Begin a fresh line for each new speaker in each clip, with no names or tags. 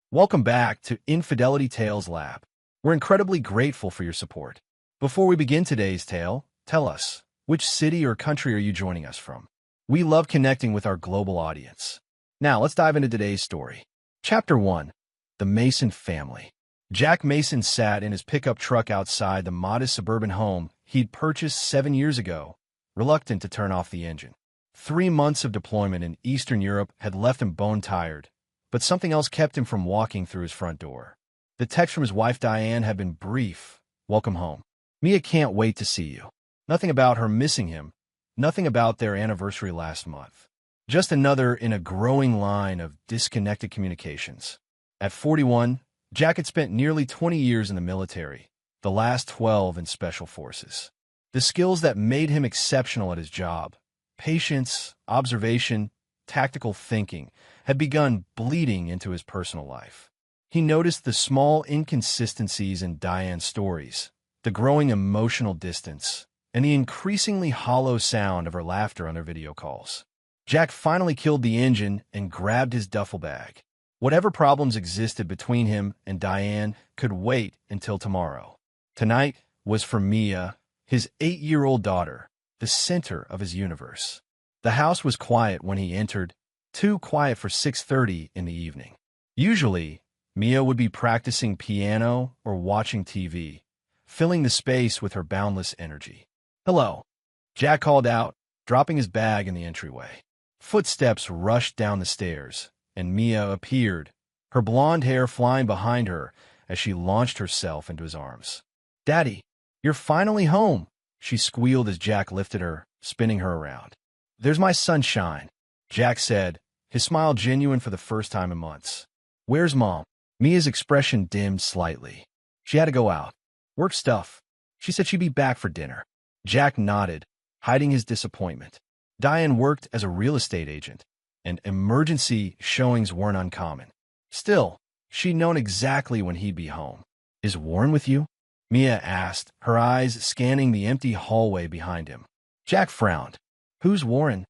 Welcome back to Infidelity Tales Lab. We're incredibly grateful for your support. Before we begin today's tale, tell us, which city or country are you joining us from? We love connecting with our global audience. Now, let's dive into today's story. Chapter 1. The Mason Family. Jack Mason sat in his pickup truck outside the modest suburban home he'd purchased 7 years ago, reluctant to turn off the engine. 3 months of deployment in Eastern Europe had left him bone-tired, but something else kept him from walking through his front door. The text from his wife Diane had been brief. Welcome home. Mia can't wait to see you. Nothing about her missing him. Nothing about their anniversary last month. Just another in a growing line of disconnected communications. At 41, Jack had spent nearly 20 years in the military, the last 12 in Special Forces. The skills that made him exceptional at his job, patience, observation, tactical thinking, had begun bleeding into his personal life. He noticed the small inconsistencies in Diane's stories, the growing emotional distance, and the increasingly hollow sound of her laughter on their video calls. Jack finally killed the engine and grabbed his duffel bag. Whatever problems existed between him and Diane could wait until tomorrow. Tonight was for Mia, his 8-year-old daughter, the center of his universe. The house was quiet when he entered, too quiet for 6:30 in the evening. Usually, Mia would be practicing piano or watching TV, filling the space with her boundless energy. "Hello," Jack called out, dropping his bag in the entryway. Footsteps rushed down the stairs, and Mia appeared, her blonde hair flying behind her as she launched herself into his arms. "Daddy, you're finally home," she squealed as Jack lifted her, spinning her around. "There's my sunshine," Jack said, his smile genuine for the first time in months. "Where's Mom?" Mia's expression dimmed slightly. "She had to go out. Work stuff. She said she'd be back for dinner." Jack nodded, hiding his disappointment. Diane worked as a real estate agent, and emergency showings weren't uncommon. Still, she'd known exactly when he'd be home. "Is Warren with you?" Mia asked, her eyes scanning the empty hallway behind him. Jack frowned. "Who's Warren?"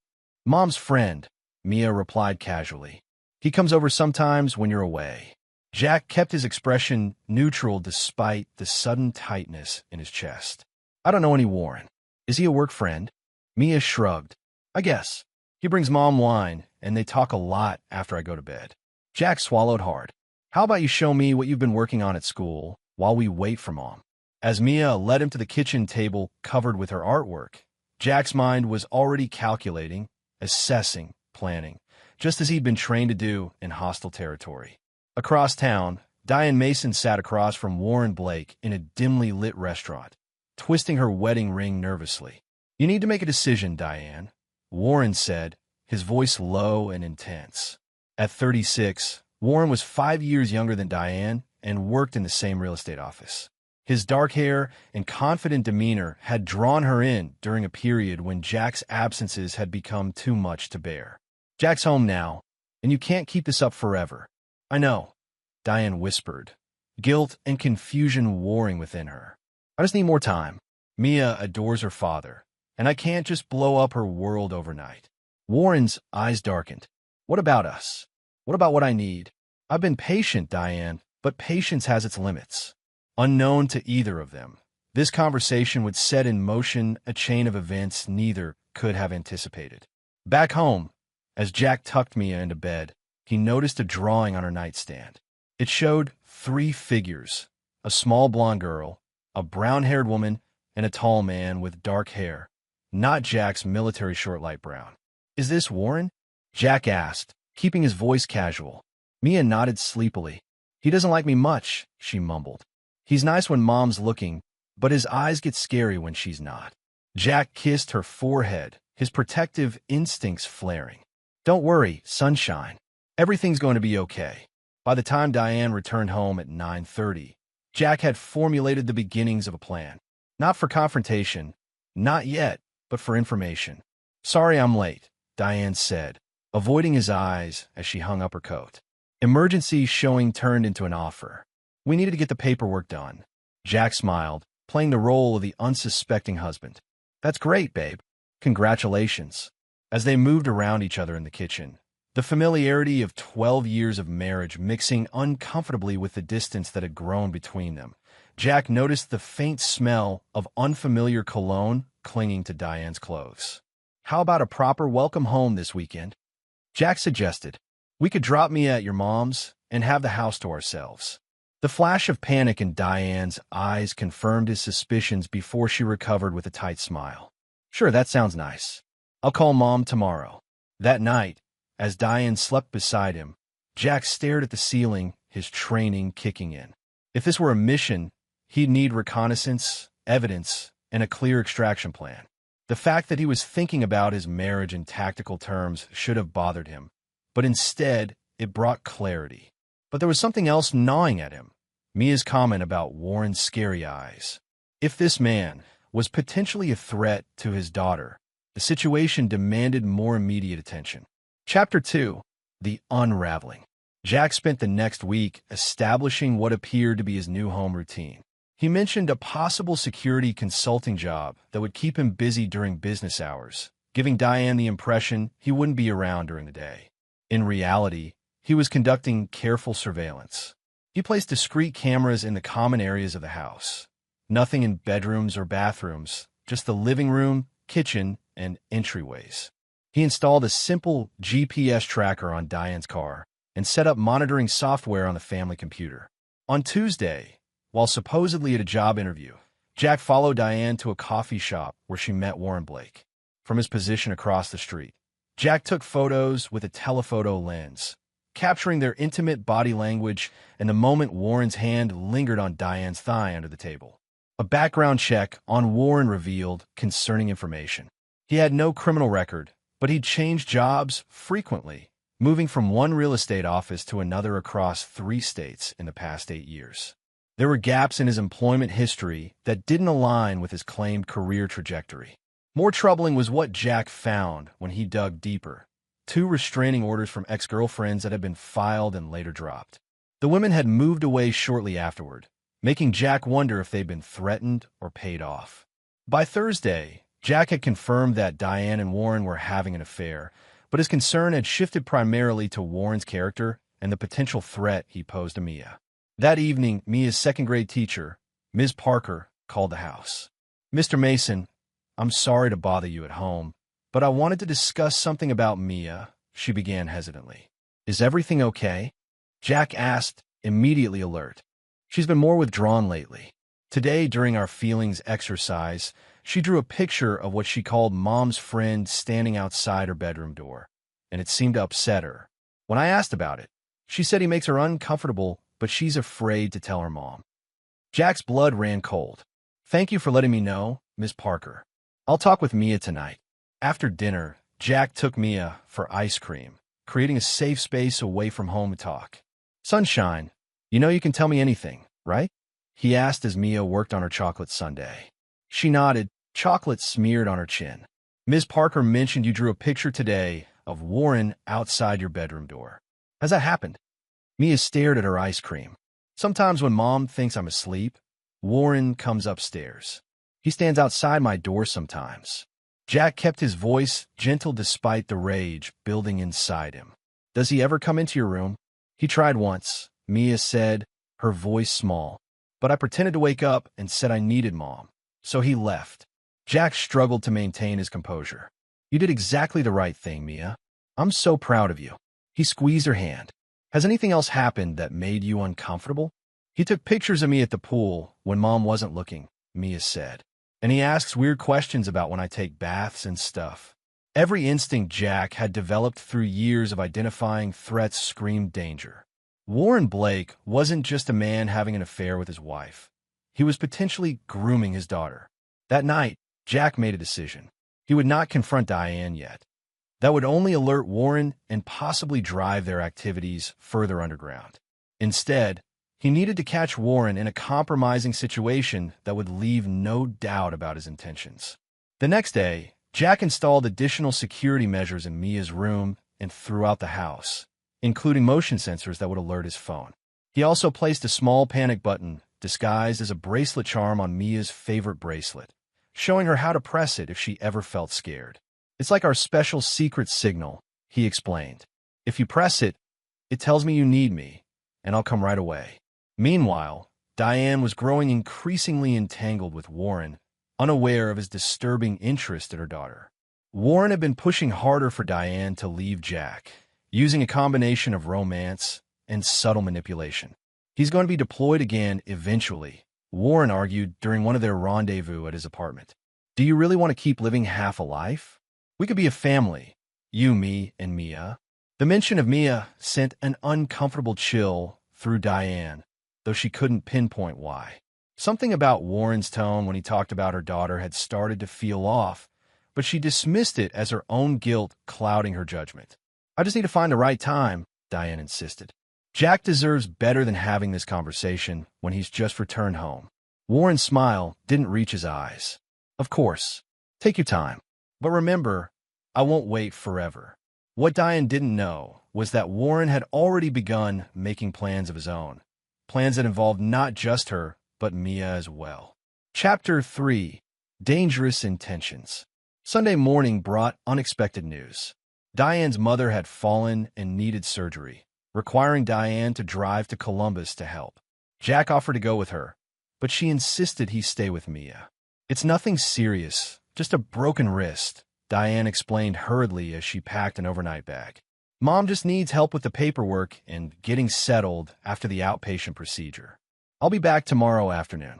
"Mom's friend," Mia replied casually. "He comes over sometimes when you're away." Jack kept his expression neutral despite the sudden tightness in his chest. "I don't know any Warren. Is he a work friend?" Mia shrugged. "I guess. He brings Mom wine, and they talk a lot after I go to bed." Jack swallowed hard. "How about you show me what you've been working on at school while we wait for Mom?" As Mia led him to the kitchen table covered with her artwork, Jack's mind was already calculating, assessing, planning, just as he'd been trained to do in hostile territory. Across town, Diane Mason sat across from Warren Blake in a dimly lit restaurant, twisting her wedding ring nervously. "You need to make a decision, Diane," Warren said, his voice low and intense. At 36, Warren was 5 years younger than Diane and worked in the same real estate office. His dark hair and confident demeanor had drawn her in during a period when Jack's absences had become too much to bear. "Jack's home now, and you can't keep this up forever." "I know," Diane whispered, guilt and confusion warring within her. "I just need more time. Mia adores her father, and I can't just blow up her world overnight." Warren's eyes darkened. "What about us? What about what I need?" "I've been patient, Diane, but patience has its limits." Unknown to either of them, this conversation would set in motion a chain of events neither could have anticipated. Back home, as Jack tucked Mia into bed, he noticed a drawing on her nightstand. It showed 3 figures, a small blonde girl, a brown-haired woman, and a tall man with dark hair, not Jack's military short light brown. "Is this Warren?" Jack asked, keeping his voice casual. Mia nodded sleepily. "He doesn't like me much," she mumbled. "He's nice when Mom's looking, but his eyes get scary when she's not." Jack kissed her forehead, his protective instincts flaring. "Don't worry, sunshine. Everything's going to be okay." By the time Diane returned home at 9:30, Jack had formulated the beginnings of a plan. Not for confrontation, not yet, but for information. "Sorry I'm late," Diane said, avoiding his eyes as she hung up her coat. Emergency showing turned into an offer. "We needed to get the paperwork done." Jack smiled, playing the role of the unsuspecting husband. "That's great, babe. Congratulations." As they moved around each other in the kitchen, The familiarity of 12 years of marriage mixing uncomfortably with the distance that had grown between them. Jack noticed the faint smell of unfamiliar cologne clinging to Diane's clothes. "How about a proper welcome home this weekend?" Jack suggested. "We could drop Mia at your mom's and have the house to ourselves." The flash of panic in Diane's eyes confirmed his suspicions before she recovered with a tight smile. "Sure, that sounds nice. I'll call Mom tomorrow." That night, as Diane slept beside him, Jack stared at the ceiling, his training kicking in. If this were a mission, he'd need reconnaissance, evidence, and a clear extraction plan. The fact that he was thinking about his marriage in tactical terms should have bothered him, but instead, it brought clarity. But there was something else gnawing at him. Mia's comment about Warren's scary eyes. If this man was potentially a threat to his daughter, the situation demanded more immediate attention. Chapter 2. The Unraveling. Jack spent the next week establishing what appeared to be his new home routine. He mentioned a possible security consulting job that would keep him busy during business hours, giving Diane the impression he wouldn't be around during the day. In reality, he was conducting careful surveillance. He placed discreet cameras in the common areas of the house. Nothing in bedrooms or bathrooms, just the living room, kitchen, and entryways. He installed a simple GPS tracker on Diane's car and set up monitoring software on the family computer. On Tuesday, while supposedly at a job interview, Jack followed Diane to a coffee shop where she met Warren Blake. From his position across the street, Jack took photos with a telephoto lens, capturing their intimate body language and the moment Warren's hand lingered on Diane's thigh under the table. A background check on Warren revealed concerning information. He had no criminal record, but he'd changed jobs frequently, moving from one real estate office to another across 3 states in the past 8 years. There were gaps in his employment history that didn't align with his claimed career trajectory. More troubling was what Jack found when he dug deeper. 2 restraining orders from ex-girlfriends that had been filed and later dropped. The women had moved away shortly afterward, making Jack wonder if they'd been threatened or paid off. By Thursday, Jack had confirmed that Diane and Warren were having an affair, but his concern had shifted primarily to Warren's character and the potential threat he posed to Mia. That evening, Mia's second-grade teacher, Ms. Parker, called the house. "Mr. Mason, I'm sorry to bother you at home, but I wanted to discuss something about Mia," she began hesitantly. "Is everything okay?" Jack asked, immediately alert. "She's been more withdrawn lately. Today, during our feelings exercise, she drew a picture of what she called Mom's friend standing outside her bedroom door, and it seemed to upset her. When I asked about it, she said he makes her uncomfortable, but she's afraid to tell her mom." Jack's blood ran cold. "Thank you for letting me know, Miss Parker. I'll talk with Mia tonight." After dinner, Jack took Mia for ice cream, creating a safe space away from home to talk. "Sunshine, you know you can tell me anything, right?" he asked as Mia worked on her chocolate sundae. She nodded, chocolate smeared on her chin. "Ms. Parker mentioned you drew a picture today of Warren outside your bedroom door. Has that happened?" Mia stared at her ice cream. "Sometimes when Mom thinks I'm asleep, Warren comes upstairs. He stands outside my door sometimes." Jack kept his voice gentle despite the rage building inside him. "Does he ever come into your room?" "He tried once," Mia said, her voice small. "But I pretended to wake up and said I needed Mom, so he left." Jack struggled to maintain his composure. "You did exactly the right thing, Mia. I'm so proud of you." He squeezed her hand. "Has anything else happened that made you uncomfortable?" "He took pictures of me at the pool when Mom wasn't looking," Mia said. "And he asks weird questions about when I take baths and stuff." Every instinct Jack had developed through years of identifying threats screamed danger. Warren Blake wasn't just a man having an affair with his wife. He was potentially grooming his daughter. That night, Jack made a decision. He would not confront Diane yet. That would only alert Warren and possibly drive their activities further underground. Instead, he needed to catch Warren in a compromising situation that would leave no doubt about his intentions. The next day, Jack installed additional security measures in Mia's room and throughout the house, including motion sensors that would alert his phone. He also placed a small panic button disguised as a bracelet charm on Mia's favorite bracelet, showing her how to press it if she ever felt scared. "It's like our special secret signal," he explained. If you press it, it tells me you need me, and I'll come right away. Meanwhile, Diane was growing increasingly entangled with Warren, unaware of his disturbing interest in her daughter. Warren had been pushing harder for Diane to leave Jack, using a combination of romance and subtle manipulation. He's going to be deployed again eventually, Warren argued during one of their rendezvous at his apartment. Do you really want to keep living half a life? We could be a family, you, me, and Mia. The mention of Mia sent an uncomfortable chill through Diane, though she couldn't pinpoint why. Something about Warren's tone when he talked about her daughter had started to feel off, but she dismissed it as her own guilt clouding her judgment. I just need to find the right time, Diane insisted. Jack deserves better than having this conversation when he's just returned home. Warren's smile didn't reach his eyes. Of course, take your time. But remember, I won't wait forever. What Diane didn't know was that Warren had already begun making plans of his own. Plans that involved not just her, but Mia as well. Chapter 3. Dangerous Intentions. Sunday morning brought unexpected news. Diane's mother had fallen and needed surgery, requiring Diane to drive to Columbus to help. Jack offered to go with her, but she insisted he stay with Mia. It's nothing serious, just a broken wrist, Diane explained hurriedly as she packed an overnight bag. Mom just needs help with the paperwork and getting settled after the outpatient procedure. I'll be back tomorrow afternoon.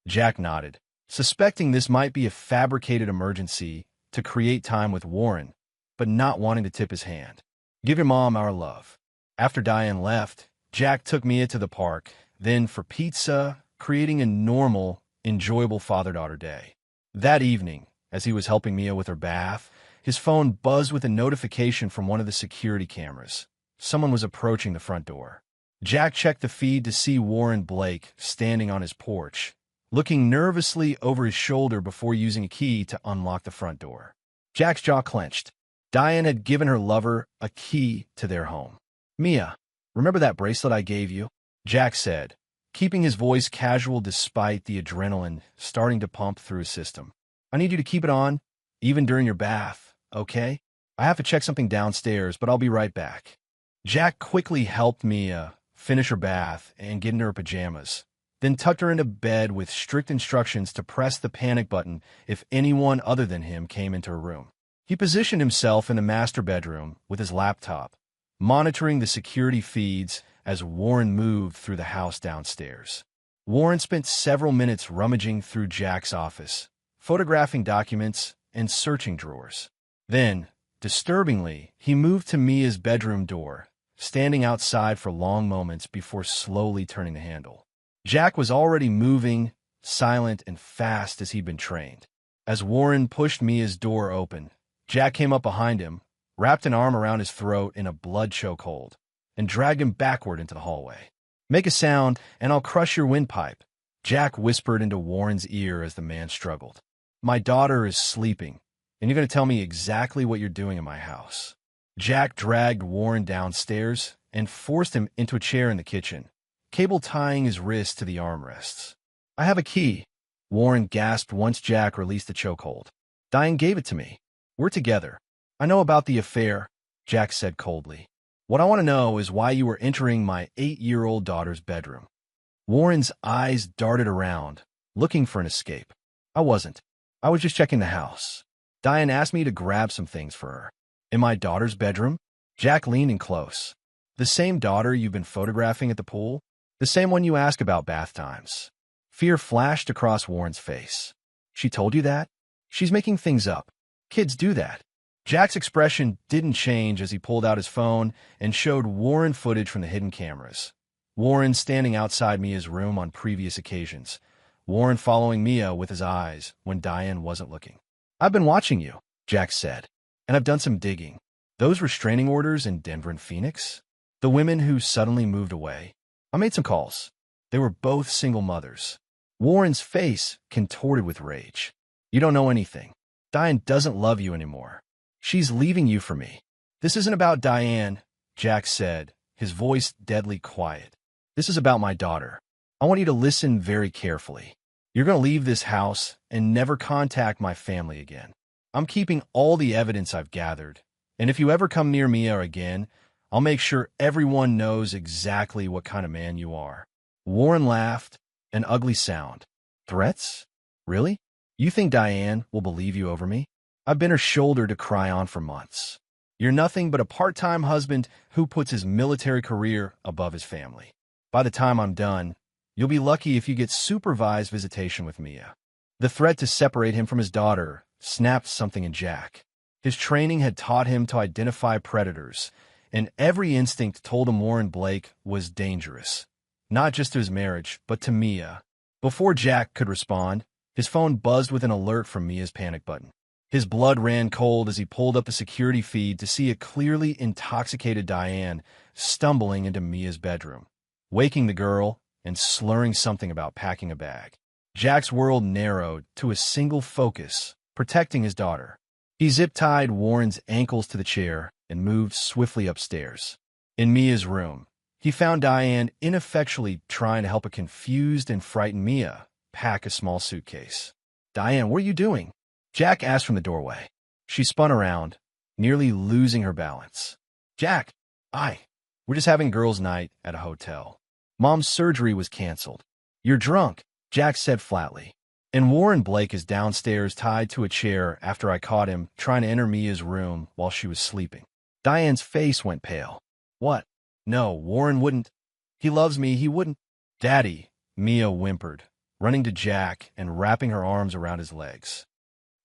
Jack nodded, suspecting this might be a fabricated emergency to create time with Warren, but not wanting to tip his hand. Give your mom our love. After Diane left, Jack took Mia to the park, then for pizza, creating a normal, enjoyable father-daughter day. That evening, as he was helping Mia with her bath, his phone buzzed with a notification from one of the security cameras. Someone was approaching the front door. Jack checked the feed to see Warren Blake standing on his porch, looking nervously over his shoulder before using a key to unlock the front door. Jack's jaw clenched. Diane had given her lover a key to their home. Mia, remember that bracelet I gave you? Jack said, keeping his voice casual despite the adrenaline starting to pump through his system. I need you to keep it on, even during your bath, okay? I have to check something downstairs, but I'll be right back. Jack quickly helped Mia finish her bath and get into her pajamas, then tucked her into bed with strict instructions to press the panic button if anyone other than him came into her room. He positioned himself in the master bedroom with his laptop, monitoring the security feeds as Warren moved through the house downstairs. Warren spent several minutes rummaging through Jack's office, photographing documents and searching drawers. Then, disturbingly, he moved to Mia's bedroom door, standing outside for long moments before slowly turning the handle. Jack was already moving, silent and fast as he'd been trained. As Warren pushed Mia's door open, Jack came up behind him, wrapped an arm around his throat in a blood chokehold, and dragged him backward into the hallway. Make a sound, and I'll crush your windpipe, Jack whispered into Warren's ear as the man struggled. My daughter is sleeping, and you're going to tell me exactly what you're doing in my house. Jack dragged Warren downstairs and forced him into a chair in the kitchen, cable tying his wrist to the armrests. I have a key, Warren gasped once Jack released the chokehold. Diane gave it to me. We're together. I know about the affair, Jack said coldly. What I want to know is why you were entering my 8-year-old daughter's bedroom. Warren's eyes darted around, looking for an escape. I wasn't. I was just checking the house. Diane asked me to grab some things for her. In my daughter's bedroom? Jack leaned in close. The same daughter you've been photographing at the pool? The same one you ask about bath times. Fear flashed across Warren's face. She told you that? She's making things up. Kids do that. Jack's expression didn't change as he pulled out his phone and showed Warren footage from the hidden cameras. Warren standing outside Mia's room on previous occasions. Warren following Mia with his eyes when Diane wasn't looking. I've been watching you, Jack said, and I've done some digging. Those restraining orders in Denver and Phoenix? The women who suddenly moved away? I made some calls. They were both single mothers. Warren's face contorted with rage. You don't know anything. Diane doesn't love you anymore. She's leaving you for me. This isn't about Diane, Jack said, his voice deadly quiet. This is about my daughter. I want you to listen very carefully. You're going to leave this house and never contact my family again. I'm keeping all the evidence I've gathered, and if you ever come near Mia again, I'll make sure everyone knows exactly what kind of man you are." Warren laughed, an ugly sound. "Threats? Really? You think Diane will believe you over me? I've been her shoulder to cry on for months. You're nothing but a part-time husband who puts his military career above his family. By the time I'm done, you'll be lucky if you get supervised visitation with Mia." The threat to separate him from his daughter snapped something in Jack. His training had taught him to identify predators, and every instinct told him Warren Blake was dangerous, not just to his marriage, but to Mia. Before Jack could respond, his phone buzzed with an alert from Mia's panic button. His blood ran cold as he pulled up the security feed to see a clearly intoxicated Diane stumbling into Mia's bedroom, waking the girl and slurring something about packing a bag. Jack's world narrowed to a single focus, protecting his daughter. He zip-tied Warren's ankles to the chair and moved swiftly upstairs. In Mia's room, he found Diane ineffectually trying to help a confused and frightened Mia pack a small suitcase. "Diane, what are you doing?" Jack asked from the doorway. She spun around, nearly losing her balance. "Jack, we're just having girls' night at a hotel. Mom's surgery was canceled." "You're drunk," Jack said flatly. "And Warren Blake is downstairs tied to a chair after I caught him trying to enter Mia's room while she was sleeping." Diane's face went pale. "What? No, Warren wouldn't. He loves me, he wouldn't." "Daddy," Mia whimpered, running to Jack and wrapping her arms around his legs.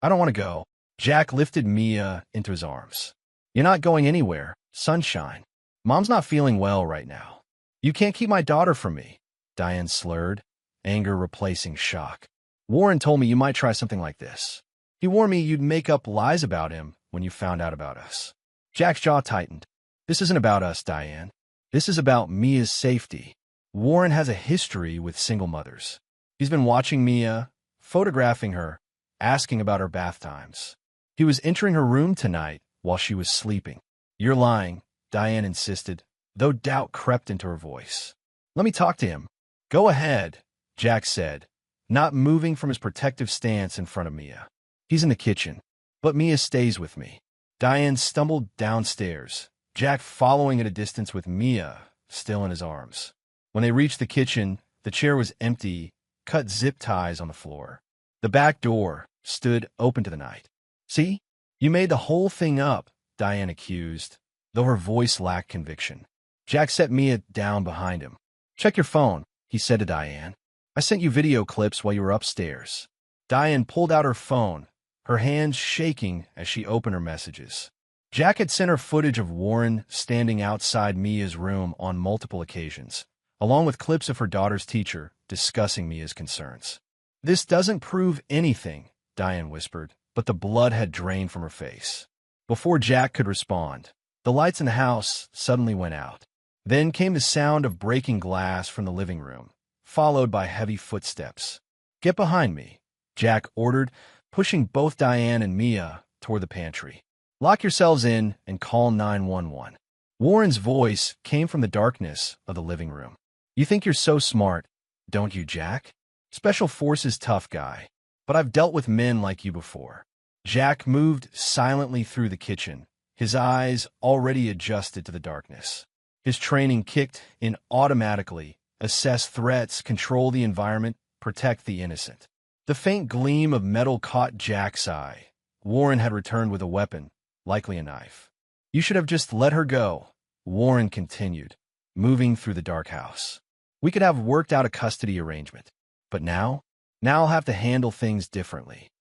"I don't want to go." Jack lifted Mia into his arms. "You're not going anywhere, sunshine. Mom's not feeling well right now. You can't keep my daughter from me," Diane slurred, anger replacing shock. "Warren told me you might try something like this. He warned me you'd make up lies about him when you found out about us." Jack's jaw tightened. "This isn't about us, Diane. This is about Mia's safety. Warren has a history with single mothers. He's been watching Mia, photographing her, asking about her bath times. He was entering her room tonight while she was sleeping." "You're lying," Diane insisted, though doubt crept into her voice. "Let me talk to him." "Go ahead," Jack said, not moving from his protective stance in front of Mia. "He's in the kitchen, but Mia stays with me." Diane stumbled downstairs, Jack following at a distance with Mia still in his arms. When they reached the kitchen, the chair was empty, cut zip ties on the floor. The back door stood open to the night. "See? You made the whole thing up," Diane accused, though her voice lacked conviction. Jack set Mia down behind him. "Check your phone," he said to Diane. "I sent you video clips while you were upstairs." Diane pulled out her phone, her hands shaking as she opened her messages. Jack had sent her footage of Warren standing outside Mia's room on multiple occasions, along with clips of her daughter's teacher discussing Mia's concerns. "This doesn't prove anything," Diane whispered, but the blood had drained from her face. Before Jack could respond, the lights in the house suddenly went out. Then came the sound of breaking glass from the living room, followed by heavy footsteps. "Get behind me," Jack ordered, pushing both Diane and Mia toward the pantry. "Lock yourselves in and call 911. Warren's voice came from the darkness of the living room. "You think you're so smart, don't you, Jack? Special Forces tough guy, but I've dealt with men like you before." Jack moved silently through the kitchen, his eyes already adjusted to the darkness. His training kicked in automatically: assess threats, control the environment, protect the innocent. The faint gleam of metal caught Jack's eye. Warren had returned with a weapon, likely a knife. "You should have just let her go," Warren continued, moving through the dark house. "We could have worked out a custody arrangement. But now I'll have to handle things differently."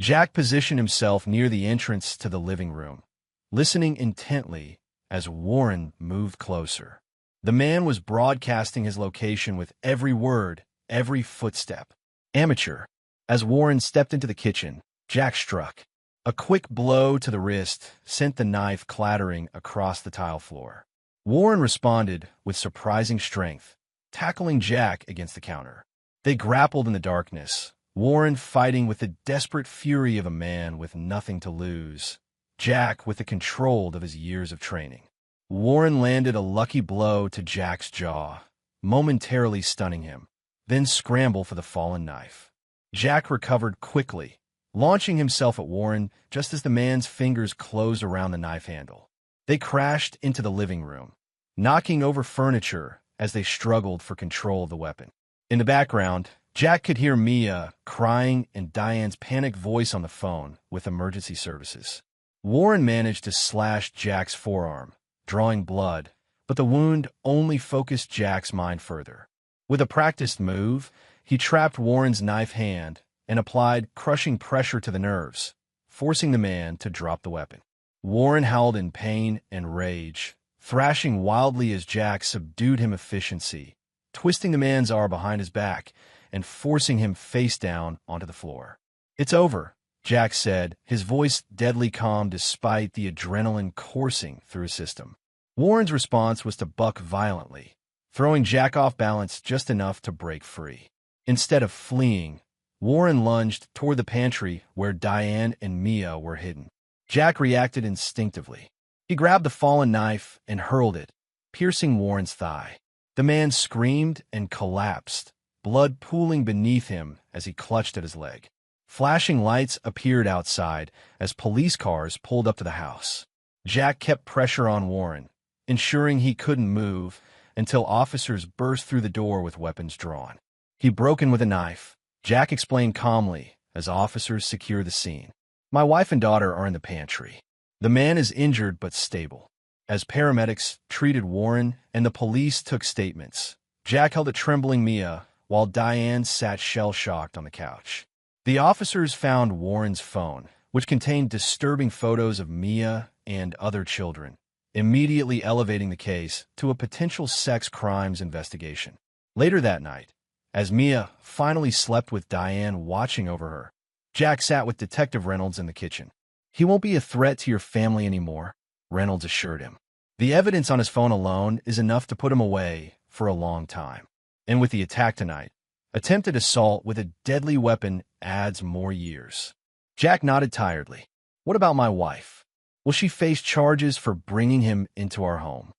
Jack positioned himself near the entrance to the living room, listening intently as Warren moved closer. The man was broadcasting his location with every word, every footstep. "Amateur." As Warren stepped into the kitchen, Jack struck. A quick blow to the wrist sent the knife clattering across the tile floor. Warren responded with surprising strength, tackling Jack against the counter. They grappled in the darkness, Warren fighting with the desperate fury of a man with nothing to lose, Jack with the control of his years of training. Warren landed a lucky blow to Jack's jaw, momentarily stunning him, then scrambled for the fallen knife. Jack recovered quickly, launching himself at Warren just as the man's fingers closed around the knife handle. They crashed into the living room, knocking over furniture as they struggled for control of the weapon. In the background, Jack could hear Mia crying and Diane's panicked voice on the phone with emergency services. Warren managed to slash Jack's forearm, drawing blood, but the wound only focused Jack's mind further. With a practiced move, he trapped Warren's knife hand and applied crushing pressure to the nerves, forcing the man to drop the weapon. Warren howled in pain and rage, thrashing wildly as Jack subdued him efficiency, twisting the man's arm behind his back and forcing him face down onto the floor. "It's over," Jack said, his voice deadly calm despite the adrenaline coursing through his system. Warren's response was to buck violently, throwing Jack off balance just enough to break free. Instead of fleeing, Warren lunged toward the pantry where Diane and Mia were hidden. Jack reacted instinctively. He grabbed the fallen knife and hurled it, piercing Warren's thigh. The man screamed and collapsed, blood pooling beneath him as he clutched at his leg. Flashing lights appeared outside as police cars pulled up to the house. Jack kept pressure on Warren, ensuring he couldn't move until officers burst through the door with weapons drawn. "He broke in with a knife," Jack explained calmly as officers secured the scene. "My wife and daughter are in the pantry. The man is injured but stable." As paramedics treated Warren and the police took statements, Jack held a trembling Mia while Diane sat shell-shocked on the couch. The officers found Warren's phone, which contained disturbing photos of Mia and other children, immediately elevating the case to a potential sex crimes investigation. Later that night, as Mia finally slept with Diane watching over her, Jack sat with Detective Reynolds in the kitchen. "He won't be a threat to your family anymore," Reynolds assured him. "The evidence on his phone alone is enough to put him away for a long time. And with the attack tonight, attempted assault with a deadly weapon adds more years." Jack nodded tiredly. "What about my wife? Will she face charges for bringing him into our home?"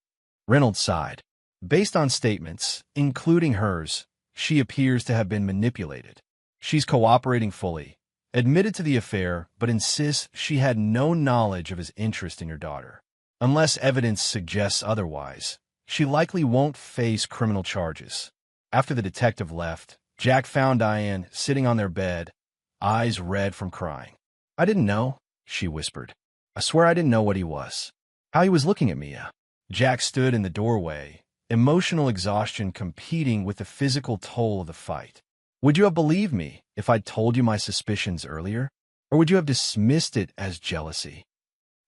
Reynolds sighed. "Based on statements, including hers, she appears to have been manipulated. She's cooperating fully, admitted to the affair, but insists she had no knowledge of his interest in your daughter. Unless evidence suggests otherwise, she likely won't face criminal charges." After the detective left, Jack found Diane sitting on their bed, eyes red from crying. "I didn't know," she whispered. "I swear I didn't know what he was. How he was looking at Mia." Jack stood in the doorway, emotional exhaustion competing with the physical toll of the fight. "Would you have believed me if I'd told you my suspicions earlier? Or would you have dismissed it as jealousy?"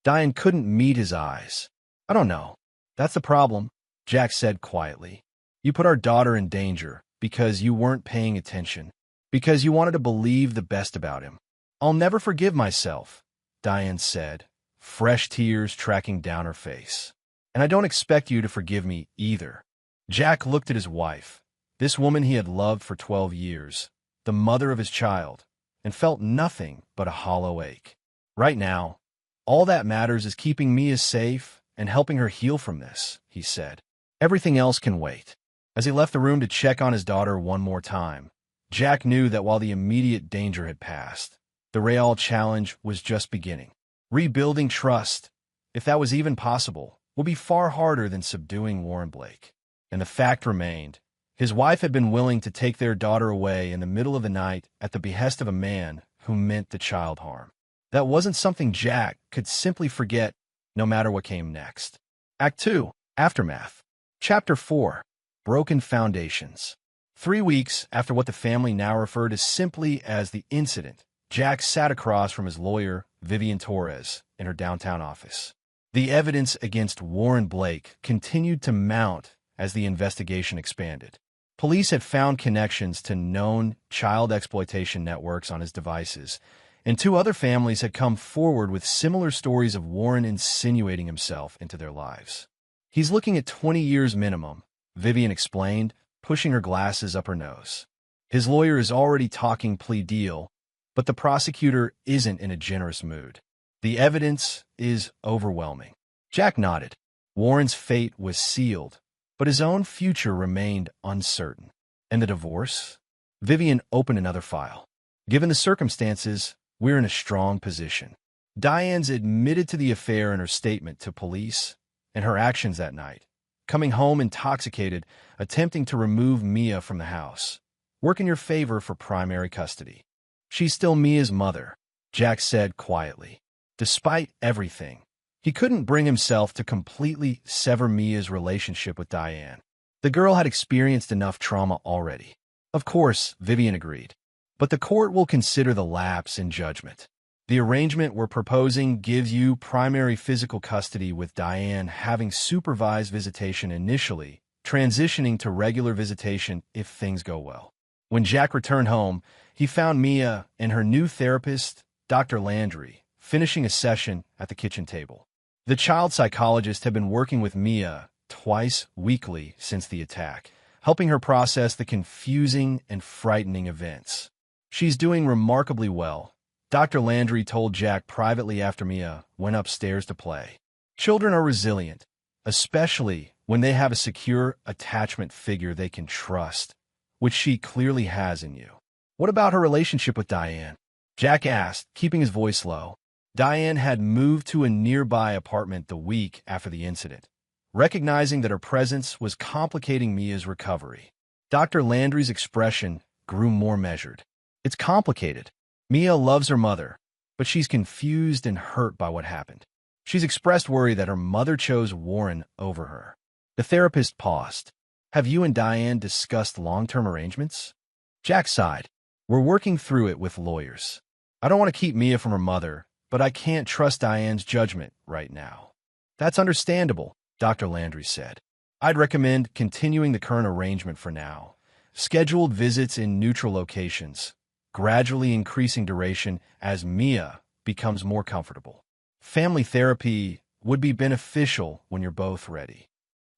Diane couldn't meet his eyes. "I don't know. That's the problem," Jack said quietly. "You put our daughter in danger because you weren't paying attention, because you wanted to believe the best about him." "I'll never forgive myself," Diane said, fresh tears tracking down her face. "And I don't expect you to forgive me either." Jack looked at his wife, this woman he had loved for 12 years, the mother of his child, and felt nothing but a hollow ache. "Right now, all that matters is keeping Mia safe and helping her heal from this," he said. "Everything else can wait." As he left the room to check on his daughter one more time, Jack knew that while the immediate danger had passed, the real challenge was just beginning. Rebuilding trust, if that was even possible, would be far harder than subduing Warren Blake. And the fact remained, his wife had been willing to take their daughter away in the middle of the night at the behest of a man who meant the child harm. That wasn't something Jack could simply forget, no matter what came next. Act 2, Aftermath. Chapter 4, Broken Foundations. 3 weeks after what the family now referred to simply as the incident, Jack sat across from his lawyer, Vivian Torres, in her downtown office. The evidence against Warren Blake continued to mount as the investigation expanded. Police had found connections to known child exploitation networks on his devices, and 2 other families had come forward with similar stories of Warren insinuating himself into their lives. "He's looking at 20 years minimum," Vivian explained, pushing her glasses up her nose. "His lawyer is already talking plea deal, but the prosecutor isn't in a generous mood. The evidence is overwhelming." Jack nodded. Warren's fate was sealed, but his own future remained uncertain. "And the divorce?" Vivian opened another file. "Given the circumstances, we're in a strong position. Diane's admitted to the affair in her statement to police and her actions that night, coming home intoxicated, attempting to remove Mia from the house. Work in your favor for primary custody. She's still Mia's mother, Jack said quietly. Despite everything, he couldn't bring himself to completely sever Mia's relationship with Diane. The girl had experienced enough trauma already. Of course, Vivian agreed. But the court will consider the lapse in judgment. The arrangement we're proposing gives you primary physical custody with Diane having supervised visitation initially, transitioning to regular visitation if things go well. When Jack returned home, he found Mia and her new therapist, Dr. Landry, finishing a session at the kitchen table. The child psychologist had been working with Mia twice weekly since the attack, helping her process the confusing and frightening events. She's doing remarkably well, Dr. Landry told Jack privately after Mia went upstairs to play. Children are resilient, especially when they have a secure attachment figure they can trust, which she clearly has in you. What about her relationship with Diane? Jack asked, keeping his voice low. Diane had moved to a nearby apartment the week after the incident, recognizing that her presence was complicating Mia's recovery. Dr. Landry's expression grew more measured. It's complicated. Mia loves her mother, but she's confused and hurt by what happened. She's expressed worry that her mother chose Warren over her. The therapist paused. Have you and Diane discussed long-term arrangements? Jack sighed. We're working through it with lawyers. I don't want to keep Mia from her mother, but I can't trust Diane's judgment right now. That's understandable, Dr. Landry said. I'd recommend continuing the current arrangement for now. Scheduled visits in neutral locations, gradually increasing duration as Mia becomes more comfortable. Family therapy would be beneficial when you're both ready.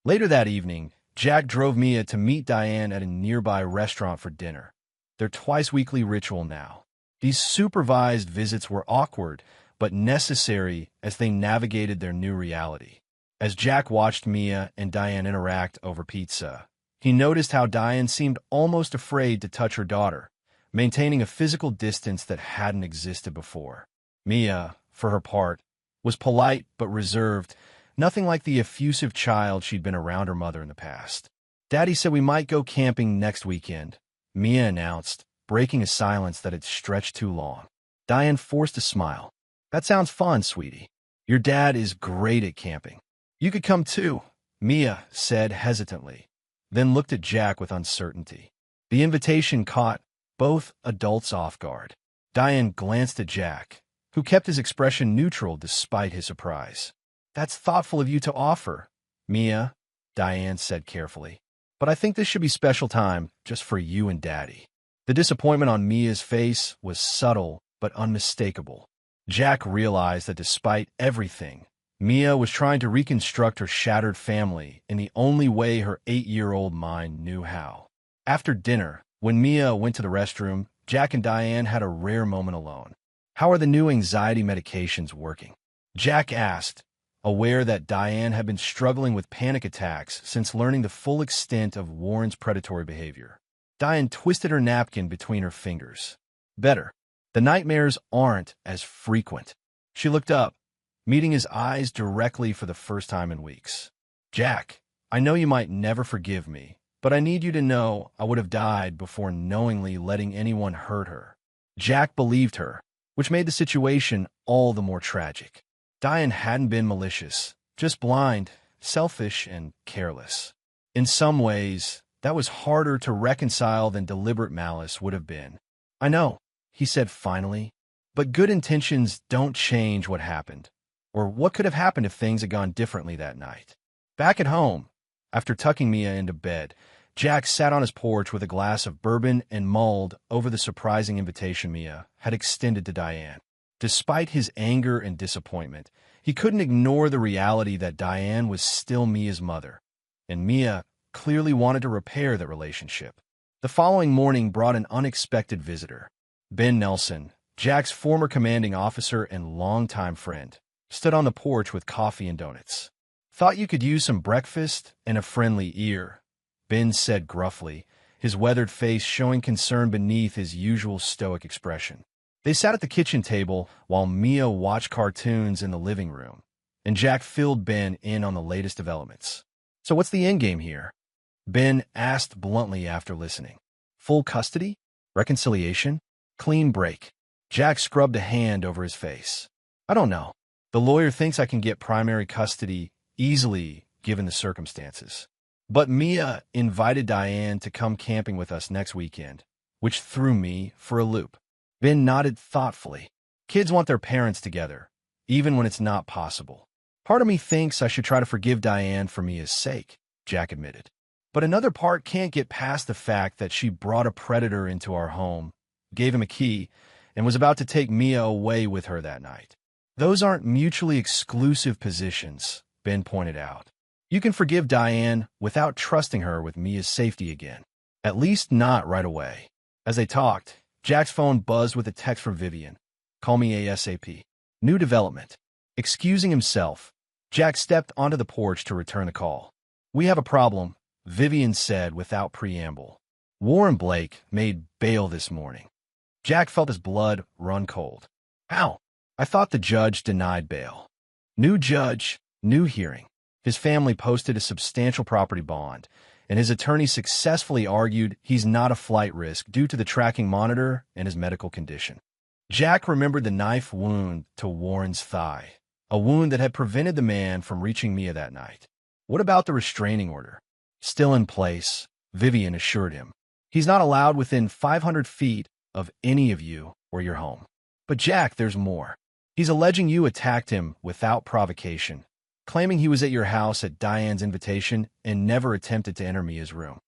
Later that evening, Jack drove Mia to meet Diane at a nearby restaurant for dinner. Their twice-weekly ritual now. These supervised visits were awkward, but necessary as they navigated their new reality. As Jack watched Mia and Diane interact over pizza, he noticed how Diane seemed almost afraid to touch her daughter, maintaining a physical distance that hadn't existed before. Mia, for her part, was polite but reserved, nothing like the effusive child she'd been around her mother in the past. Daddy said we might go camping next weekend, Mia announced, breaking a silence that had stretched too long. Diane forced a smile. That sounds fun, sweetie. Your dad is great at camping. You could come too, Mia said hesitantly, then looked at Jack with uncertainty. The invitation caught both adults off guard. Diane glanced at Jack, who kept his expression neutral despite his surprise. That's thoughtful of you to offer, Mia, Diane said carefully. But I think this should be special time just for you and Daddy. The disappointment on Mia's face was subtle but unmistakable. Jack realized that despite everything, Mia was trying to reconstruct her shattered family in the only way her 8-year-old mind knew how. After dinner, when Mia went to the restroom, Jack and Diane had a rare moment alone. How are the new anxiety medications working? Jack asked, aware that Diane had been struggling with panic attacks since learning the full extent of Warren's predatory behavior. Diane twisted her napkin between her fingers. Better. The nightmares aren't as frequent. She looked up, meeting his eyes directly for the first time in weeks. Jack, I know you might never forgive me, but I need you to know I would have died before knowingly letting anyone hurt her. Jack believed her, which made the situation all the more tragic. Diane hadn't been malicious, just blind, selfish, and careless. In some ways, that was harder to reconcile than deliberate malice would have been. I know, he said finally, but good intentions don't change what happened, or what could have happened if things had gone differently that night. Back at home, after tucking Mia into bed, Jack sat on his porch with a glass of bourbon and mulled over the surprising invitation Mia had extended to Diane. Despite his anger and disappointment, he couldn't ignore the reality that Diane was still Mia's mother, and Mia clearly wanted to repair the relationship. The following morning brought an unexpected visitor. Ben Nelson, Jack's former commanding officer and longtime friend, stood on the porch with coffee and donuts. Thought you could use some breakfast and a friendly ear, Ben said gruffly, his weathered face showing concern beneath his usual stoic expression. They sat at the kitchen table while Mia watched cartoons in the living room, and Jack filled Ben in on the latest developments. "So what's the endgame here?" Ben asked bluntly after listening. "Full custody? Reconciliation? Clean break?" Jack scrubbed a hand over his face. "I don't know. The lawyer thinks I can get primary custody easily given the circumstances. But Mia invited Diane to come camping with us next weekend, which threw me for a loop." Ben nodded thoughtfully. "Kids want their parents together, even when it's not possible. Part of me thinks I should try to forgive Diane for Mia's sake," Jack admitted. "But another part can't get past the fact that she brought a predator into our home, gave him a key, and was about to take Mia away with her that night. Those aren't mutually exclusive positions," Ben pointed out. "You can forgive Diane without trusting her with Mia's safety again. At least not right away." As they talked, Jack's phone buzzed with a text from Vivian. "Call me ASAP. New development." Excusing himself, Jack stepped onto the porch to return the call. "We have a problem," Vivian said without preamble. "Warren Blake made bail this morning." Jack felt his blood run cold. "How? I thought the judge denied bail." "New judge, new hearing." His family posted a substantial property bond, and his attorney successfully argued he's not a flight risk due to the tracking monitor and his medical condition. Jack remembered the knife wound to Warren's thigh, a wound that had prevented the man from reaching Mia that night. "What about the restraining order?" "Still in place," Vivian assured him. "He's not allowed within 500 feet of any of you or your home." "But Jack, there's more. He's alleging you attacked him without provocation, claiming he was at your house at Diane's invitation and never attempted to enter Mia's room."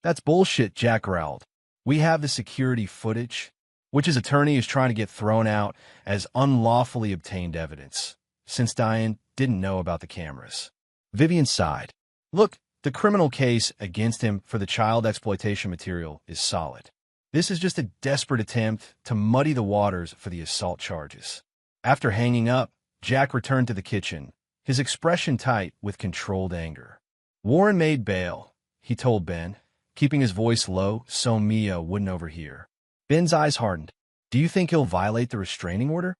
"That's bullshit," Jack growled. "We have the security footage," which his attorney is trying to get thrown out as unlawfully obtained evidence, since Diane didn't know about the cameras. Vivian sighed. "Look, the criminal case against him for the child exploitation material is solid. This is just a desperate attempt to muddy the waters for the assault charges." After hanging up, Jack returned to the kitchen, his expression tight with controlled anger. "Warren made bail," he told Ben, keeping his voice low so Mia wouldn't overhear. Ben's eyes hardened. "Do you think he'll violate the restraining order?"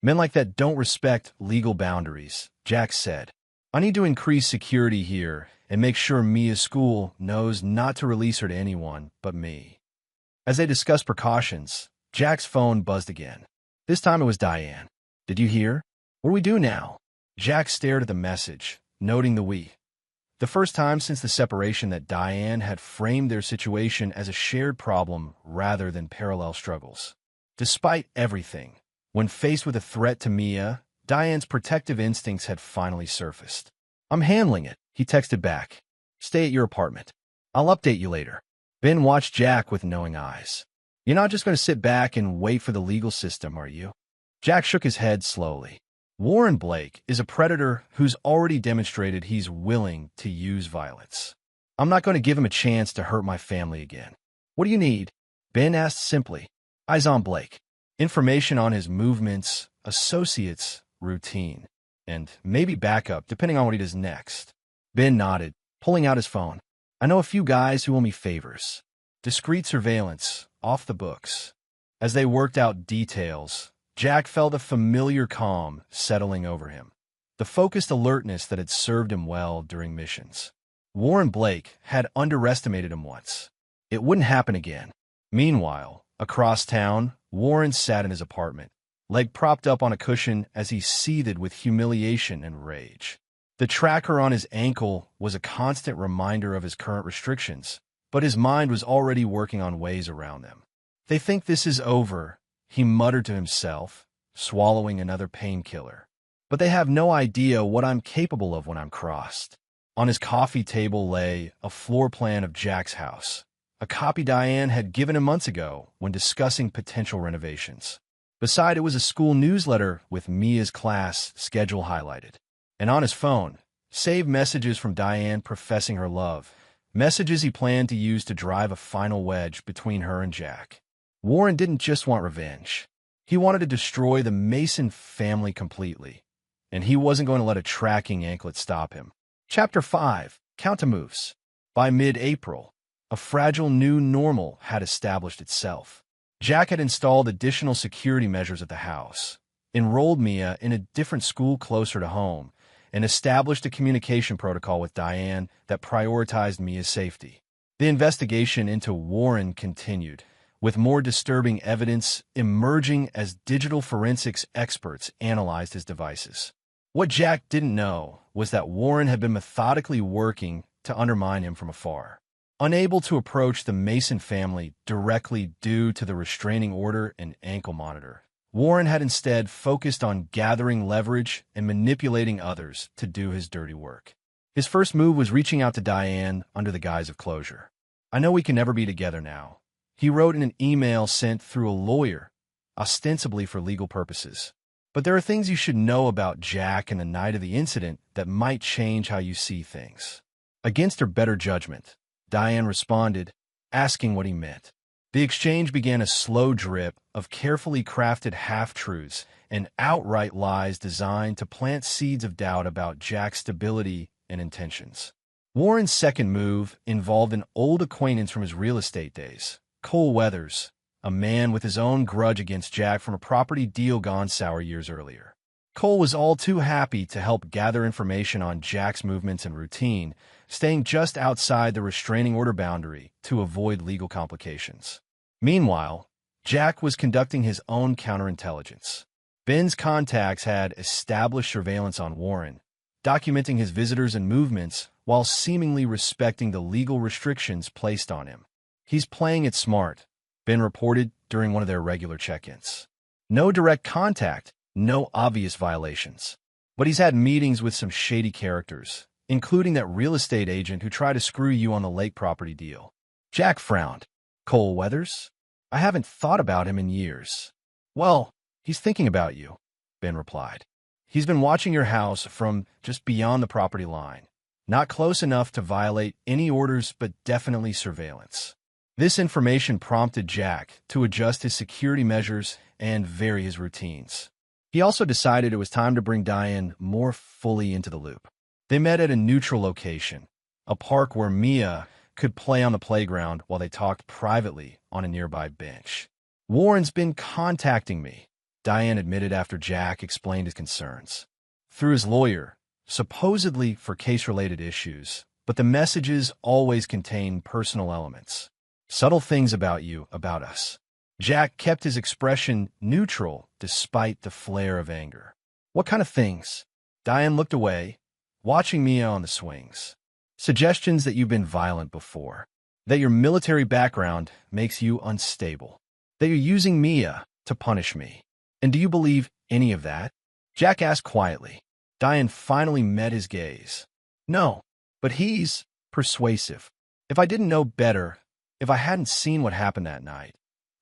"Men like that don't respect legal boundaries," Jack said. "I need to increase security here and make sure Mia's school knows not to release her to anyone but me." As they discussed precautions, Jack's phone buzzed again. This time it was Diane. "Did you hear? What do we do now?" Jack stared at the message, noting the first time since the separation that Diane had framed their situation as a shared problem rather than parallel struggles. Despite everything, when faced with a threat to Mia, Diane's protective instincts had finally surfaced. "I'm handling it," he texted back. "Stay at your apartment. I'll update you later." Ben watched Jack with knowing eyes. "You're not just going to sit back and wait for the legal system, are you?" Jack shook his head slowly. "Warren Blake is a predator who's already demonstrated he's willing to use violence. I'm not going to give him a chance to hurt my family again." "What do you need?" Ben asked simply. "Eyes on Blake. Information on his movements, associates, routine, and maybe backup depending on what he does next." Ben nodded, pulling out his phone. "I know a few guys who owe me favors. Discreet surveillance, off the books." As they worked out details, Jack felt a familiar calm settling over him, the focused alertness that had served him well during missions. Warren Blake had underestimated him once. It wouldn't happen again. Meanwhile, across town, Warren sat in his apartment, leg propped up on a cushion as he seethed with humiliation and rage. The tracker on his ankle was a constant reminder of his current restrictions, but his mind was already working on ways around them. "They think this is over," he muttered to himself, swallowing another painkiller. "But they have no idea what I'm capable of when I'm crossed." On his coffee table lay a floor plan of Jack's house, a copy Diane had given him months ago when discussing potential renovations. Beside it was a school newsletter with Mia's class schedule highlighted. And on his phone, saved messages from Diane professing her love, messages he planned to use to drive a final wedge between her and Jack. Warren didn't just want revenge. He wanted to destroy the Mason family completely, and he wasn't going to let a tracking anklet stop him. Chapter 5. Countermoves. By mid-April, a fragile new normal had established itself. Jack had installed additional security measures at the house, enrolled Mia in a different school closer to home, and established a communication protocol with Diane that prioritized Mia's safety. The investigation into Warren continued, with more disturbing evidence emerging as digital forensics experts analyzed his devices. What Jack didn't know was that Warren had been methodically working to undermine him from afar. Unable to approach the Mason family directly due to the restraining order and ankle monitor, Warren had instead focused on gathering leverage and manipulating others to do his dirty work. His first move was reaching out to Diane under the guise of closure. "I know we can never be together now," he wrote in an email sent through a lawyer, ostensibly for legal purposes. "But there are things you should know about Jack and the night of the incident that might change how you see things." Against her better judgment, Diane responded, asking what he meant. The exchange began a slow drip of carefully crafted half-truths and outright lies designed to plant seeds of doubt about Jack's stability and intentions. Warren's second move involved an old acquaintance from his real estate days, Cole Weathers, a man with his own grudge against Jack from a property deal gone sour years earlier. Cole was all too happy to help gather information on Jack's movements and routine, staying just outside the restraining order boundary to avoid legal complications. Meanwhile, Jack was conducting his own counterintelligence. Ben's contacts had established surveillance on Warren, documenting his visitors and movements while seemingly respecting the legal restrictions placed on him. "He's playing it smart," Ben reported during one of their regular check-ins. "No direct contact, no obvious violations. But he's had meetings with some shady characters, including that real estate agent who tried to screw you on the lake property deal." Jack frowned. "Cole Weathers? I haven't thought about him in years." "Well, he's thinking about you," Ben replied. "He's been watching your house from just beyond the property line. Not close enough to violate any orders, but definitely surveillance." This information prompted Jack to adjust his security measures and vary his routines. He also decided it was time to bring Diane more fully into the loop. They met at a neutral location, a park where Mia could play on the playground while they talked privately on a nearby bench. "Warren's been contacting me," Diane admitted after Jack explained his concerns. "Through his lawyer, supposedly for case-related issues, but the messages always contain personal elements. Subtle things about you, about us." Jack kept his expression neutral despite the flare of anger. "What kind of things?" Diane looked away, watching Mia on the swings. "Suggestions that you've been violent before, that your military background makes you unstable, that you're using Mia to punish me. And do you believe any of that?" Jack asked quietly. Diane finally met his gaze. "No, but he's persuasive. If I didn't know better, if I hadn't seen what happened that night,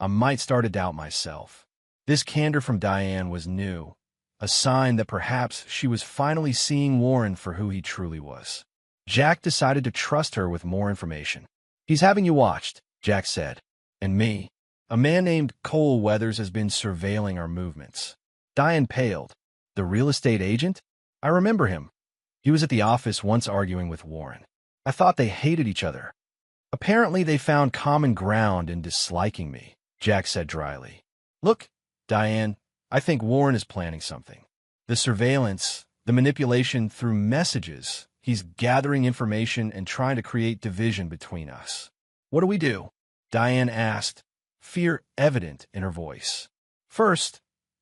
I might start to doubt myself." This candor from Diane was new, a sign that perhaps she was finally seeing Warren for who he truly was. Jack decided to trust her with more information. "He's having you watched," Jack said. "And me. A man named Cole Weathers has been surveilling our movements." Diane paled. "The real estate agent? I remember him. He was at the office once arguing with Warren. I thought they hated each other." "Apparently they found common ground in disliking me," Jack said dryly. "Look, Diane, I think Warren is planning something. The surveillance, the manipulation through messages, he's gathering information and trying to create division between us." "What do we do?" Diane asked, fear evident in her voice. "First,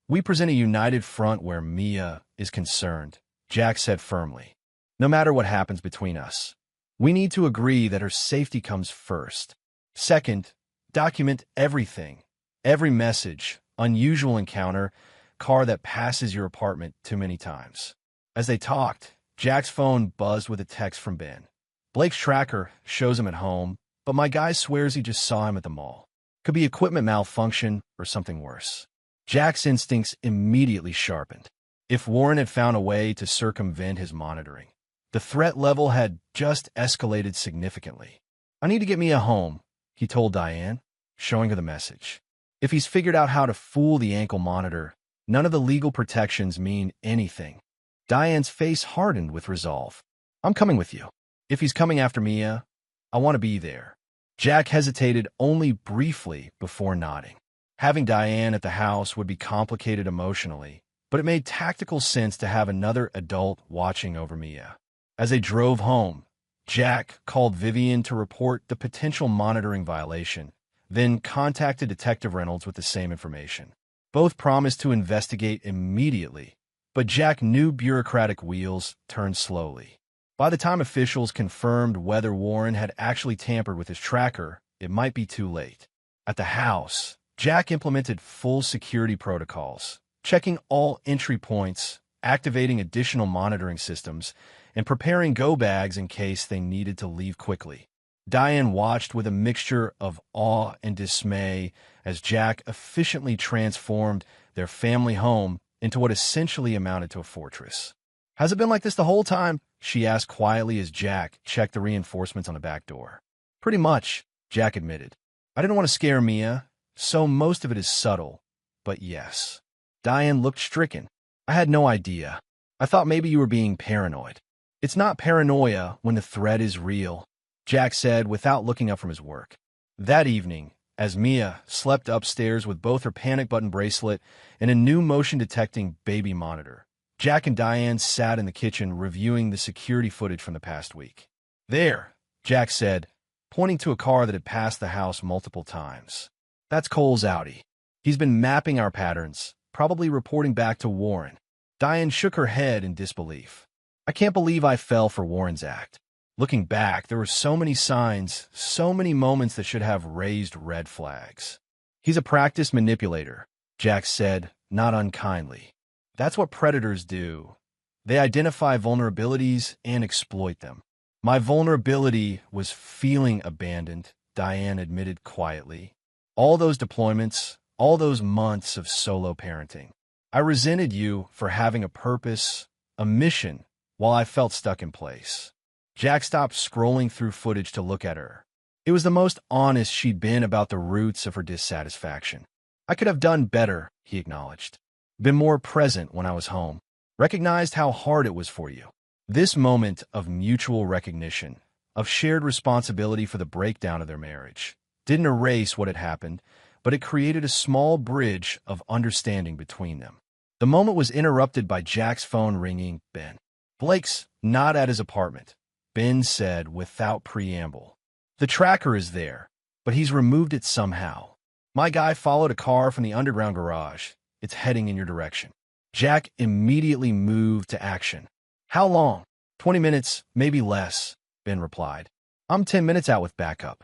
we present a united front where Mia is concerned," Jack said firmly. "No matter what happens between us, we need to agree that her safety comes first. Second, document everything, every message, unusual encounter, car that passes your apartment too many times." As they talked, Jack's phone buzzed with a text from Ben. "Blake's tracker shows him at home, but my guy swears he just saw him at the mall. Could be equipment malfunction or something worse." Jack's instincts immediately sharpened. If Warren had found a way to circumvent his monitoring, the threat level had just escalated significantly. "I need to get Mia home," he told Diane, showing her the message. "If he's figured out how to fool the ankle monitor, none of the legal protections mean anything." Diane's face hardened with resolve. "I'm coming with you. If he's coming after Mia, I want to be there." Jack hesitated only briefly before nodding. Having Diane at the house would be complicated emotionally, but it made tactical sense to have another adult watching over Mia. As they drove home, Jack called Vivian to report the potential monitoring violation, then contacted Detective Reynolds with the same information. Both promised to investigate immediately, but Jack knew bureaucratic wheels turned slowly. By the time officials confirmed whether Warren had actually tampered with his tracker, it might be too late. At the house, Jack implemented full security protocols, checking all entry points, activating additional monitoring systems, and preparing go bags in case they needed to leave quickly. Diane watched with a mixture of awe and dismay as Jack efficiently transformed their family home into what essentially amounted to a fortress. "Has it been like this the whole time?" she asked quietly as Jack checked the reinforcements on the back door. "Pretty much," Jack admitted. "I didn't want to scare Mia, so most of it is subtle, but yes." Diane looked stricken. "I had no idea. I thought maybe you were being paranoid." "It's not paranoia when the threat is real," Jack said without looking up from his work. That evening, as Mia slept upstairs with both her panic button bracelet and a new motion-detecting baby monitor, Jack and Diane sat in the kitchen reviewing the security footage from the past week. "There," Jack said, pointing to a car that had passed the house multiple times. "That's Cole's Audi. He's been mapping our patterns, probably reporting back to Warren." Diane shook her head in disbelief. "I can't believe I fell for Warren's act." Looking back, there were so many signs, so many moments that should have raised red flags. "He's a practiced manipulator," Jack said, not unkindly. "That's what predators do. They identify vulnerabilities and exploit them." "My vulnerability was feeling abandoned," Diane admitted quietly. "All those deployments, all those months of solo parenting. I resented you for having a purpose, a mission, while I felt stuck in place." Jack stopped scrolling through footage to look at her. It was the most honest she'd been about the roots of her dissatisfaction. "I could have done better," he acknowledged. "Been more present when I was home. Recognized how hard it was for you." This moment of mutual recognition, of shared responsibility for the breakdown of their marriage, didn't erase what had happened, but it created a small bridge of understanding between them. The moment was interrupted by Jack's phone ringing. "Ben." "Blake's not at his apartment," Ben said without preamble. "The tracker is there, but he's removed it somehow. My guy followed a car from the underground garage. It's heading in your direction." Jack immediately moved to action. "How long?" 20 minutes, maybe less," Ben replied. "I'm 10 minutes out with backup."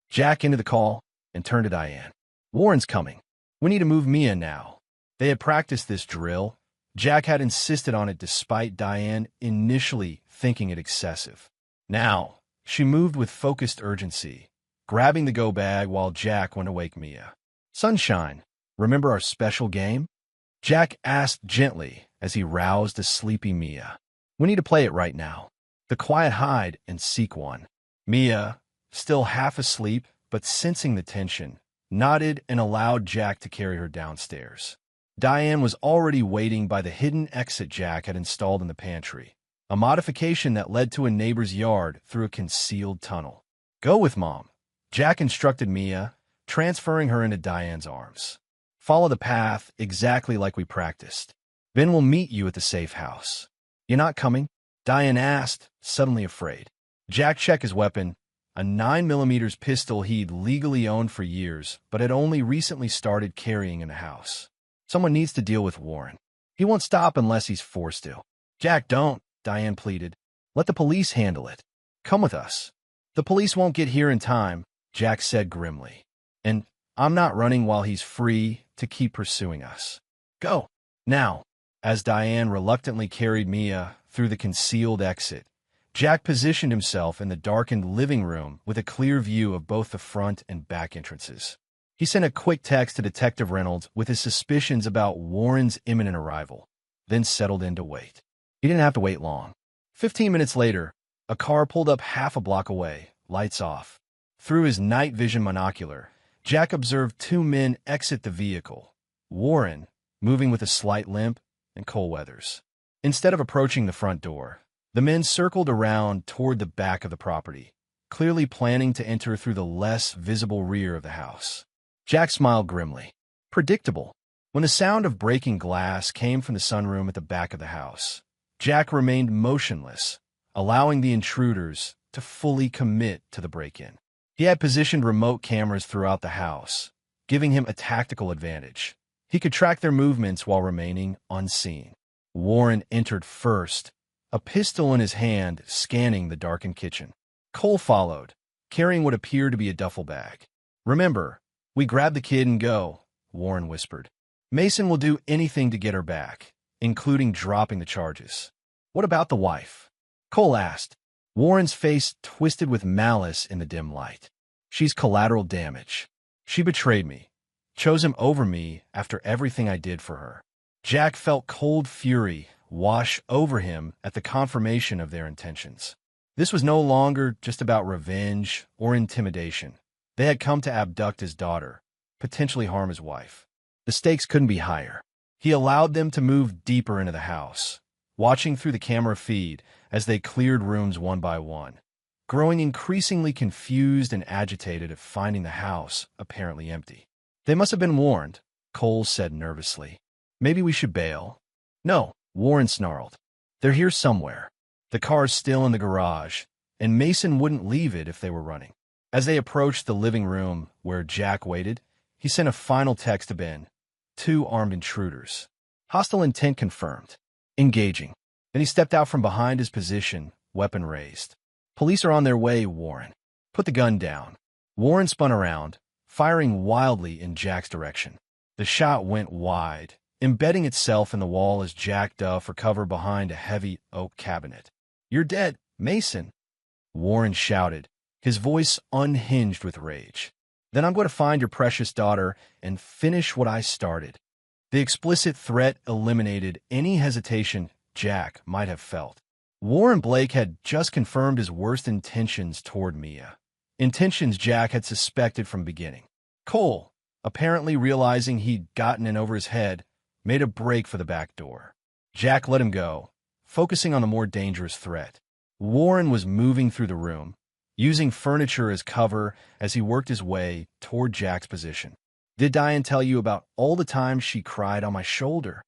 Jack ended the call and turned to Diane. "Warren's coming. We need to move Mia now." They had practiced this drill. Jack had insisted on it despite Diane initially thinking it excessive. Now, she moved with focused urgency, grabbing the go bag while Jack went to wake Mia. "Sunshine, remember our special game?" Jack asked gently as he roused a sleepy Mia. "We need to play it right now. The quiet hide and seek one." Mia, still half asleep but sensing the tension, nodded and allowed Jack to carry her downstairs. Diane was already waiting by the hidden exit Jack had installed in the pantry, a modification that led to a neighbor's yard through a concealed tunnel. "Go with Mom," Jack instructed Mia, transferring her into Diane's arms. "Follow the path exactly like we practiced. Ben will meet you at the safe house." "You're not coming?" Diane asked, suddenly afraid. Jack checked his weapon, a 9mm pistol he'd legally owned for years, but had only recently started carrying in the house. "Someone needs to deal with Warren. He won't stop unless he's forced to." "Jack, don't," Diane pleaded. "Let the police handle it. Come with us." "The police won't get here in time," Jack said grimly. "And I'm not running while he's free to keep pursuing us. Go, now." As Diane reluctantly carried Mia through the concealed exit, Jack positioned himself in the darkened living room with a clear view of both the front and back entrances. He sent a quick text to Detective Reynolds with his suspicions about Warren's imminent arrival, then settled in to wait. He didn't have to wait long. 15 minutes later, a car pulled up half a block away, lights off. Through his night vision monocular, Jack observed two men exit the vehicle, Warren, moving with a slight limp, and Cole Weathers. Instead of approaching the front door, the men circled around toward the back of the property, clearly planning to enter through the less visible rear of the house. Jack smiled grimly. predictable. When the sound of breaking glass came from the sunroom at the back of the house, Jack remained motionless, allowing the intruders to fully commit to the break-in. He had positioned remote cameras throughout the house, giving him a tactical advantage. He could track their movements while remaining unseen. Warren entered first, a pistol in his hand, scanning the darkened kitchen. Cole followed, carrying what appeared to be a duffel bag. "Remember, we grab the kid and go," Warren whispered. "Mason will do anything to get her back, including dropping the charges." "What about the wife?" Cole asked. Warren's face twisted with malice in the dim light. "She's collateral damage. She betrayed me, chose him over me after everything I did for her." Jack felt cold fury wash over him at the confirmation of their intentions. This was no longer just about revenge or intimidation. They had come to abduct his daughter, potentially harm his wife. The stakes couldn't be higher. He allowed them to move deeper into the house, watching through the camera feed as they cleared rooms one by one, growing increasingly confused and agitated at finding the house apparently empty. "They must have been warned," Cole said nervously. "Maybe we should bail." "No," Warren snarled. "They're here somewhere. The car's still in the garage, and Mason wouldn't leave it if they were running." As they approached the living room where Jack waited, he sent a final text to Ben. "Two armed intruders. Hostile intent confirmed. Engaging." Then he stepped out from behind his position, weapon raised. "Police are on their way, Warren. Put the gun down." Warren spun around, firing wildly in Jack's direction. The shot went wide, embedding itself in the wall as Jack dove for cover behind a heavy oak cabinet. "You're dead, Mason," Warren shouted, his voice unhinged with rage. "Then I'm going to find your precious daughter and finish what I started." The explicit threat eliminated any hesitation Jack might have felt. Warren Blake had just confirmed his worst intentions toward Mia, intentions Jack had suspected from beginning. Cole, apparently realizing he'd gotten in over his head, made a break for the back door. Jack let him go, focusing on the more dangerous threat. Warren was moving through the room, using furniture as cover as he worked his way toward Jack's position. "Did Diane tell you about all the times she cried on my shoulder?"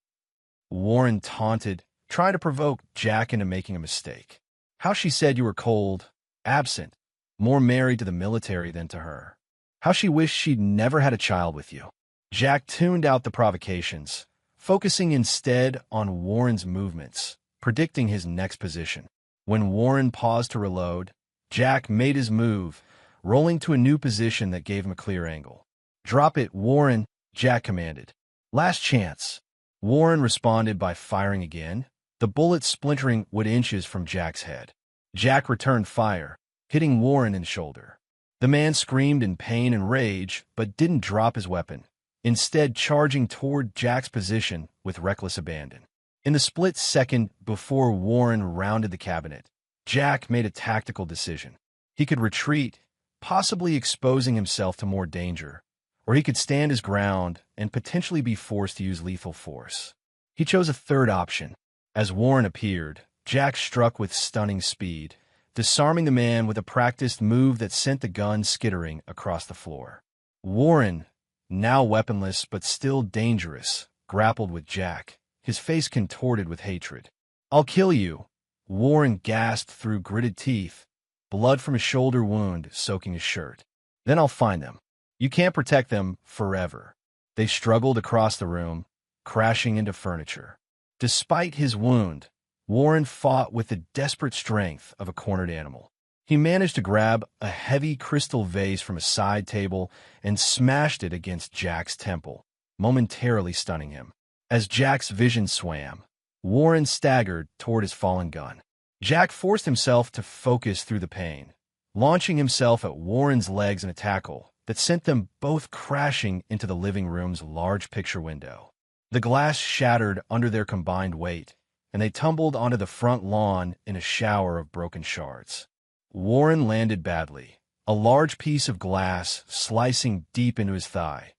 Warren taunted, trying to provoke Jack into making a mistake. "How she said you were cold, absent, more married to the military than to her. How she wished she'd never had a child with you." Jack tuned out the provocations, focusing instead on Warren's movements, predicting his next position. When Warren paused to reload, Jack made his move, rolling to a new position that gave him a clear angle. "Drop it, Warren," Jack commanded. "Last chance." Warren responded by firing again, the bullet splintering inches from Jack's head. Jack returned fire, hitting Warren in the shoulder. The man screamed in pain and rage, but didn't drop his weapon, instead charging toward Jack's position with reckless abandon. In the split second before Warren rounded the cabinet, Jack made a tactical decision. He could retreat, possibly exposing himself to more danger, or he could stand his ground and potentially be forced to use lethal force. He chose a third option. As Warren appeared, Jack struck with stunning speed, disarming the man with a practiced move that sent the gun skittering across the floor. Warren, now weaponless but still dangerous, grappled with Jack, his face contorted with hatred. "I'll kill you," Warren gasped through gritted teeth, blood from a shoulder wound soaking his shirt. "Then I'll find them. You can't protect them forever." They struggled across the room, crashing into furniture. Despite his wound, Warren fought with the desperate strength of a cornered animal. He managed to grab a heavy crystal vase from a side table and smashed it against Jack's temple, momentarily stunning him. As Jack's vision swam, Warren staggered toward his fallen gun. Jack forced himself to focus through the pain, launching himself at Warren's legs in a tackle that sent them both crashing into the living room's large picture window. The glass shattered under their combined weight, and they tumbled onto the front lawn in a shower of broken shards. Warren landed badly, a large piece of glass slicing deep into his thigh.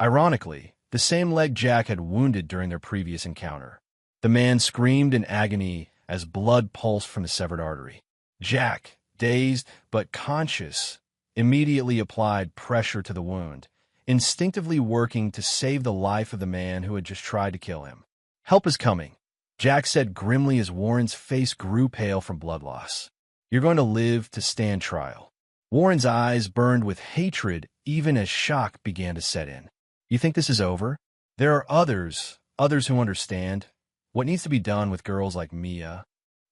Ironically, the same leg Jack had wounded during their previous encounter. The man screamed in agony as blood pulsed from the severed artery. Jack, dazed but conscious, immediately applied pressure to the wound, instinctively working to save the life of the man who had just tried to kill him. "Help is coming," Jack said grimly as Warren's face grew pale from blood loss. "You're going to live to stand trial." Warren's eyes burned with hatred even as shock began to set in. "You think this is over? There are others who understand what needs to be done with girls like Mia."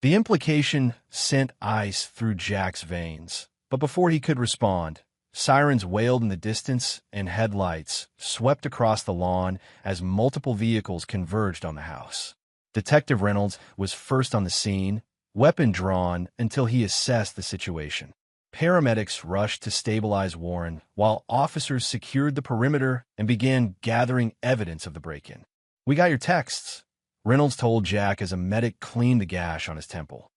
The implication sent ice through Jack's veins, but before he could respond, sirens wailed in the distance and headlights swept across the lawn as multiple vehicles converged on the house. Detective Reynolds was first on the scene, weapon drawn until he assessed the situation. Paramedics rushed to stabilize Warren, while officers secured the perimeter and began gathering evidence of the break-in. "We got your texts," Reynolds told Jack as a medic cleaned the gash on his temple.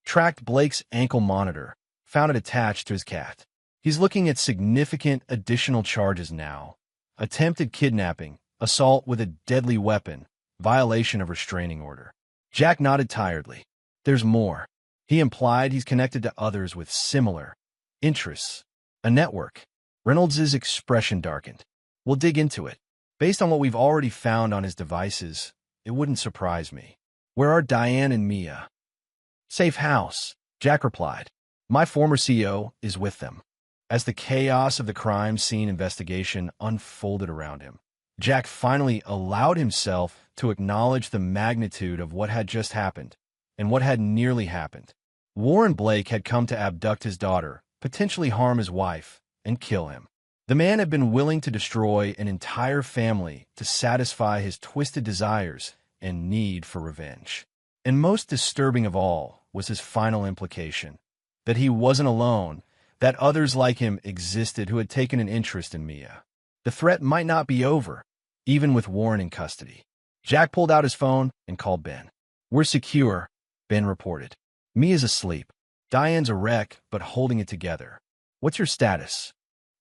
"Tracked Blake's ankle monitor, found it attached to his cat. He's looking at significant additional charges now. Attempted kidnapping, assault with a deadly weapon, violation of restraining order." Jack nodded tiredly. "There's more." He implied he's connected to others with similar interests. "A network." Reynolds' expression darkened. "We'll dig into it. Based on what we've already found on his devices, it wouldn't surprise me." "Where are Diane and Mia?" "Safe house," Jack replied. "My former CO is with them." As the chaos of the crime scene investigation unfolded around him, Jack finally allowed himself to acknowledge the magnitude of what had just happened and what had nearly happened. Warren Blake had come to abduct his daughter, potentially harm his wife, and kill him. The man had been willing to destroy an entire family to satisfy his twisted desires and need for revenge. And most disturbing of all was his final implication, that he wasn't alone, that others like him existed who had taken an interest in Mia. The threat might not be over, even with Warren in custody. Jack pulled out his phone and called Ben. "We're secure," Ben reported. "Mia's asleep. Diane's a wreck, but holding it together. What's your status?"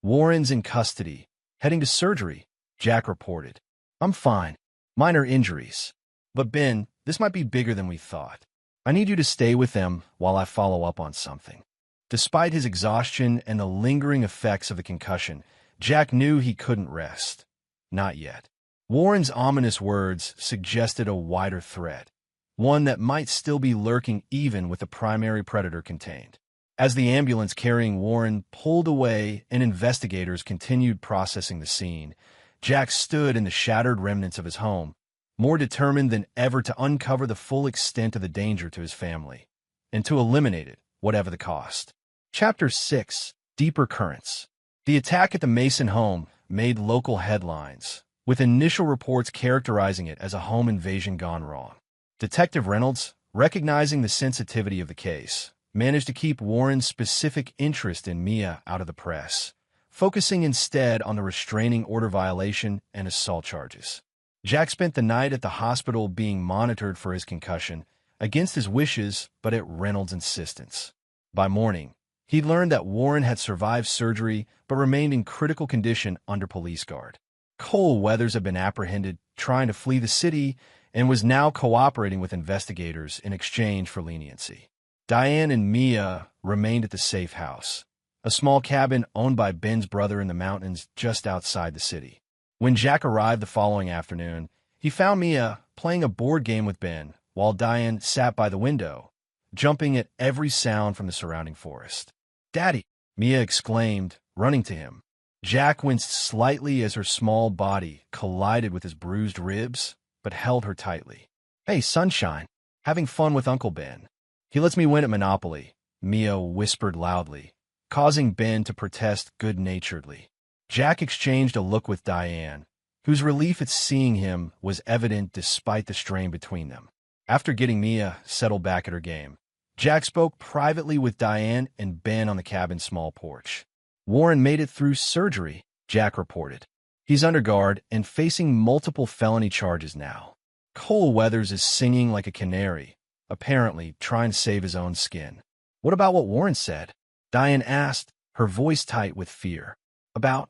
"Warren's in custody, heading to surgery," Jack reported. "I'm fine. Minor injuries. But Ben, this might be bigger than we thought. I need you to stay with them while I follow up on something." Despite his exhaustion and the lingering effects of the concussion, Jack knew he couldn't rest. Not yet. Warren's ominous words suggested a wider threat, one that might still be lurking even with the primary predator contained. As the ambulance carrying Warren pulled away and investigators continued processing the scene, Jack stood in the shattered remnants of his home, more determined than ever to uncover the full extent of the danger to his family, and to eliminate it, whatever the cost. Chapter 6: Deeper Currents. The attack at the Mason home made local headlines, with initial reports characterizing it as a home invasion gone wrong. Detective Reynolds, recognizing the sensitivity of the case, managed to keep Warren's specific interest in Mia out of the press, focusing instead on the restraining order violation and assault charges. Jack spent the night at the hospital being monitored for his concussion, against his wishes but at Reynolds' insistence. By morning, he learned that Warren had survived surgery but remained in critical condition under police guard. Cole Weathers had been apprehended trying to flee the city and was now cooperating with investigators in exchange for leniency. Diane and Mia remained at the safe house, a small cabin owned by Ben's brother in the mountains just outside the city. When Jack arrived the following afternoon, he found Mia playing a board game with Ben, while Diane sat by the window, jumping at every sound from the surrounding forest. "Daddy!" Mia exclaimed, running to him. Jack winced slightly as her small body collided with his bruised ribs, but held her tightly. "Hey, sunshine, having fun with Uncle Ben. He lets me win at Monopoly," Mia whispered loudly, causing Ben to protest good-naturedly. Jack exchanged a look with Diane, whose relief at seeing him was evident despite the strain between them. After getting Mia settled back at her game, Jack spoke privately with Diane and Ben on the cabin's small porch. "Warren made it through surgery," Jack reported. "He's under guard and facing multiple felony charges now. Cole Weathers is singing like a canary, apparently trying to save his own skin." "What about what Warren said?" Diane asked, her voice tight with fear. "About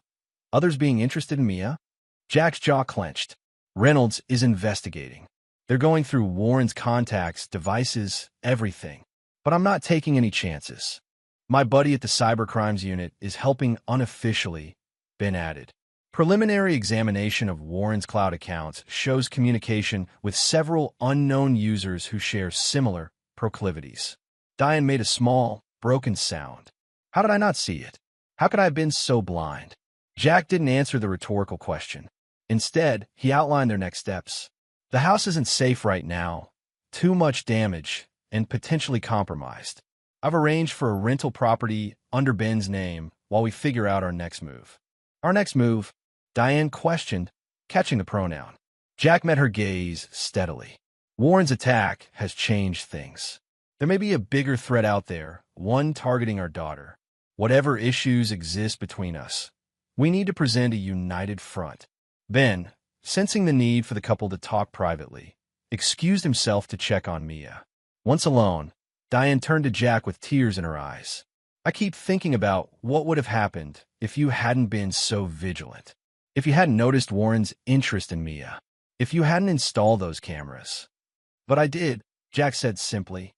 others being interested in Mia?" Jack's jaw clenched. "Reynolds is investigating. They're going through Warren's contacts, devices, everything. But I'm not taking any chances. My buddy at the cybercrimes unit is helping unofficially," Ben added. Preliminary examination of Warren's cloud accounts shows communication with several unknown users who share similar proclivities. Diane made a small, broken sound. How did I not see it? How could I have been so blind? Jack didn't answer the rhetorical question. Instead, he outlined their next steps. The house isn't safe right now. Too much damage and potentially compromised. I've arranged for a rental property under Ben's name while we figure out our next move. Our next move? Diane questioned, catching the pronoun. Jack met her gaze steadily. Warren's attack has changed things. There may be a bigger threat out there, one targeting our daughter. Whatever issues exist between us, we need to present a united front. Ben, sensing the need for the couple to talk privately, excused himself to check on Mia. Once alone, Diane turned to Jack with tears in her eyes. I keep thinking about what would have happened if you hadn't been so vigilant. If you hadn't noticed Warren's interest in Mia. If you hadn't installed those cameras. But I did, Jack said simply.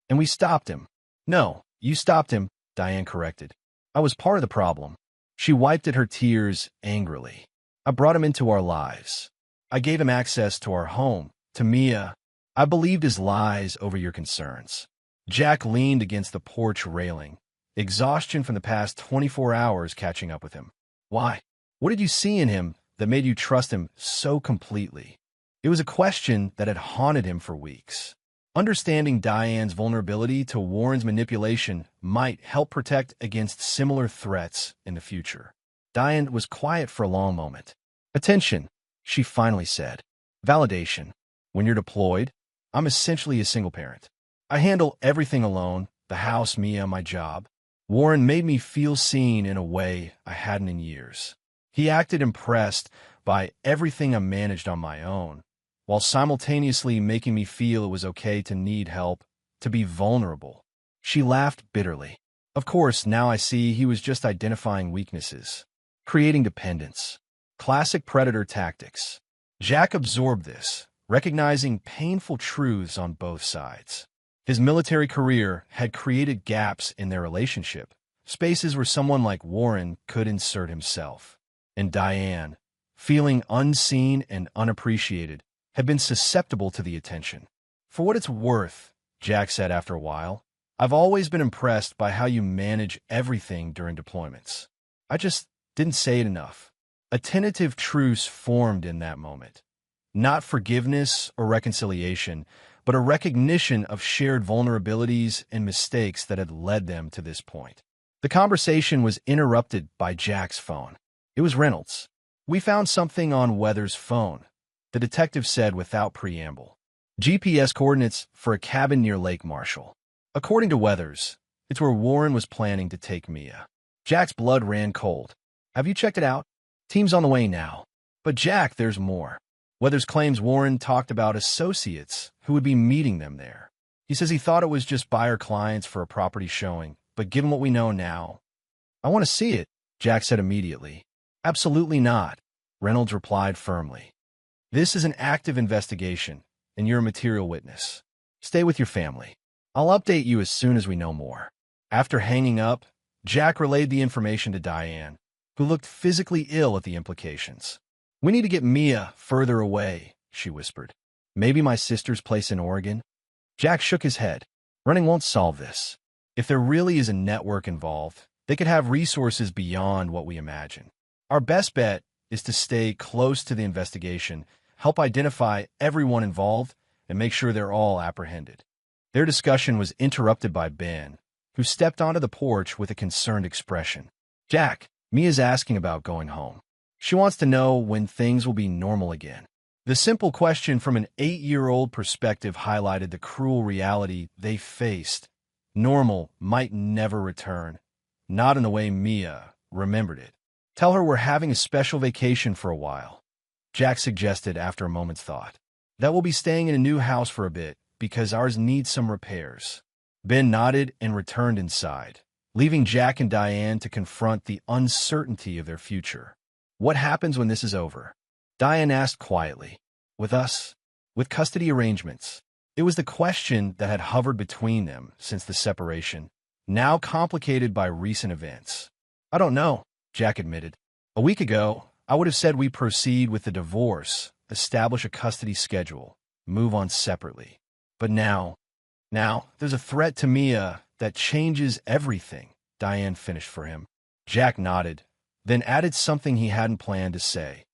And we stopped him. No, you stopped him, Diane corrected. I was part of the problem. She wiped at her tears angrily. I brought him into our lives. I gave him access to our home, to Mia. I believed his lies over your concerns. Jack leaned against the porch railing, exhaustion from the past 24 hours catching up with him. Why? What did you see in him that made you trust him so completely? It was a question that had haunted him for weeks. Understanding Diane's vulnerability to Warren's manipulation might help protect against similar threats in the future. Diane was quiet for a long moment. Attention, she finally said. Validation. When you're deployed, I'm essentially a single parent. I handle everything alone, the house, Mia, my job. Warren made me feel seen in a way I hadn't in years. He acted impressed by everything I managed on my own, while simultaneously making me feel it was okay to need help, to be vulnerable. She laughed bitterly. Of course, now I see he was just identifying weaknesses, creating dependence. Classic predator tactics. Jack absorbed this, recognizing painful truths on both sides. His military career had created gaps in their relationship, spaces where someone like Warren could insert himself. And Diane, feeling unseen and unappreciated, had been susceptible to the attention. For what it's worth, Jack said after a while, I've always been impressed by how you manage everything during deployments. I just didn't say it enough. A tentative truce formed in that moment. Not forgiveness or reconciliation, but a recognition of shared vulnerabilities and mistakes that had led them to this point. The conversation was interrupted by Jack's phone. It was Reynolds. We found something on Weathers' phone, the detective said without preamble. GPS coordinates for a cabin near Lake Marshall. According to Weathers, it's where Warren was planning to take Mia. Jack's blood ran cold. Have you checked it out? Team's on the way now. But Jack, there's more. Weathers claims Warren talked about associates who would be meeting them there. He says he thought it was just buyer clients for a property showing, but given what we know now, I want to see it, Jack said immediately. Absolutely not, Reynolds replied firmly. This is an active investigation, and you're a material witness. Stay with your family. I'll update you as soon as we know more. After hanging up, Jack relayed the information to Diane, who looked physically ill at the implications. We need to get Mia further away, she whispered. Maybe my sister's place in Oregon? Jack shook his head. Running won't solve this. If there really is a network involved, they could have resources beyond what we imagine. Our best bet is to stay close to the investigation, help identify everyone involved, and make sure they're all apprehended. Their discussion was interrupted by Ben, who stepped onto the porch with a concerned expression. Jack, Mia's asking about going home. She wants to know when things will be normal again. The simple question from an 8-year-old perspective highlighted the cruel reality they faced. Normal might never return, not in the way Mia remembered it. Tell her we're having a special vacation for a while, Jack suggested after a moment's thought. That we'll be staying in a new house for a bit, because ours needs some repairs. Ben nodded and returned inside, leaving Jack and Diane to confront the uncertainty of their future. What happens when this is over? Diane asked quietly. With us? With custody arrangements? It was the question that had hovered between them since the separation, now complicated by recent events. I don't know, Jack admitted. A week ago, I would have said we proceed with the divorce, establish a custody schedule, move on separately. But now, there's a threat to Mia that changes everything, Diane finished for him. Jack nodded, then added something he hadn't planned to say.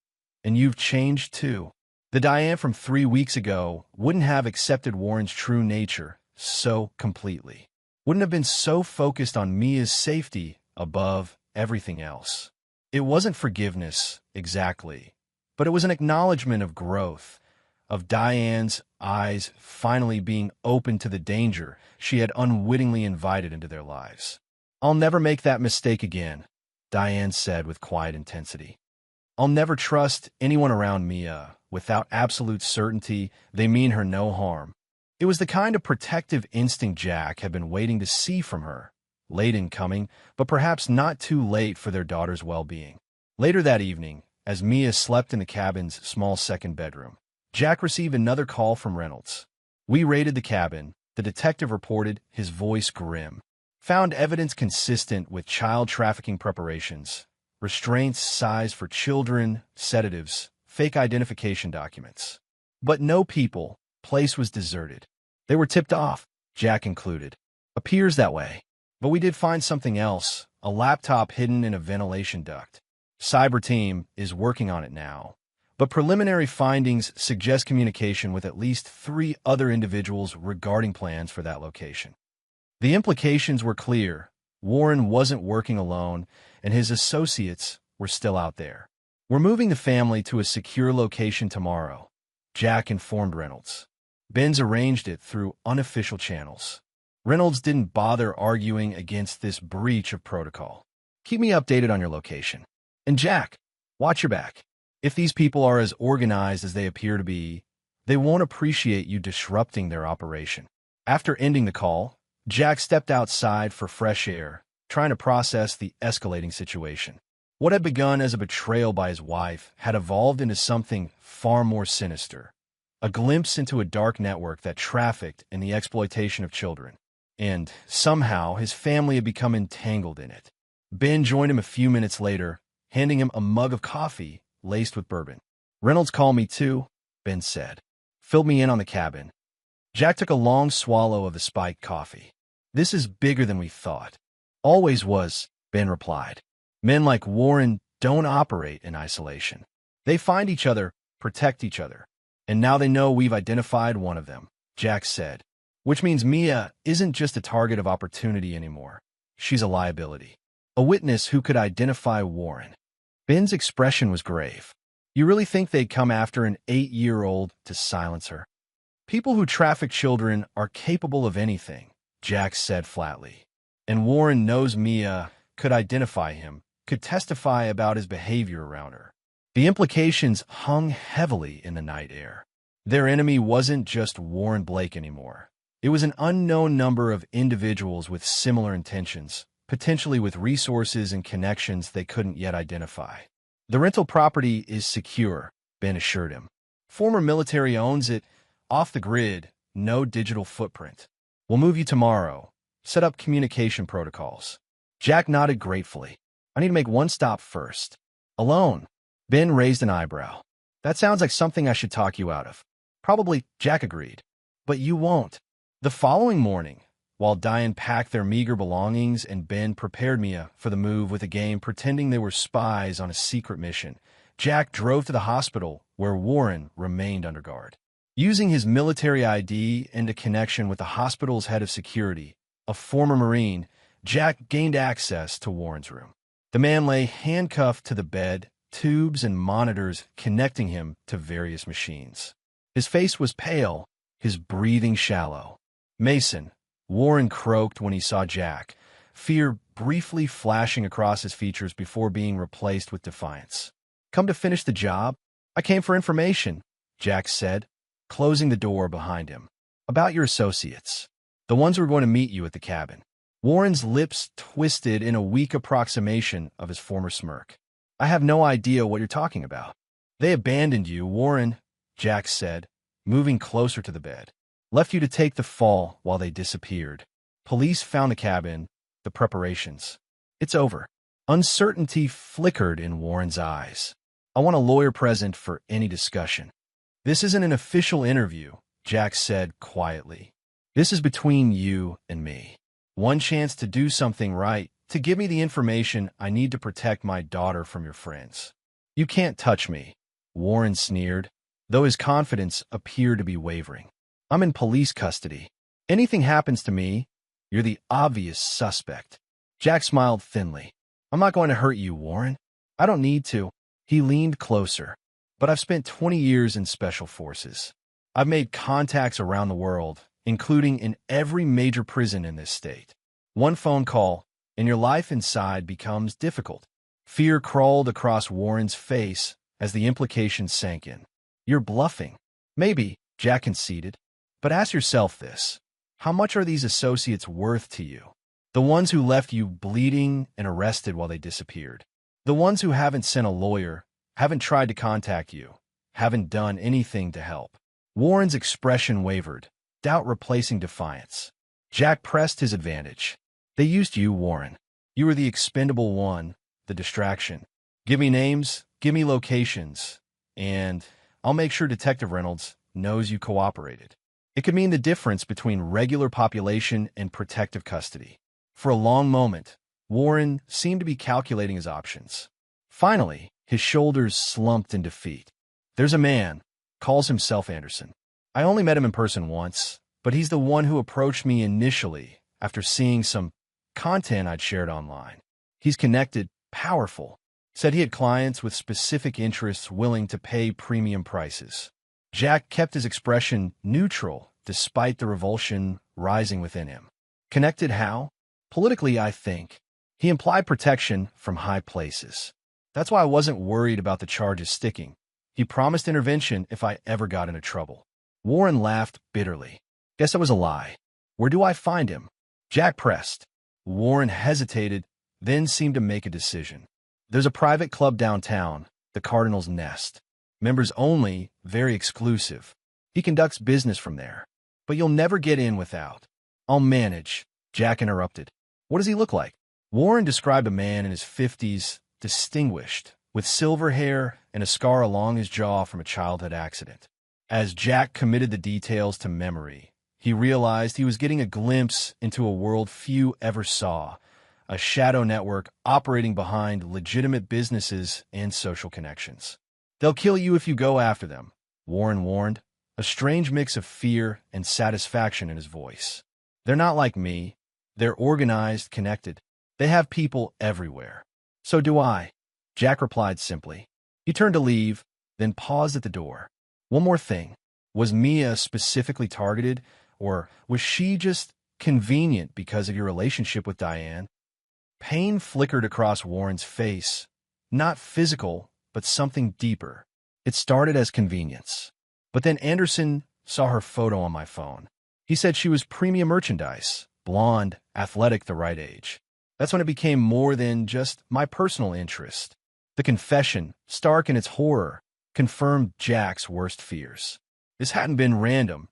And you've changed too. The Diane from 3 weeks ago wouldn't have accepted Warren's true nature so completely. Wouldn't have been so focused on Mia's safety above everything else. It wasn't forgiveness, exactly, but it was an acknowledgement of growth, of Diane's eyes finally being open to the danger she had unwittingly invited into their lives. I'll never make that mistake again, Diane said with quiet intensity. I'll never trust anyone around Mia without absolute certainty they mean her no harm. It was the kind of protective instinct Jack had been waiting to see from her, late in coming, but perhaps not too late for their daughter's well-being. Later that evening, as Mia slept in the cabin's small second bedroom, Jack received another call from Reynolds. We raided the cabin, the detective reported, his voice grim. Found evidence consistent with child trafficking preparations, restraints sized for children, sedatives, fake identification documents. But no people, place was deserted. They were tipped off, Jack included. Appears that way. But we did find something else, a laptop hidden in a ventilation duct. Cyber team is working on it now. But preliminary findings suggest communication with at least 3 other individuals regarding plans for that location. The implications were clear. Warren wasn't working alone, and his associates were still out there. We're moving the family to a secure location tomorrow, Jack informed Reynolds. Ben's arranged it through unofficial channels. Reynolds didn't bother arguing against this breach of protocol. Keep me updated on your location. And Jack, watch your back. If these people are as organized as they appear to be, they won't appreciate you disrupting their operation. After ending the call, Jack stepped outside for fresh air, trying to process the escalating situation. What had begun as a betrayal by his wife had evolved into something far more sinister, a glimpse into a dark network that trafficked in the exploitation of children. And, somehow, his family had become entangled in it. Ben joined him a few minutes later, handing him a mug of coffee laced with bourbon. Reynolds called me too, Ben said. Filled me in on the cabin. Jack took a long swallow of the spiked coffee. This is bigger than we thought. Always was, Ben replied. Men like Warren don't operate in isolation. They find each other, protect each other. And now they know we've identified one of them, Jack said. Which means Mia isn't just a target of opportunity anymore. She's a liability. A witness who could identify Warren. Ben's expression was grave. You really think they'd come after an 8-year-old to silence her? People who traffic children are capable of anything, Jack said flatly. And Warren knows Mia could identify him, could testify about his behavior around her. The implications hung heavily in the night air. Their enemy wasn't just Warren Blake anymore. It was an unknown number of individuals with similar intentions, potentially with resources and connections they couldn't yet identify. The rental property is secure, Ben assured him. Former military owns it, off the grid, no digital footprint. We'll move you tomorrow. Set up communication protocols. Jack nodded gratefully. I need to make one stop first. Alone. Ben raised an eyebrow. That sounds like something I should talk you out of. Probably, Jack agreed. But you won't. The following morning, while Diane packed their meager belongings and Ben prepared Mia for the move with a game pretending they were spies on a secret mission, Jack drove to the hospital where Warren remained under guard. Using his military ID and a connection with the hospital's head of security, a former Marine, Jack gained access to Warren's room. The man lay handcuffed to the bed, tubes and monitors connecting him to various machines. His face was pale, his breathing shallow. Mason, Warren croaked when he saw Jack, fear briefly flashing across his features before being replaced with defiance. Come to finish the job? I came for information, Jack said, closing the door behind him. About your associates. The ones who are going to meet you at the cabin. Warren's lips twisted in a weak approximation of his former smirk. I have no idea what you're talking about. They abandoned you, Warren, Jack said, moving closer to the bed. Left you to take the fall while they disappeared. Police found the cabin, the preparations. It's over. Uncertainty flickered in Warren's eyes. I want a lawyer present for any discussion. This isn't an official interview, Jack said quietly. This is between you and me. One chance to do something right, to give me the information I need to protect my daughter from your friends. You can't touch me, Warren sneered, though his confidence appeared to be wavering. I'm in police custody. Anything happens to me, you're the obvious suspect. Jack smiled thinly. I'm not going to hurt you, Warren. I don't need to. He leaned closer. But I've spent 20 years in special forces. I've made contacts around the world, including in every major prison in this state. One phone call, and your life inside becomes difficult. Fear crawled across Warren's face as the implications sank in. You're bluffing. Maybe, Jack conceded. But ask yourself this. How much are these associates worth to you? The ones who left you bleeding and arrested while they disappeared. The ones who haven't sent a lawyer, haven't tried to contact you, haven't done anything to help. Warren's expression wavered, doubt replacing defiance. Jack pressed his advantage. They used you, Warren. You were the expendable one, the distraction. Give me names, give me locations, and I'll make sure Detective Reynolds knows you cooperated. It could mean the difference between regular population and protective custody. For a long moment, Warren seemed to be calculating his options. Finally, his shoulders slumped in defeat. There's a man, calls himself Anderson. I only met him in person once, but he's the one who approached me initially after seeing some content I'd shared online. He's connected, powerful, said he had clients with specific interests willing to pay premium prices. Jack kept his expression neutral despite the revulsion rising within him. Connected how? Politically, I think. He implied protection from high places. That's why I wasn't worried about the charges sticking. He promised intervention if I ever got into trouble. Warren laughed bitterly. Guess it was a lie. Where do I find him? Jack pressed. Warren hesitated, then seemed to make a decision. There's a private club downtown, the Cardinal's Nest. Members only, very exclusive. He conducts business from there. But you'll never get in without. I'll manage, Jack interrupted. What does he look like? Warren described a man in his 50s, distinguished, with silver hair and a scar along his jaw from a childhood accident. As Jack committed the details to memory, he realized he was getting a glimpse into a world few ever saw, a shadow network operating behind legitimate businesses and social connections. They'll kill you if you go after them, Warren warned, a strange mix of fear and satisfaction in his voice. They're not like me. They're organized, connected. They have people everywhere. So do I, Jack replied simply. He turned to leave, then paused at the door. One more thing. Was Mia specifically targeted, or was she just convenient because of your relationship with Diane? Pain flickered across Warren's face. Not physical, but something deeper. It started as convenience. But then Anderson saw her photo on my phone. He said she was premium merchandise, blonde, athletic, the right age. That's when it became more than just my personal interest. The confession, stark in its horror, confirmed Jack's worst fears. This hadn't been random.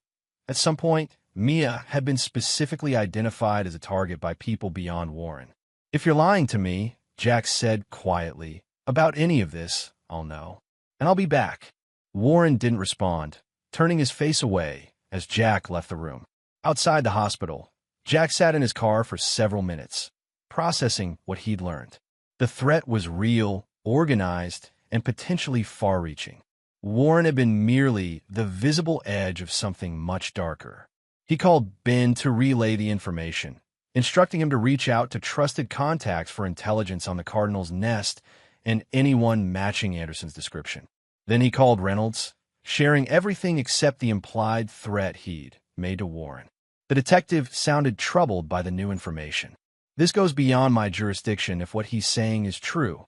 At some point, Mia had been specifically identified as a target by people beyond Warren. If you're lying to me, Jack said quietly, about any of this, I'll know. And I'll be back. Warren didn't respond, turning his face away as Jack left the room. Outside the hospital, Jack sat in his car for several minutes, processing what he'd learned. The threat was real, organized, and potentially far-reaching. Warren had been merely the visible edge of something much darker. He called Ben to relay the information, instructing him to reach out to trusted contacts for intelligence on the Cardinal's Nest and anyone matching Anderson's description. Then he called Reynolds, sharing everything except the implied threat he'd made to Warren. The detective sounded troubled by the new information. This goes beyond my jurisdiction if what he's saying is true,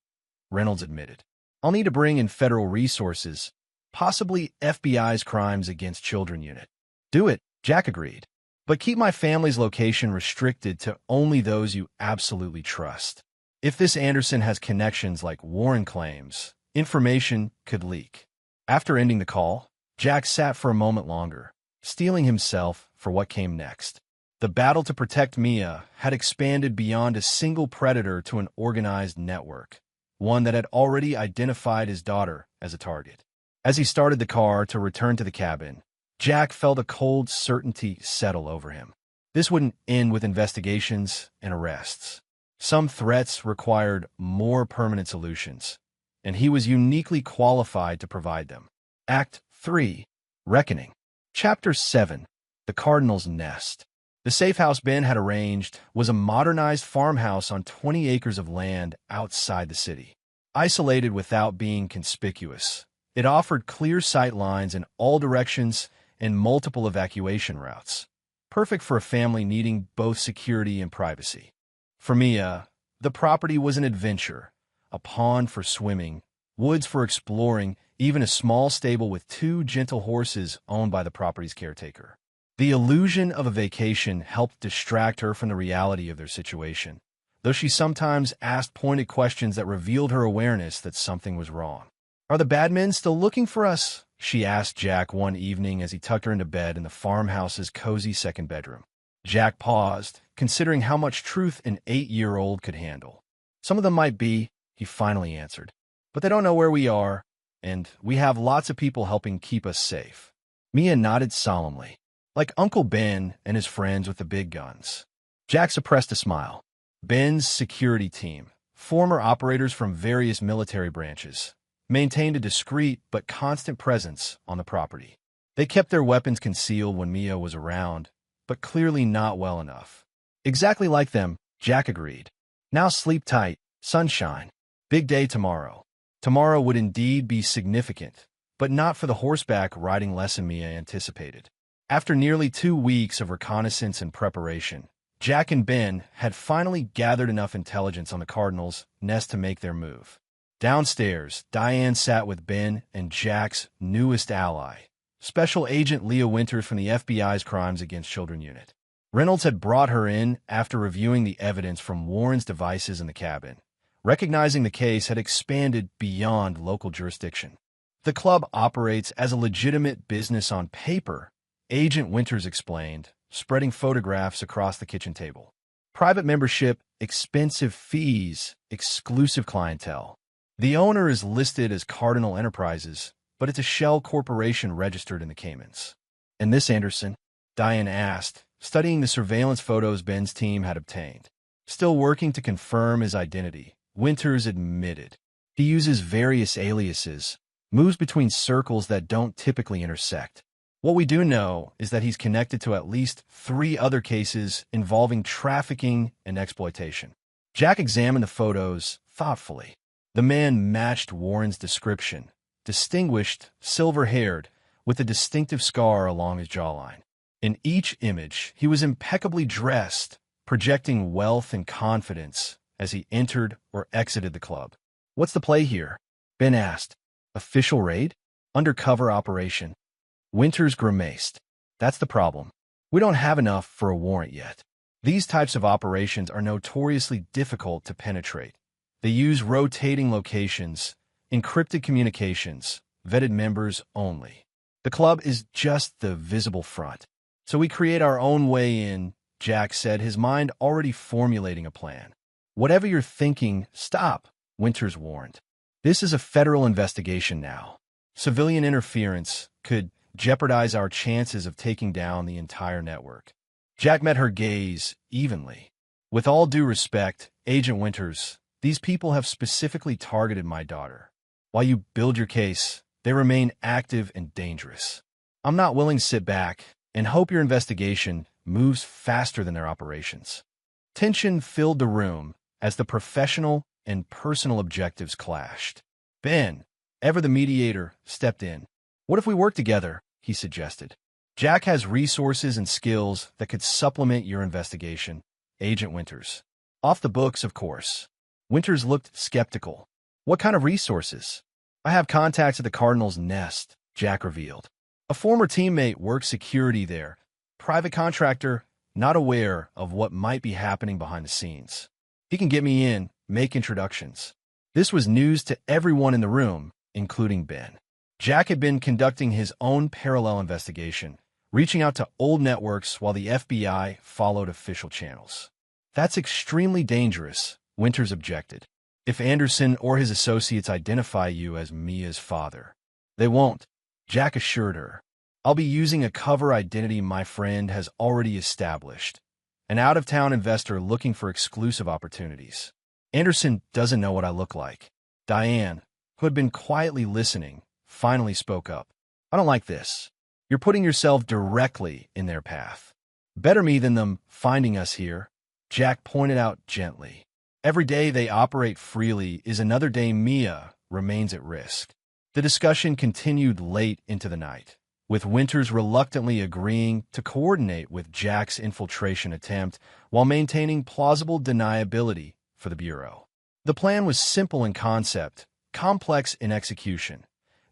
Reynolds admitted. I'll need to bring in federal resources, possibly FBI's Crimes Against Children unit. Do it, Jack agreed. But keep my family's location restricted to only those you absolutely trust. If this Anderson has connections like Warren claims, information could leak. After ending the call, Jack sat for a moment longer, steeling himself for what came next. The battle to protect Mia had expanded beyond a single predator to an organized network, one that had already identified his daughter as a target. As he started the car to return to the cabin, Jack felt a cold certainty settle over him. This wouldn't end with investigations and arrests. Some threats required more permanent solutions, and he was uniquely qualified to provide them. Act 3. Reckoning. Chapter 7. The Cardinal's Nest. The safe house Ben had arranged was a modernized farmhouse on 20 acres of land outside the city. Isolated without being conspicuous, it offered clear sight lines in all directions and multiple evacuation routes, perfect for a family needing both security and privacy. For Mia, the property was an adventure, a pond for swimming, woods for exploring, even a small stable with 2 gentle horses owned by the property's caretaker. The illusion of a vacation helped distract her from the reality of their situation, though she sometimes asked pointed questions that revealed her awareness that something was wrong. "Are the bad men still looking for us?" she asked Jack one evening as he tucked her into bed in the farmhouse's cozy second bedroom. Jack paused, considering how much truth an 8-year-old could handle. "Some of them might be," he finally answered, "but they don't know where we are, and we have lots of people helping keep us safe." Mia nodded solemnly. Like Uncle Ben and his friends with the big guns. Jack suppressed a smile. Ben's security team, former operators from various military branches, maintained a discreet but constant presence on the property. They kept their weapons concealed when Mia was around, but clearly not well enough. "Exactly like them," Jack agreed. "Now sleep tight, sunshine. Big day tomorrow." Tomorrow would indeed be significant, but not for the horseback riding lesson Mia anticipated. After nearly 2 weeks of reconnaissance and preparation, Jack and Ben had finally gathered enough intelligence on the Cardinals' nest to make their move. Downstairs, Diane sat with Ben and Jack's newest ally, Special Agent Leah Winters from the FBI's Crimes Against Children Unit. Reynolds had brought her in after reviewing the evidence from Warren's devices in the cabin, recognizing the case had expanded beyond local jurisdiction. "The club operates as a legitimate business on paper," Agent Winters explained, spreading photographs across the kitchen table. "Private membership, expensive fees, exclusive clientele. The owner is listed as Cardinal Enterprises, but it's a shell corporation registered in the Caymans." "And this Anderson?" Diane asked, studying the surveillance photos Ben's team had obtained. "Still working to confirm his identity," Winters admitted. "He uses various aliases, moves between circles that don't typically intersect. What we do know is that he's connected to at least 3 other cases involving trafficking and exploitation." Jack examined the photos thoughtfully. The man matched Warren's description, distinguished, silver-haired, with a distinctive scar along his jawline. In each image, he was impeccably dressed, projecting wealth and confidence as he entered or exited the club. "What's the play here?" Ben asked. "Official raid? Undercover operation?" Winters grimaced. "That's the problem. We don't have enough for a warrant yet. These types of operations are notoriously difficult to penetrate. They use rotating locations, encrypted communications, vetted members only. The club is just the visible front. So we create our own way in," Jack said, his mind already formulating a plan. "Whatever you're thinking, stop," Winters warned. "This is a federal investigation now. Civilian interference could jeopardize our chances of taking down the entire network." Jack met her gaze evenly. "With all due respect, Agent Winters, these people have specifically targeted my daughter. While you build your case, they remain active and dangerous. I'm not willing to sit back and hope your investigation moves faster than their operations." Tension filled the room as the professional and personal objectives clashed. Ben, ever the mediator, stepped in. "What if we work together?" he suggested. "Jack has resources and skills that could supplement your investigation, Agent Winters. Off the books, of course." Winters looked skeptical. "What kind of resources?" "I have contacts at the Cardinal's Nest," Jack revealed. "A former teammate works security there. Private contractor, not aware of what might be happening behind the scenes. He can get me in, make introductions." This was news to everyone in the room, including Ben. Jack had been conducting his own parallel investigation, reaching out to old networks while the FBI followed official channels. "That's extremely dangerous," Winters objected. if Anderson or his associates identify you as Mia's father. They won't, Jack assured her. I'll be using a cover identity my friend has already established, an out-of-town investor looking for exclusive opportunities. Anderson doesn't know what I look like. Diane, who had been quietly listening, finally spoke up. I don't like this. You're putting yourself directly in their path. Better me than them finding us here, Jack pointed out gently. Every day they operate freely is another day Mia remains at risk. The discussion continued late into the night, with Winters reluctantly agreeing to coordinate with Jack's infiltration attempt while maintaining plausible deniability for the Bureau. The plan was simple in concept, complex in execution.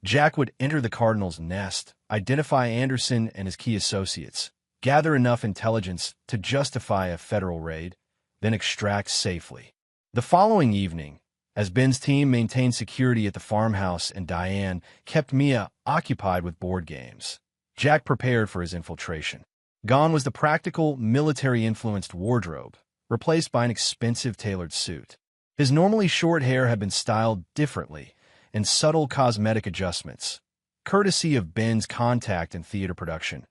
Jack would enter the Cardinals' nest, identify Anderson and his key associates, gather enough intelligence to justify a federal raid, then extract safely. The following evening, as Ben's team maintained security at the farmhouse and Diane kept Mia occupied with board games, Jack prepared for his infiltration. Gone was the practical, military-influenced wardrobe, replaced by an expensive tailored suit. His normally short hair had been styled differently, and subtle cosmetic adjustments, courtesy of Ben's contact and theater production,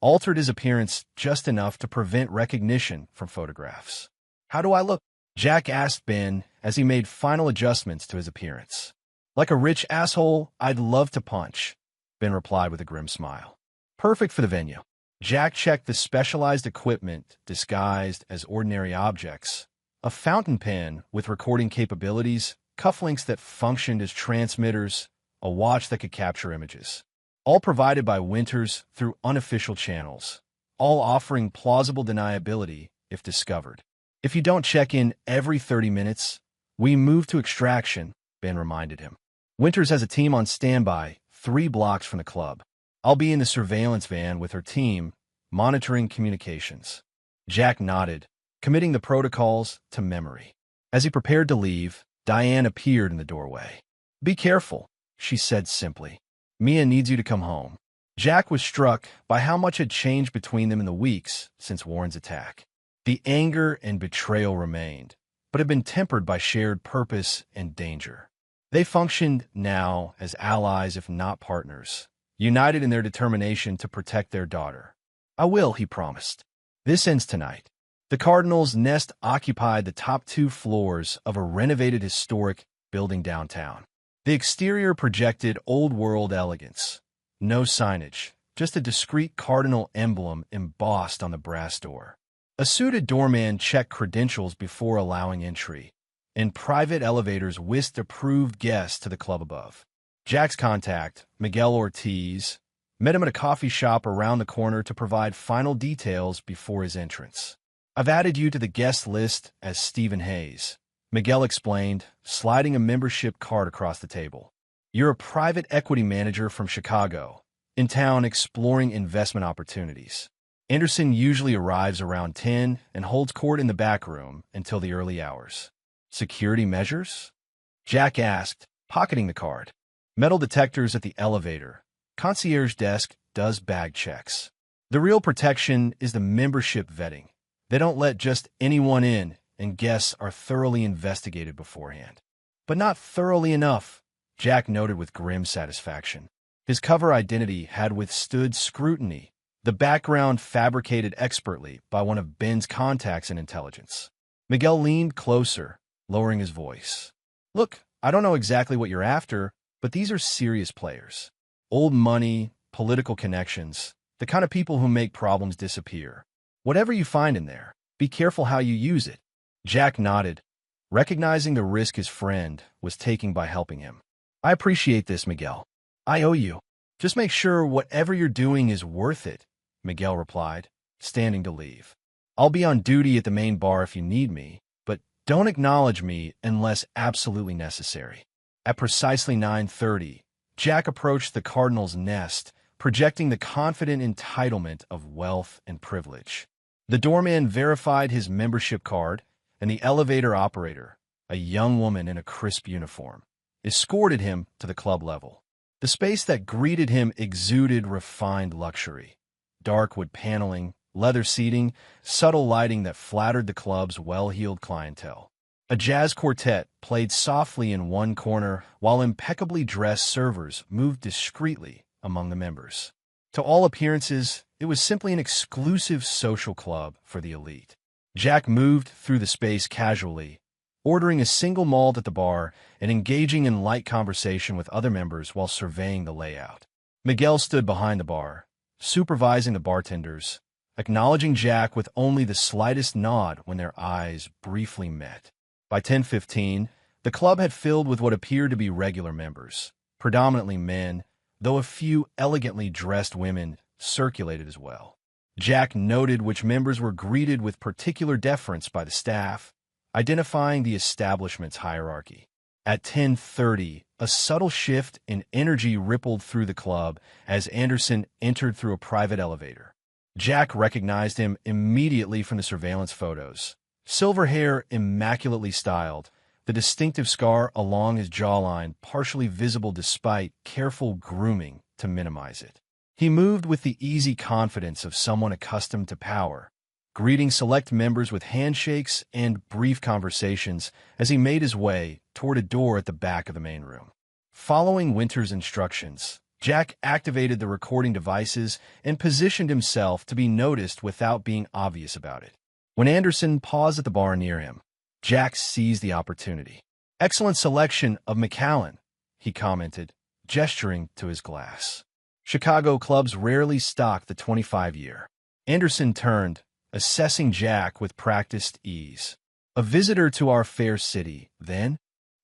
altered his appearance just enough to prevent recognition from photographs. How do I look? Jack asked Ben as he made final adjustments to his appearance. Like a rich asshole I'd love to punch, Ben replied with a grim smile. Perfect for the venue. Jack checked the specialized equipment disguised as ordinary objects, a fountain pen with recording capabilities, cufflinks that functioned as transmitters, a watch that could capture images. All provided by Winters through unofficial channels, all offering plausible deniability if discovered. If you don't check in every 30 minutes, we move to extraction, Ben reminded him. Winters has a team on standby 3 blocks from the club. I'll be in the surveillance van with her team, monitoring communications. Jack nodded, committing the protocols to memory. As he prepared to leave, Diane appeared in the doorway. Be careful, she said simply. Mia needs you to come home. Jack was struck by how much had changed between them in the weeks since Warren's attack. The anger and betrayal remained, but had been tempered by shared purpose and danger. They functioned now as allies if not partners, united in their determination to protect their daughter. I will, he promised. This ends tonight. The Cardinals' nest occupied the top 2 floors of a renovated historic building downtown. The exterior projected old-world elegance. No signage, just a discreet cardinal emblem embossed on the brass door. A suited doorman checked credentials before allowing entry, and private elevators whisked approved guests to the club above. Jack's contact, Miguel Ortiz, met him at a coffee shop around the corner to provide final details before his entrance. I've added you to the guest list as Stephen Hayes, Miguel explained, sliding a membership card across the table. You're a private equity manager from Chicago, in town exploring investment opportunities. Anderson usually arrives around 10 and holds court in the back room until the early hours. Security measures? Jack asked, pocketing the card. Metal detectors at the elevator. Concierge desk does bag checks. The real protection is the membership vetting. They don't let just anyone in, and guests are thoroughly investigated beforehand. But not thoroughly enough, Jack noted with grim satisfaction. His cover identity had withstood scrutiny, the background fabricated expertly by one of Ben's contacts in intelligence. Miguel leaned closer, lowering his voice. Look, I don't know exactly what you're after, but these are serious players. Old money, political connections, the kind of people who make problems disappear. Whatever you find in there, be careful how you use it. Jack nodded, recognizing the risk his friend was taking by helping him. I appreciate this, Miguel. I owe you. Just make sure whatever you're doing is worth it, Miguel replied, standing to leave. I'll be on duty at the main bar if you need me, but don't acknowledge me unless absolutely necessary. At precisely 9:30, Jack approached the Cardinals' nest, projecting the confident entitlement of wealth and privilege. The doorman verified his membership card, and the elevator operator, a young woman in a crisp uniform, escorted him to the club level. The space that greeted him exuded refined luxury. Dark wood paneling, leather seating, subtle lighting that flattered the club's well-heeled clientele. A jazz quartet played softly in one corner while impeccably dressed servers moved discreetly among the members. To all appearances, it was simply an exclusive social club for the elite. Jack moved through the space casually, ordering a single malt at the bar and engaging in light conversation with other members while surveying the layout. Miguel stood behind the bar, supervising the bartenders, acknowledging Jack with only the slightest nod when their eyes briefly met. By 10:15, the club had filled with what appeared to be regular members, predominantly men, though a few elegantly dressed women circulated as well. Jack noted which members were greeted with particular deference by the staff, identifying the establishment's hierarchy. At 10:30, a subtle shift in energy rippled through the club as Anderson entered through a private elevator. Jack recognized him immediately from the surveillance photos. Silver hair immaculately styled, the distinctive scar along his jawline partially visible despite careful grooming to minimize it. He moved with the easy confidence of someone accustomed to power, greeting select members with handshakes and brief conversations as he made his way toward a door at the back of the main room. Following Winter's instructions, Jack activated the recording devices and positioned himself to be noticed without being obvious about it. When Anderson paused at the bar near him, Jack seized the opportunity. "Excellent selection of Macallan," he commented, gesturing to his glass. Chicago clubs rarely stock the 25-year. Anderson turned, assessing Jack with practiced ease. "A visitor to our fair city, then?"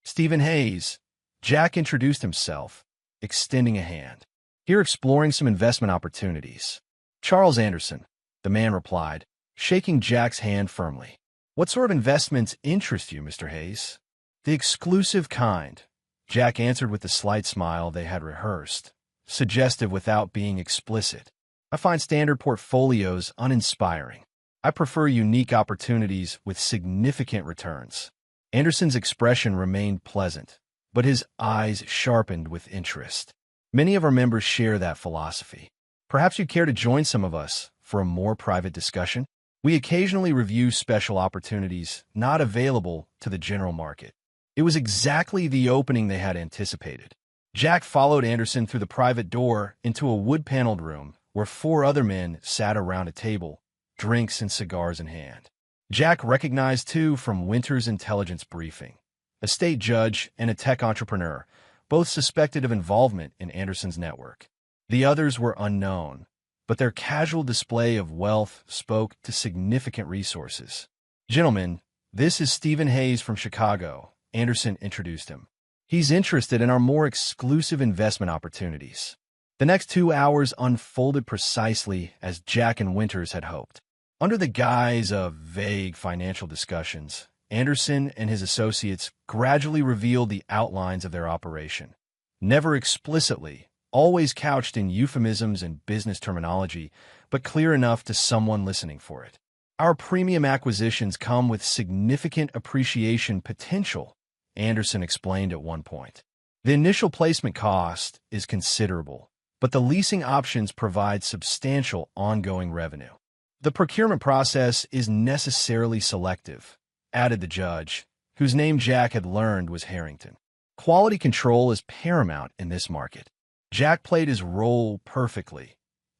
"Stephen Hayes." Jack introduced himself, extending a hand. "Here exploring some investment opportunities." "Charles Anderson," the man replied, shaking Jack's hand firmly. "What sort of investments interest you, Mr. Hayes?" "The exclusive kind," Jack answered with the slight smile they had rehearsed, suggestive without being explicit. "I find standard portfolios uninspiring. I prefer unique opportunities with significant returns." Anderson's expression remained pleasant, but his eyes sharpened with interest. "Many of our members share that philosophy. Perhaps you'd care to join some of us for a more private discussion? We occasionally review special opportunities not available to the general market." It was exactly the opening they had anticipated. Jack followed Anderson through the private door into a wood-paneled room where 4 other men sat around a table, drinks and cigars in hand. Jack recognized 2 from Winter's intelligence briefing, a state judge and a tech entrepreneur, both suspected of involvement in Anderson's network. The others were unknown, but their casual display of wealth spoke to significant resources. "Gentlemen, this is Stephen Hayes from Chicago," Anderson introduced him. "He's interested in our more exclusive investment opportunities." The next 2 hours unfolded precisely as Jack and Winters had hoped. Under the guise of vague financial discussions, Anderson and his associates gradually revealed the outlines of their operation. Never explicitly, always couched in euphemisms and business terminology, but clear enough to someone listening for it. "Our premium acquisitions come with significant appreciation potential," Anderson explained at one point. "The initial placement cost is considerable, but the leasing options provide substantial ongoing revenue. The procurement process is necessarily selective," added the judge, whose name Jack had learned was Harrington. "Quality control is paramount in this market." Jack played his role perfectly,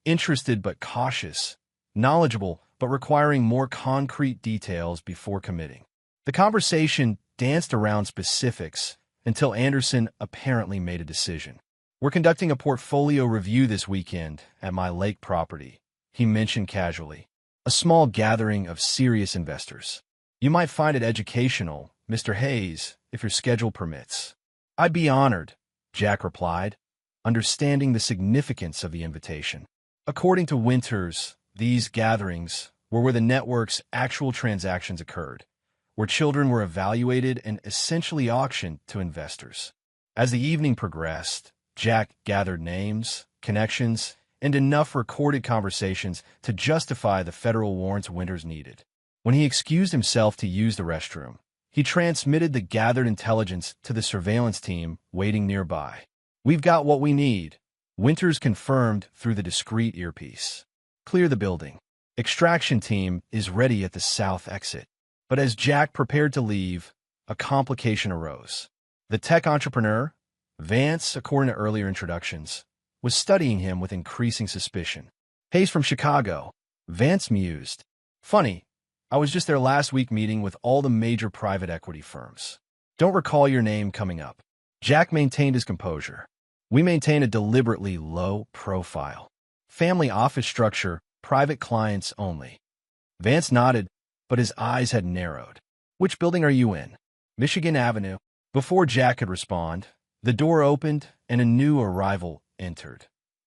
interested but cautious, knowledgeable but requiring more concrete details before committing. The conversation danced around specifics until Anderson apparently made a decision. "We're conducting a portfolio review this weekend at my lake property," he mentioned casually. "A small gathering of serious investors. You might find it educational, Mr. Hayes, if your schedule permits." "I'd be honored," Jack replied, understanding the significance of the invitation. According to Winters, these gatherings were where the network's actual transactions occurred, where children were evaluated and essentially auctioned to investors. As the evening progressed, Jack gathered names, connections, and enough recorded conversations to justify the federal warrants Winters needed. When he excused himself to use the restroom, he transmitted the gathered intelligence to the surveillance team waiting nearby. "We've got what we need," Winters confirmed through the discreet earpiece. "Clear the building. Extraction team is ready at the south exit." But as Jack prepared to leave, a complication arose. The tech entrepreneur, Vance, according to earlier introductions, was studying him with increasing suspicion. "Hayes from Chicago," Vance mused. "Funny, I was just there last week meeting with all the major private equity firms. Don't recall your name coming up." Jack maintained his composure. "We maintain a deliberately low profile. Family office structure, private clients only." Vance nodded, but his eyes had narrowed. "Which building are you in?" "Michigan Avenue." Before Jack could respond, the door opened and a new arrival entered.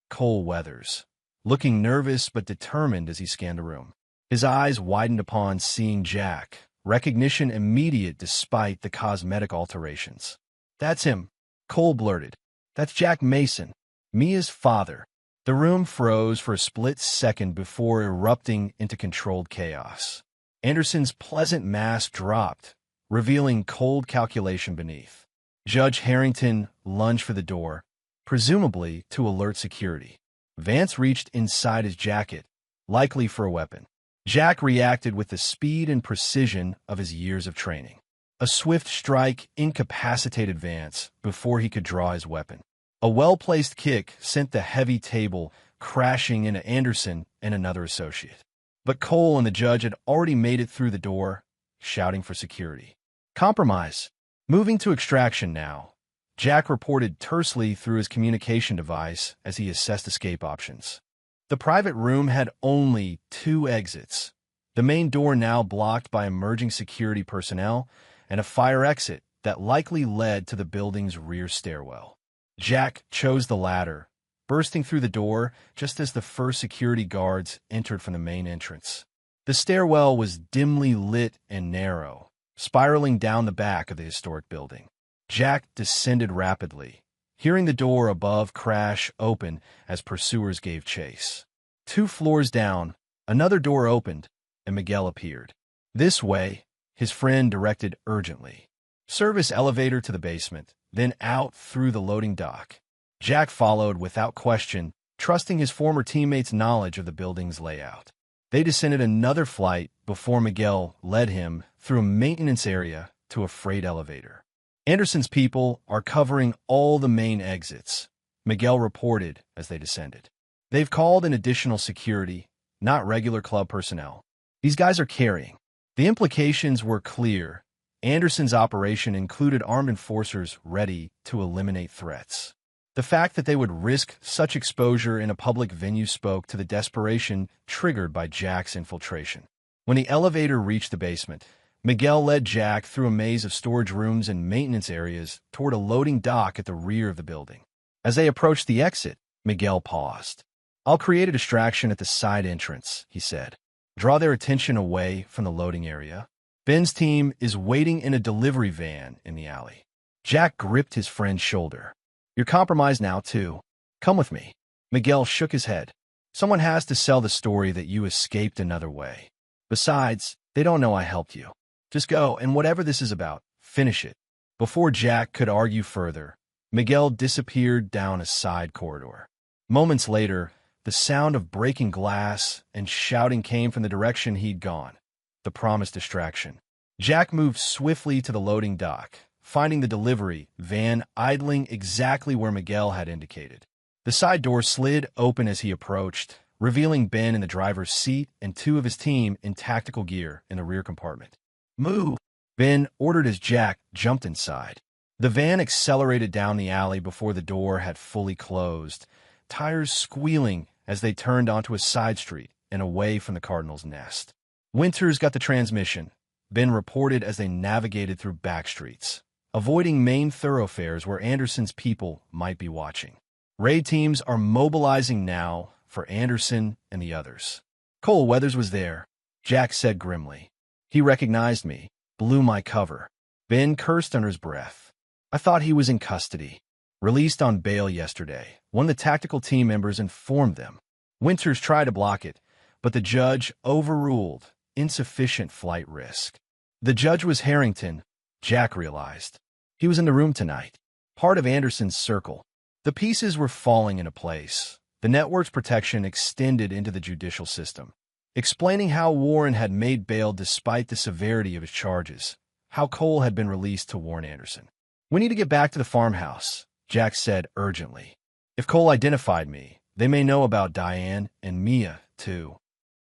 Cole Weathers, looking nervous but determined as he scanned the room. His eyes widened upon seeing Jack, recognition immediate despite the cosmetic alterations. "That's him," Cole blurted. "That's Jack Mason, Mia's father." The room froze for a split second before erupting into controlled chaos. Anderson's pleasant mask dropped, revealing cold calculation beneath. Judge Harrington lunged for the door, presumably to alert security. Vance reached inside his jacket, likely for a weapon. Jack reacted with the speed and precision of his years of training. A swift strike incapacitated Vance before he could draw his weapon. A well-placed kick sent the heavy table crashing into Anderson and another associate. But Cole and the judge had already made it through the door, shouting for security. "Compromise. Moving to extraction now," Jack reported tersely through his communication device as he assessed escape options. The private room had only 2 exits, the main door now blocked by emerging security personnel and a fire exit that likely led to the building's rear stairwell. Jack chose the latter, bursting through the door just as the first security guards entered from the main entrance. The stairwell was dimly lit and narrow, spiraling down the back of the historic building. Jack descended rapidly, hearing the door above crash open as pursuers gave chase. 2 floors down, another door opened, and Miguel appeared. "This way," his friend directed urgently. "Service elevator to the basement, then out through the loading dock." Jack followed without question, trusting his former teammates' knowledge of the building's layout. They descended another flight before Miguel led him through a maintenance area to a freight elevator. "Anderson's people are covering all the main exits," Miguel reported as they descended. "They've called in additional security, not regular club personnel. These guys are carrying." The implications were clear. Anderson's operation included armed enforcers ready to eliminate threats. The fact that they would risk such exposure in a public venue spoke to the desperation triggered by Jack's infiltration. When the elevator reached the basement, Miguel led Jack through a maze of storage rooms and maintenance areas toward a loading dock at the rear of the building. As they approached the exit, Miguel paused. "I'll create a distraction at the side entrance," he said. "Draw their attention away from the loading area. Ben's team is waiting in a delivery van in the alley." Jack gripped his friend's shoulder. "You're compromised now, too. Come with me." Miguel shook his head. "Someone has to sell the story that you escaped another way. Besides, they don't know I helped you. Just go, and whatever this is about, finish it." Before Jack could argue further, Miguel disappeared down a side corridor. Moments later, the sound of breaking glass and shouting came from the direction he'd gone, the promised distraction. Jack moved swiftly to the loading dock, finding the delivery van idling exactly where Miguel had indicated. The side door slid open as he approached, revealing Ben in the driver's seat and 2 of his team in tactical gear in the rear compartment. "Move!" Ben ordered as Jack jumped inside. The van accelerated down the alley before the door had fully closed, tires squealing as they turned onto a side street and away from the Cardinals' nest. "Winters got the transmission," Ben reported as they navigated through back streets, avoiding main thoroughfares where Anderson's people might be watching. "Raid teams are mobilizing now for Anderson and the others." "Cole Weathers was there," Jack said grimly. "He recognized me, blew my cover." Ben cursed under his breath. "I thought he was in custody. Released on bail yesterday," one of the tactical team members informed them. Winters tried to block it, but the judge overruled insufficient flight risk. The judge was Harrington, Jack realized. He was in the room tonight, part of Anderson's circle. The pieces were falling into place. The network's protection extended into the judicial system. Explaining how Warren had made bail despite the severity of his charges, how Cole had been released to warn Anderson. "We need to get back to the farmhouse," Jack said urgently. "If Cole identified me, they may know about Diane and Mia, too."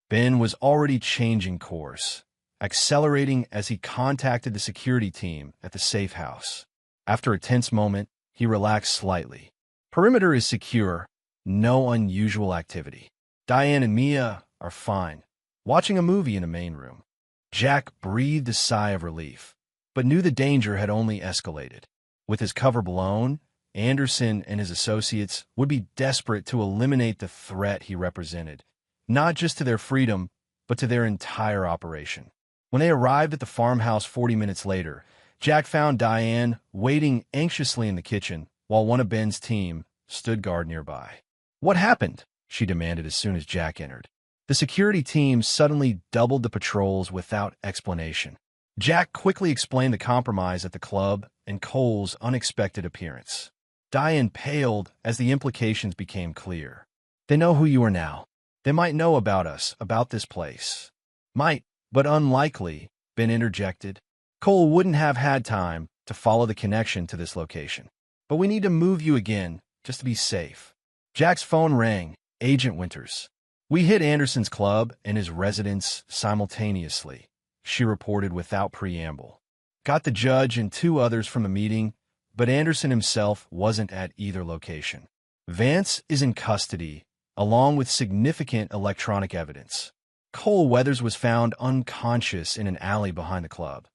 Ben was already changing course, accelerating as he contacted the security team at the safe house. After a tense moment, he relaxed slightly. "Perimeter is secure. No unusual activity. Diane and Mia are fine, watching a movie in the main room." Jack breathed a sigh of relief, but knew the danger had only escalated. With his cover blown, Anderson and his associates would be desperate to eliminate the threat he represented, not just to their freedom, but to their entire operation. When they arrived at the farmhouse 40 minutes later, Jack found Diane waiting anxiously in the kitchen while one of Ben's team stood guard nearby. "What happened?" she demanded as soon as Jack entered. The security team suddenly doubled the patrols without explanation. Jack quickly explained the compromise at the club and Cole's unexpected appearance. Diane paled as the implications became clear. "They know who you are now. They might know about us, about this place." "Might, but unlikely," Ben interjected. "Cole wouldn't have had time to follow the connection to this location. But we need to move you again, just to be safe." Jack's phone rang. "Agent Winters. We hit Anderson's club and his residence simultaneously," she reported without preamble. "Got the judge and 2 others from the meeting, but Anderson himself wasn't at either location. Vance is in custody, along with significant electronic evidence. Cole Weathers was found unconscious in an alley behind the club.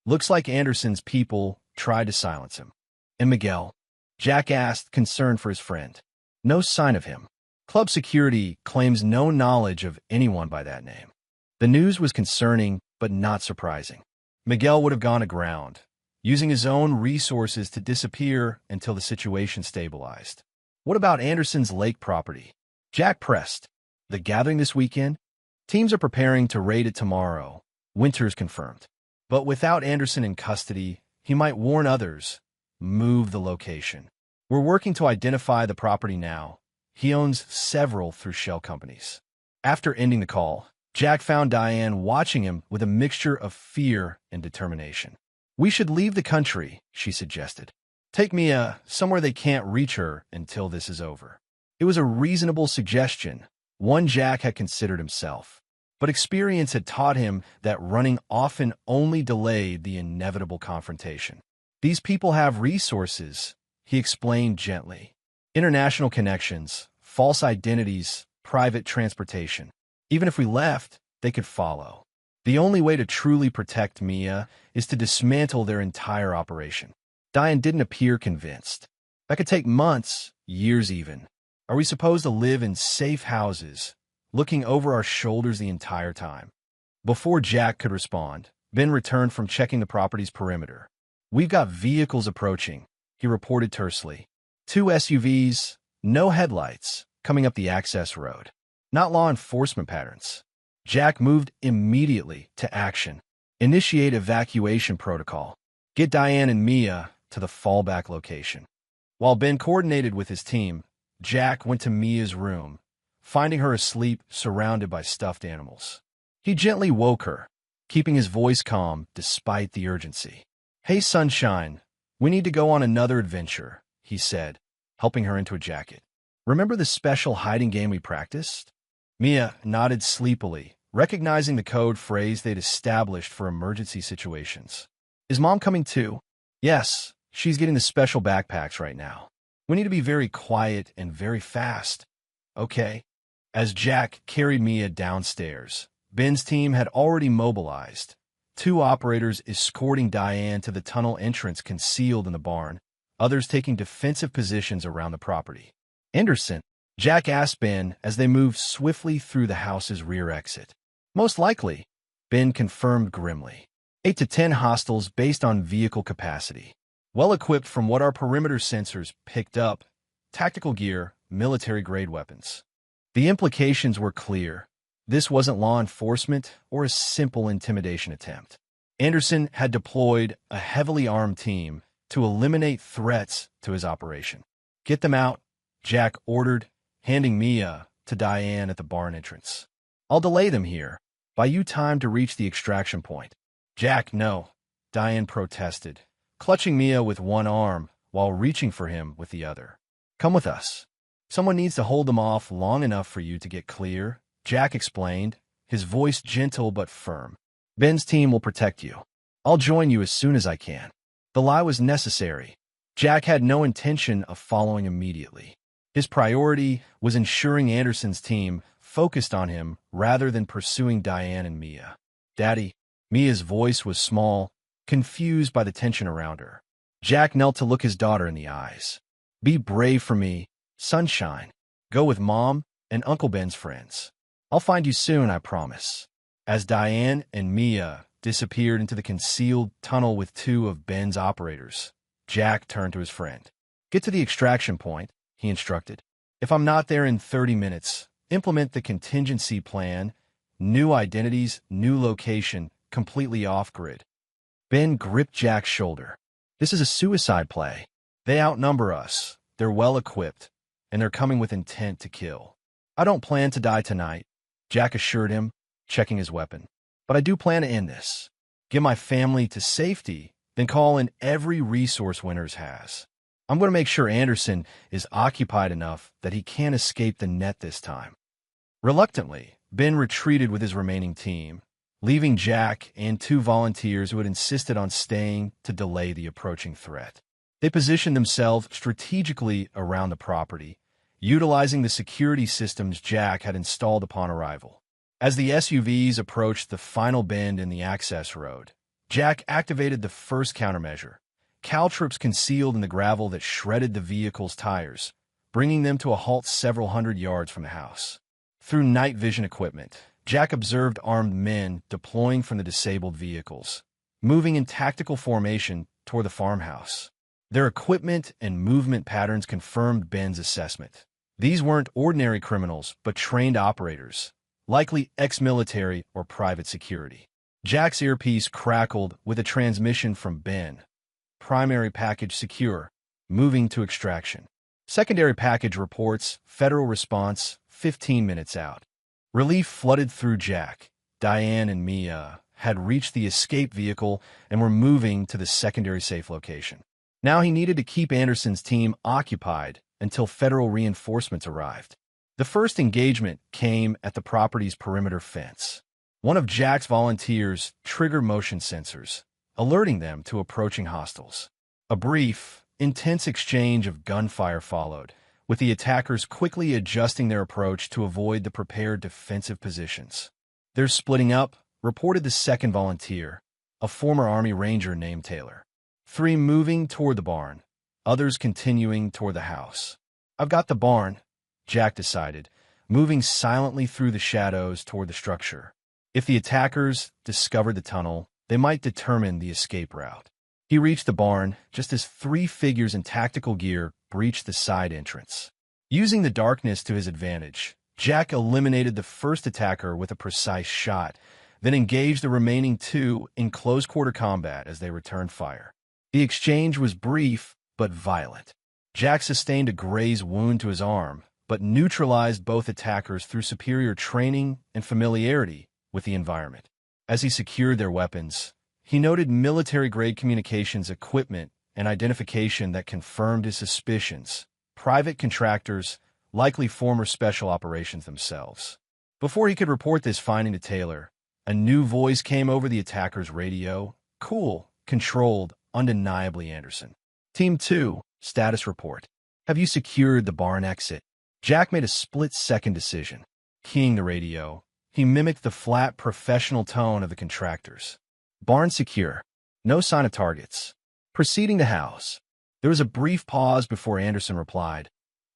Looks like Anderson's people tried to silence him." "And Miguel?" Jack asked, concerned for his friend. "No sign of him. Club security claims no knowledge of anyone by that name." The news was concerning, but not surprising. Miguel would have gone aground, using his own resources to disappear until the situation stabilized. "What about Anderson's lake property?" Jack pressed. "The gathering this weekend? Teams are preparing to raid it tomorrow," Winters confirmed. "But without Anderson in custody, he might warn others, move the location. We're working to identify the property now. He owns several through shell companies." After ending the call, Jack found Diane watching him with a mixture of fear and determination. "We should leave the country," she suggested. "Take Mia somewhere they can't reach her until this is over." It was a reasonable suggestion, one Jack had considered himself. But experience had taught him that running often only delayed the inevitable confrontation. "These people have resources," he explained gently. "International connections, false identities, private transportation. Even if we left, they could follow. The only way to truly protect Mia is to dismantle their entire operation." Diane didn't appear convinced. "That could take months, years even. Are we supposed to live in safe houses, looking over our shoulders the entire time?" Before Jack could respond, Ben returned from checking the property's perimeter. "We've got vehicles approaching," he reported tersely. 2 SUVs, no headlights, coming up the access road. Not law enforcement patterns. Jack moved immediately to action. "Initiate evacuation protocol. Get Diane and Mia to the fallback location." While Ben coordinated with his team, Jack went to Mia's room, finding her asleep surrounded by stuffed animals. He gently woke her, keeping his voice calm despite the urgency. "Hey, sunshine, we need to go on another adventure," he said, helping her into a jacket. "Remember the special hiding game we practiced?" Mia nodded sleepily, recognizing the code phrase they'd established for emergency situations. "Is Mom coming too?" "Yes, she's getting the special backpacks right now. We need to be very quiet and very fast." "Okay." As Jack carried Mia downstairs, Ben's team had already mobilized, 2 operators escorting Diane to the tunnel entrance concealed in the barn, others taking defensive positions around the property. "Anderson?" Jack asked Ben as they moved swiftly through the house's rear exit. "Most likely," Ben confirmed grimly. 8 to 10 hostiles based on vehicle capacity. Well-equipped from what our perimeter sensors picked up, tactical gear, military-grade weapons. The implications were clear. This wasn't law enforcement or a simple intimidation attempt. Anderson had deployed a heavily armed team to eliminate threats to his operation. "Get them out," Jack ordered, handing Mia to Diane at the barn entrance. "I'll delay them here. Buy you time to reach the extraction point." "Jack, no. Diane protested, clutching Mia with one arm while reaching for him with the other. "Come with us. Someone needs to hold them off long enough for you to get clear," Jack explained, his voice gentle but firm. "Ben's team will protect you. I'll join you as soon as I can." The lie was necessary. Jack had no intention of following immediately. His priority was ensuring Anderson's team focused on him rather than pursuing Diane and Mia. "Daddy." Mia's voice was small, confused by the tension around her. Jack knelt to look his daughter in the eyes. "Be brave for me, sunshine. Go with Mom and Uncle Ben's friends. I'll find you soon, I promise." As Diane and Mia disappeared into the concealed tunnel with two of Ben's operators, Jack turned to his friend. "Get to the extraction point," he instructed. "If I'm not there in 30 minutes, implement the contingency plan. New identities, new location, completely off-grid." Ben gripped Jack's shoulder. "This is a suicide play. They outnumber us, they're well-equipped, and they're coming with intent to kill. I don't plan to die tonight," Jack assured him, checking his weapon. "But I do plan to end this. Get my family to safety, then call in every resource Winters has. I'm going to make sure Anderson is occupied enough that he can't escape the net this time." Reluctantly, Ben retreated with his remaining team, leaving Jack and two volunteers who had insisted on staying to delay the approaching threat. They positioned themselves strategically around the property, utilizing the security systems Jack had installed upon arrival. As the SUVs approached the final bend in the access road, Jack activated the first countermeasure, caltrops concealed in the gravel that shredded the vehicle's tires, bringing them to a halt several hundred yards from the house. Through night vision equipment, Jack observed armed men deploying from the disabled vehicles, moving in tactical formation toward the farmhouse. Their equipment and movement patterns confirmed Ben's assessment. These weren't ordinary criminals, but trained operators, likely ex-military or private security. Jack's earpiece crackled with a transmission from Ben. "Primary package secure. Moving to extraction. Secondary package reports federal response 15 minutes out." Relief flooded through Jack. Diane and Mia had reached the escape vehicle and were moving to the secondary safe location. Now he needed to keep Anderson's team occupied until federal reinforcements arrived. The first engagement came at the property's perimeter fence. One of Jack's volunteers triggered motion sensors, alerting them to approaching hostiles. A brief, intense exchange of gunfire followed, with the attackers quickly adjusting their approach to avoid the prepared defensive positions. "They're splitting up," reported the second volunteer, a former Army Ranger named Taylor. "Three moving toward the barn, others continuing toward the house." "I've got the barn," Jack decided, moving silently through the shadows toward the structure. If the attackers discovered the tunnel, they might determine the escape route. He reached the barn just as three figures in tactical gear breached the side entrance. Using the darkness to his advantage, Jack eliminated the first attacker with a precise shot, then engaged the remaining two in close-quarter combat as they returned fire. The exchange was brief but violent. Jack sustained a graze wound to his arm, but neutralized both attackers through superior training and familiarity with the environment. As he secured their weapons, he noted military-grade communications equipment and identification that confirmed his suspicions: private contractors, likely former special operations themselves. Before he could report this finding to Taylor, a new voice came over the attacker's radio: "Cool, controlled, undeniably Anderson. Team 2, status report. Have you secured the barn exit?" Jack made a split-second decision. Keying the radio, he mimicked the flat, professional tone of the contractors. "Barn secure. No sign of targets. Proceeding to house." There was a brief pause before Anderson replied,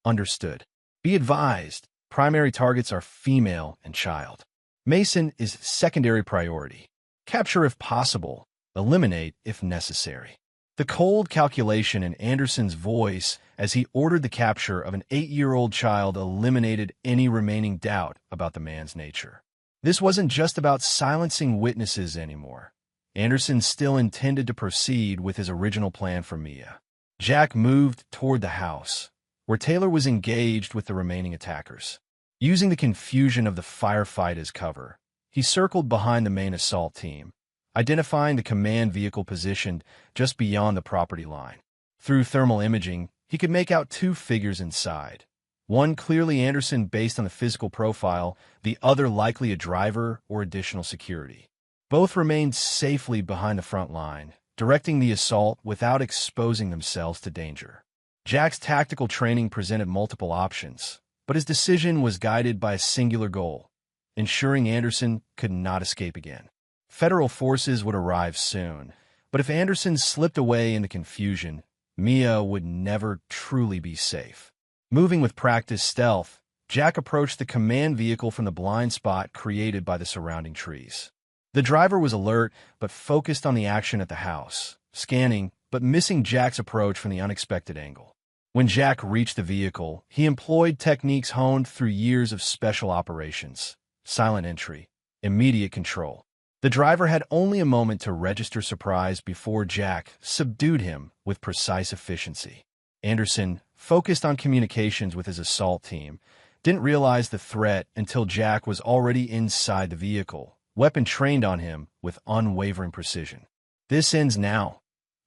"Understood. Be advised, primary targets are female and child. Mason is secondary priority. Capture if possible, eliminate if necessary." The cold calculation in Anderson's voice as he ordered the capture of an 8-year-old child eliminated any remaining doubt about the man's nature. This wasn't just about silencing witnesses anymore. Anderson still intended to proceed with his original plan for Mia. Jack moved toward the house, where Taylor was engaged with the remaining attackers. Using the confusion of the firefight as cover, he circled behind the main assault team, identifying the command vehicle positioned just beyond the property line. Through thermal imaging, he could make out two figures inside. One clearly Anderson based on the physical profile, the other likely a driver or additional security. Both remained safely behind the front line, directing the assault without exposing themselves to danger. Jack's tactical training presented multiple options, but his decision was guided by a singular goal: ensuring Anderson could not escape again. Federal forces would arrive soon, but if Anderson slipped away in the confusion, Mia would never truly be safe. Moving with practiced stealth, Jack approached the command vehicle from the blind spot created by the surrounding trees. The driver was alert but focused on the action at the house, scanning but missing Jack's approach from the unexpected angle. When Jack reached the vehicle, he employed techniques honed through years of special operations: silent entry, immediate control. The driver had only a moment to register surprise before Jack subdued him with precise efficiency. Anderson, focused on communications with his assault team, didn't realize the threat until Jack was already inside the vehicle, weapon trained on him with unwavering precision. "This ends now,"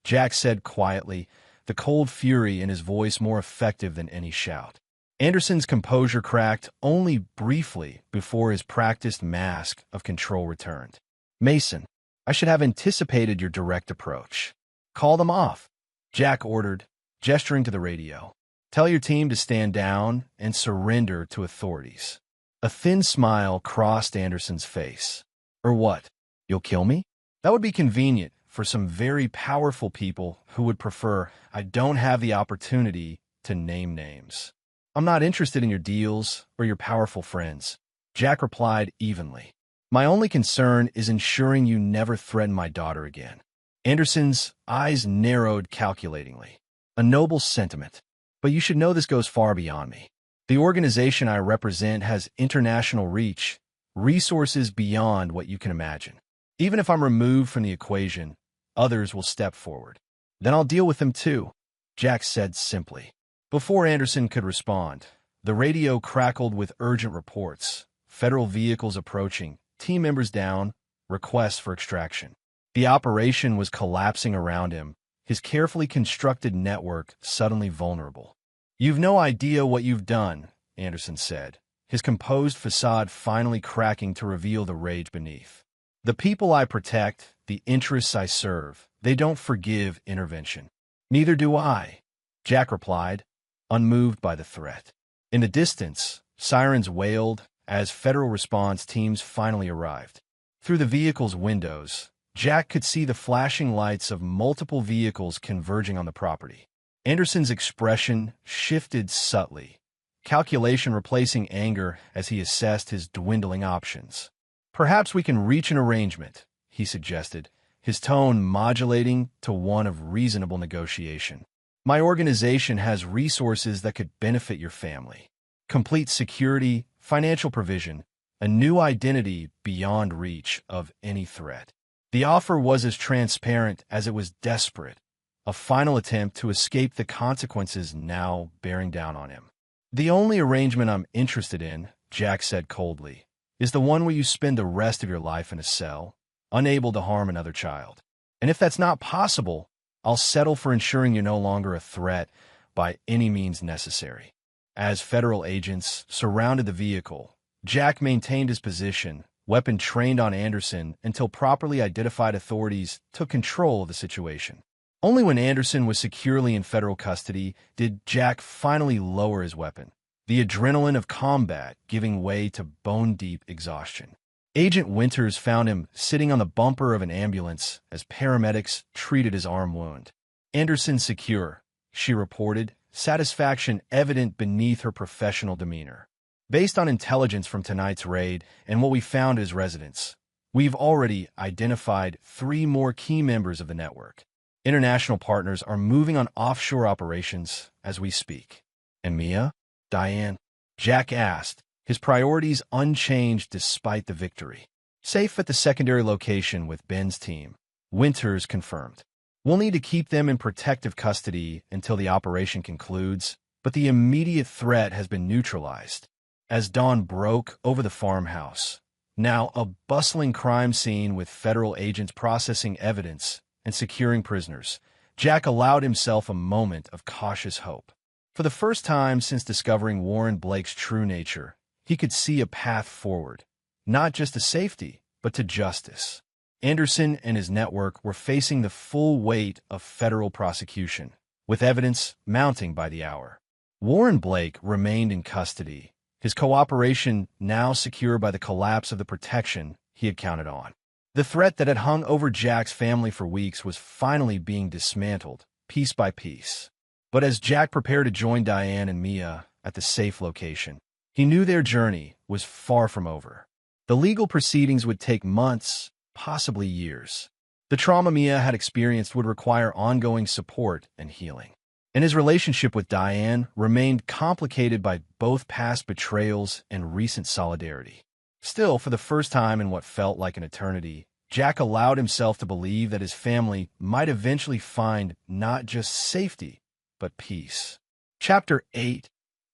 Jack said quietly, the cold fury in his voice more effective than any shout. Anderson's composure cracked only briefly before his practiced mask of control returned. "Mason, I should have anticipated your direct approach. Call them off," Jack ordered, gesturing to the radio. "Tell your team to stand down and surrender to authorities." A thin smile crossed Anderson's face. "Or what? You'll kill me?" "That would be convenient for some very powerful people who would prefer I don't have the opportunity to name names." "I'm not interested in your deals or your powerful friends," Jack replied evenly. "My only concern is ensuring you never threaten my daughter again." Anderson's eyes narrowed calculatingly. "A noble sentiment. But you should know this goes far beyond me. The organization I represent has international reach, resources beyond what you can imagine. Even if I'm removed from the equation, others will step forward. Then I'll deal with them too," Jack said simply. Before Anderson could respond, the radio crackled with urgent reports: federal vehicles approaching, team members down, requests for extraction. The operation was collapsing around him, his carefully constructed network suddenly vulnerable. "You've no idea what you've done," Anderson said, his composed facade finally cracking to reveal the rage beneath. "The people I protect, the interests I serve, they don't forgive intervention." "Neither do I," Jack replied, unmoved by the threat. In the distance, sirens wailed as federal response teams finally arrived. Through the vehicle's windows, Jack could see the flashing lights of multiple vehicles converging on the property. Anderson's expression shifted subtly, calculation replacing anger as he assessed his dwindling options. "Perhaps we can reach an arrangement," he suggested, his tone modulating to one of reasonable negotiation. "My organization has resources that could benefit your family. Complete security, financial provision, a new identity beyond reach of any threat." The offer was as transparent as it was desperate, a final attempt to escape the consequences now bearing down on him. "The only arrangement I'm interested in," Jack said coldly, "is the one where you spend the rest of your life in a cell, unable to harm another child. And if that's not possible, I'll settle for ensuring you're no longer a threat by any means necessary." As federal agents surrounded the vehicle, Jack maintained his position, weapon trained on Anderson, until properly identified authorities took control of the situation. Only when Anderson was securely in federal custody did Jack finally lower his weapon, the adrenaline of combat giving way to bone-deep exhaustion. Agent Winters found him sitting on the bumper of an ambulance as paramedics treated his arm wound. "Anderson secure," she reported, satisfaction evident beneath her professional demeanor. "Based on intelligence from tonight's raid and what we found at his residence, we've already identified 3 more key members of the network. International partners are moving on offshore operations as we speak." "And Mia? Diane?" Jack asked, his priorities unchanged despite the victory. "Safe at the secondary location with Ben's team," Winters confirmed. "We'll need to keep them in protective custody until the operation concludes, but the immediate threat has been neutralized." As dawn broke over the farmhouse, Now a bustling crime scene with federal agents processing evidence and securing prisoners. Jack allowed himself a moment of cautious hope. For the first time since discovering Warren Blake's true nature, he could see a path forward, not just to safety, but to justice. Anderson and his network were facing the full weight of federal prosecution, with evidence mounting by the hour. Warren Blake remained in custody, his cooperation now secure by the collapse of the protection he had counted on. The threat that had hung over Jack's family for weeks was finally being dismantled, piece by piece. But as Jack prepared to join Diane and Mia at the safe location, he knew their journey was far from over. The legal proceedings would take months, possibly years. The trauma Mia had experienced would require ongoing support and healing. And his relationship with Diane remained complicated by both past betrayals and recent solidarity. Still, for the first time in what felt like an eternity, Jack allowed himself to believe that his family might eventually find not just safety, but peace. Chapter 8.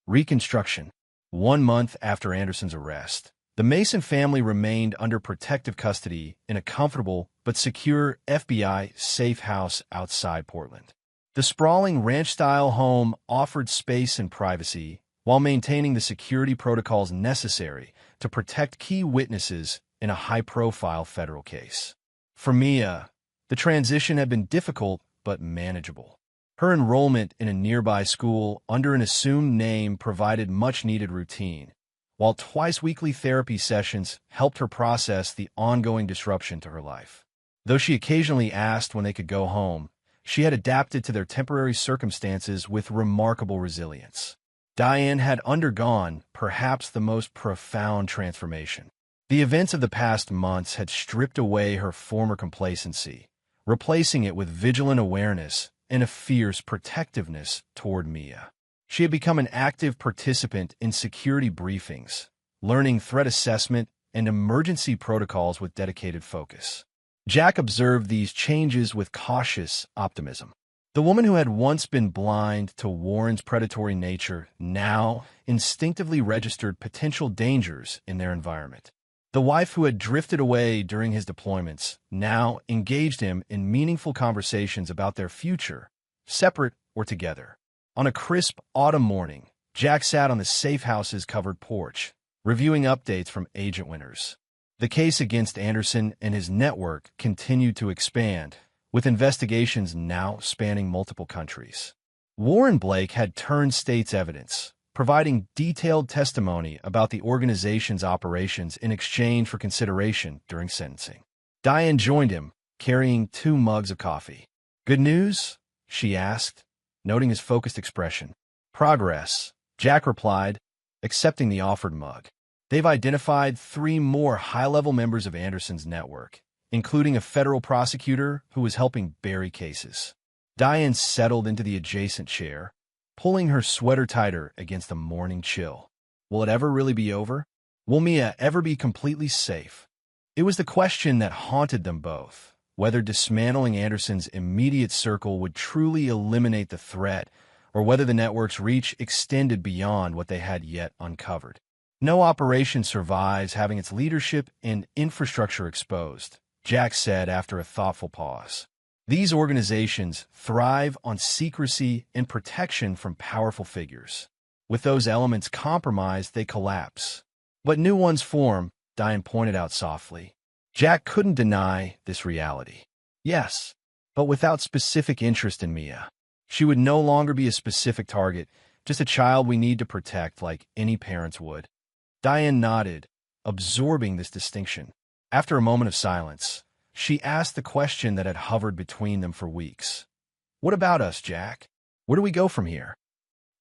Reconstruction. 1 month after Anderson's arrest, the Mason family remained under protective custody in a comfortable but secure FBI safe house outside Portland. The sprawling ranch-style home offered space and privacy while maintaining the security protocols necessary to protect key witnesses in a high-profile federal case. For Mia, the transition had been difficult but manageable. Her enrollment in a nearby school under an assumed name provided much-needed routine, while twice-weekly therapy sessions helped her process the ongoing disruption to her life. Though she occasionally asked when they could go home, she had adapted to their temporary circumstances with remarkable resilience. Diane had undergone perhaps the most profound transformation. The events of the past months had stripped away her former complacency, replacing it with vigilant awareness and a fierce protectiveness toward Mia. She had become an active participant in security briefings, learning threat assessment and emergency protocols with dedicated focus. Jack observed these changes with cautious optimism. The woman who had once been blind to Warren's predatory nature now instinctively registered potential dangers in their environment. The wife who had drifted away during his deployments now engaged him in meaningful conversations about their future, separate or together. On a crisp autumn morning, Jack sat on the safe house's covered porch, reviewing updates from Agent Winters. The case against Anderson and his network continued to expand, with investigations now spanning multiple countries. Warren Blake had turned state's evidence, providing detailed testimony about the organization's operations in exchange for consideration during sentencing. Diane joined him, carrying 2 mugs of coffee. "Good news?" she asked, noting his focused expression. "Progress," Jack replied, accepting the offered mug. "They've identified 3 more high-level members of Anderson's network, including a federal prosecutor who was helping bury cases." Diane settled into the adjacent chair, pulling her sweater tighter against the morning chill. Will it ever really be over? Will Mia ever be completely safe? It was the question that haunted them both, whether dismantling Anderson's immediate circle would truly eliminate the threat, or whether the network's reach extended beyond what they had yet uncovered. No operation survives having its leadership and infrastructure exposed, Jack said after a thoughtful pause. These organizations thrive on secrecy and protection from powerful figures. With those elements compromised, they collapse. But new ones form, Diane pointed out softly. Jack couldn't deny this reality. Yes, but without specific interest in Mia. She would no longer be a specific target, just a child we need to protect like any parents would. Diane nodded, absorbing this distinction. After a moment of silence, she asked the question that had hovered between them for weeks. "What about us, Jack? Where do we go from here?"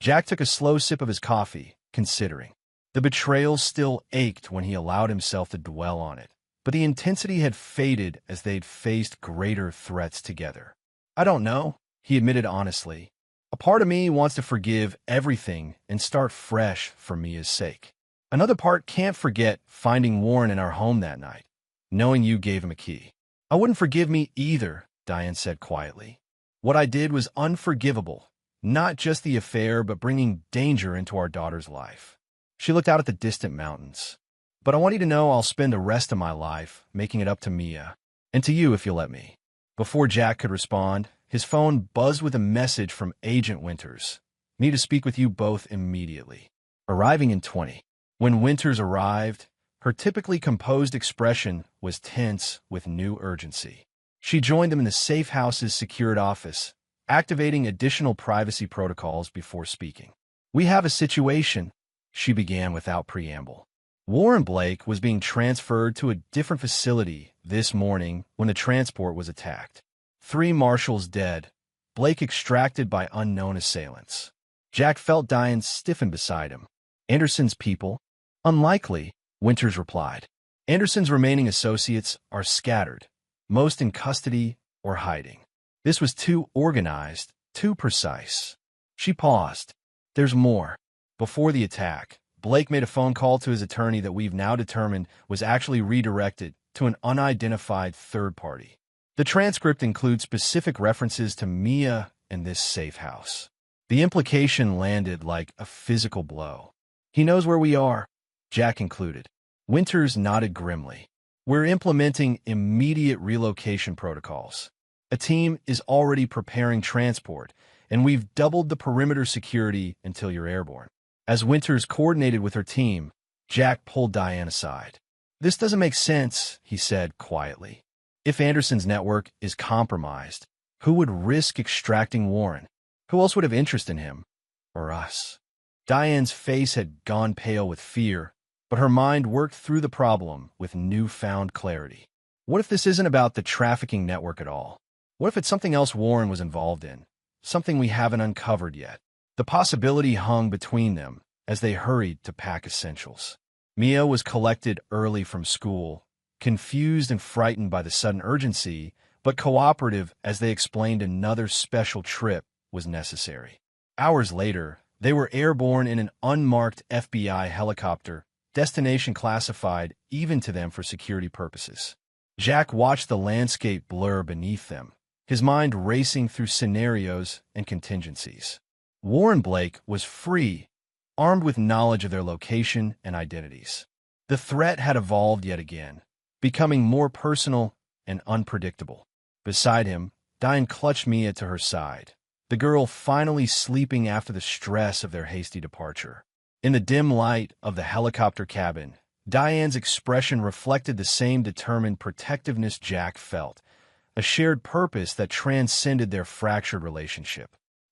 Jack took a slow sip of his coffee, considering. The betrayal still ached when he allowed himself to dwell on it, but the intensity had faded as they'd faced greater threats together. "I don't know," he admitted honestly. "A part of me wants to forgive everything and start fresh for Mia's sake. Another part can't forget finding Warren in our home that night, knowing you gave him a key. I wouldn't forgive me either," Diane said quietly. "What I did was unforgivable, not just the affair, but bringing danger into our daughter's life." She looked out at the distant mountains. But I want you to know I'll spend the rest of my life making it up to Mia, and to you if you'll let me. Before Jack could respond, his phone buzzed with a message from Agent Winters. Need to speak with you both immediately. Arriving in 20. When Winters arrived, her typically composed expression was tense with new urgency. She joined them in the safe house's secured office, activating additional privacy protocols before speaking. We have a situation, she began without preamble. Warren Blake was being transferred to a different facility this morning when the transport was attacked. 3 marshals dead, Blake extracted by unknown assailants. Jack felt Diane stiffen beside him. Anderson's people? Unlikely, Winters replied. Anderson's remaining associates are scattered, most in custody or hiding. This was too organized, too precise. She paused. There's more. Before the attack, Blake made a phone call to his attorney that we've now determined was actually redirected to an unidentified third party. The transcript includes specific references to Mia and this safe house. The implication landed like a physical blow. He knows where we are, Jack concluded. Winters nodded grimly. We're implementing immediate relocation protocols. A team is already preparing transport, and we've doubled the perimeter security until you're airborne. As Winters coordinated with her team, Jack pulled Diane aside. This doesn't make sense, he said quietly. If Anderson's network is compromised, who would risk extracting Warren? Who else would have interest in him? Or us? Diane's face had gone pale with fear, but her mind worked through the problem with newfound clarity. What if this isn't about the trafficking network at all? What if it's something else Warren was involved in? Something we haven't uncovered yet? The possibility hung between them as they hurried to pack essentials. Mia was collected early from school, confused and frightened by the sudden urgency, but cooperative as they explained another special trip was necessary. Hours later, they were airborne in an unmarked FBI helicopter, destination classified even to them for security purposes. Jack watched the landscape blur beneath them, his mind racing through scenarios and contingencies. Warren Blake was free, armed with knowledge of their location and identities. The threat had evolved yet again, becoming more personal and unpredictable. Beside him, Diane clutched Mia to her side, the girl finally sleeping after the stress of their hasty departure. In the dim light of the helicopter cabin, Diane's expression reflected the same determined protectiveness Jack felt, a shared purpose that transcended their fractured relationship.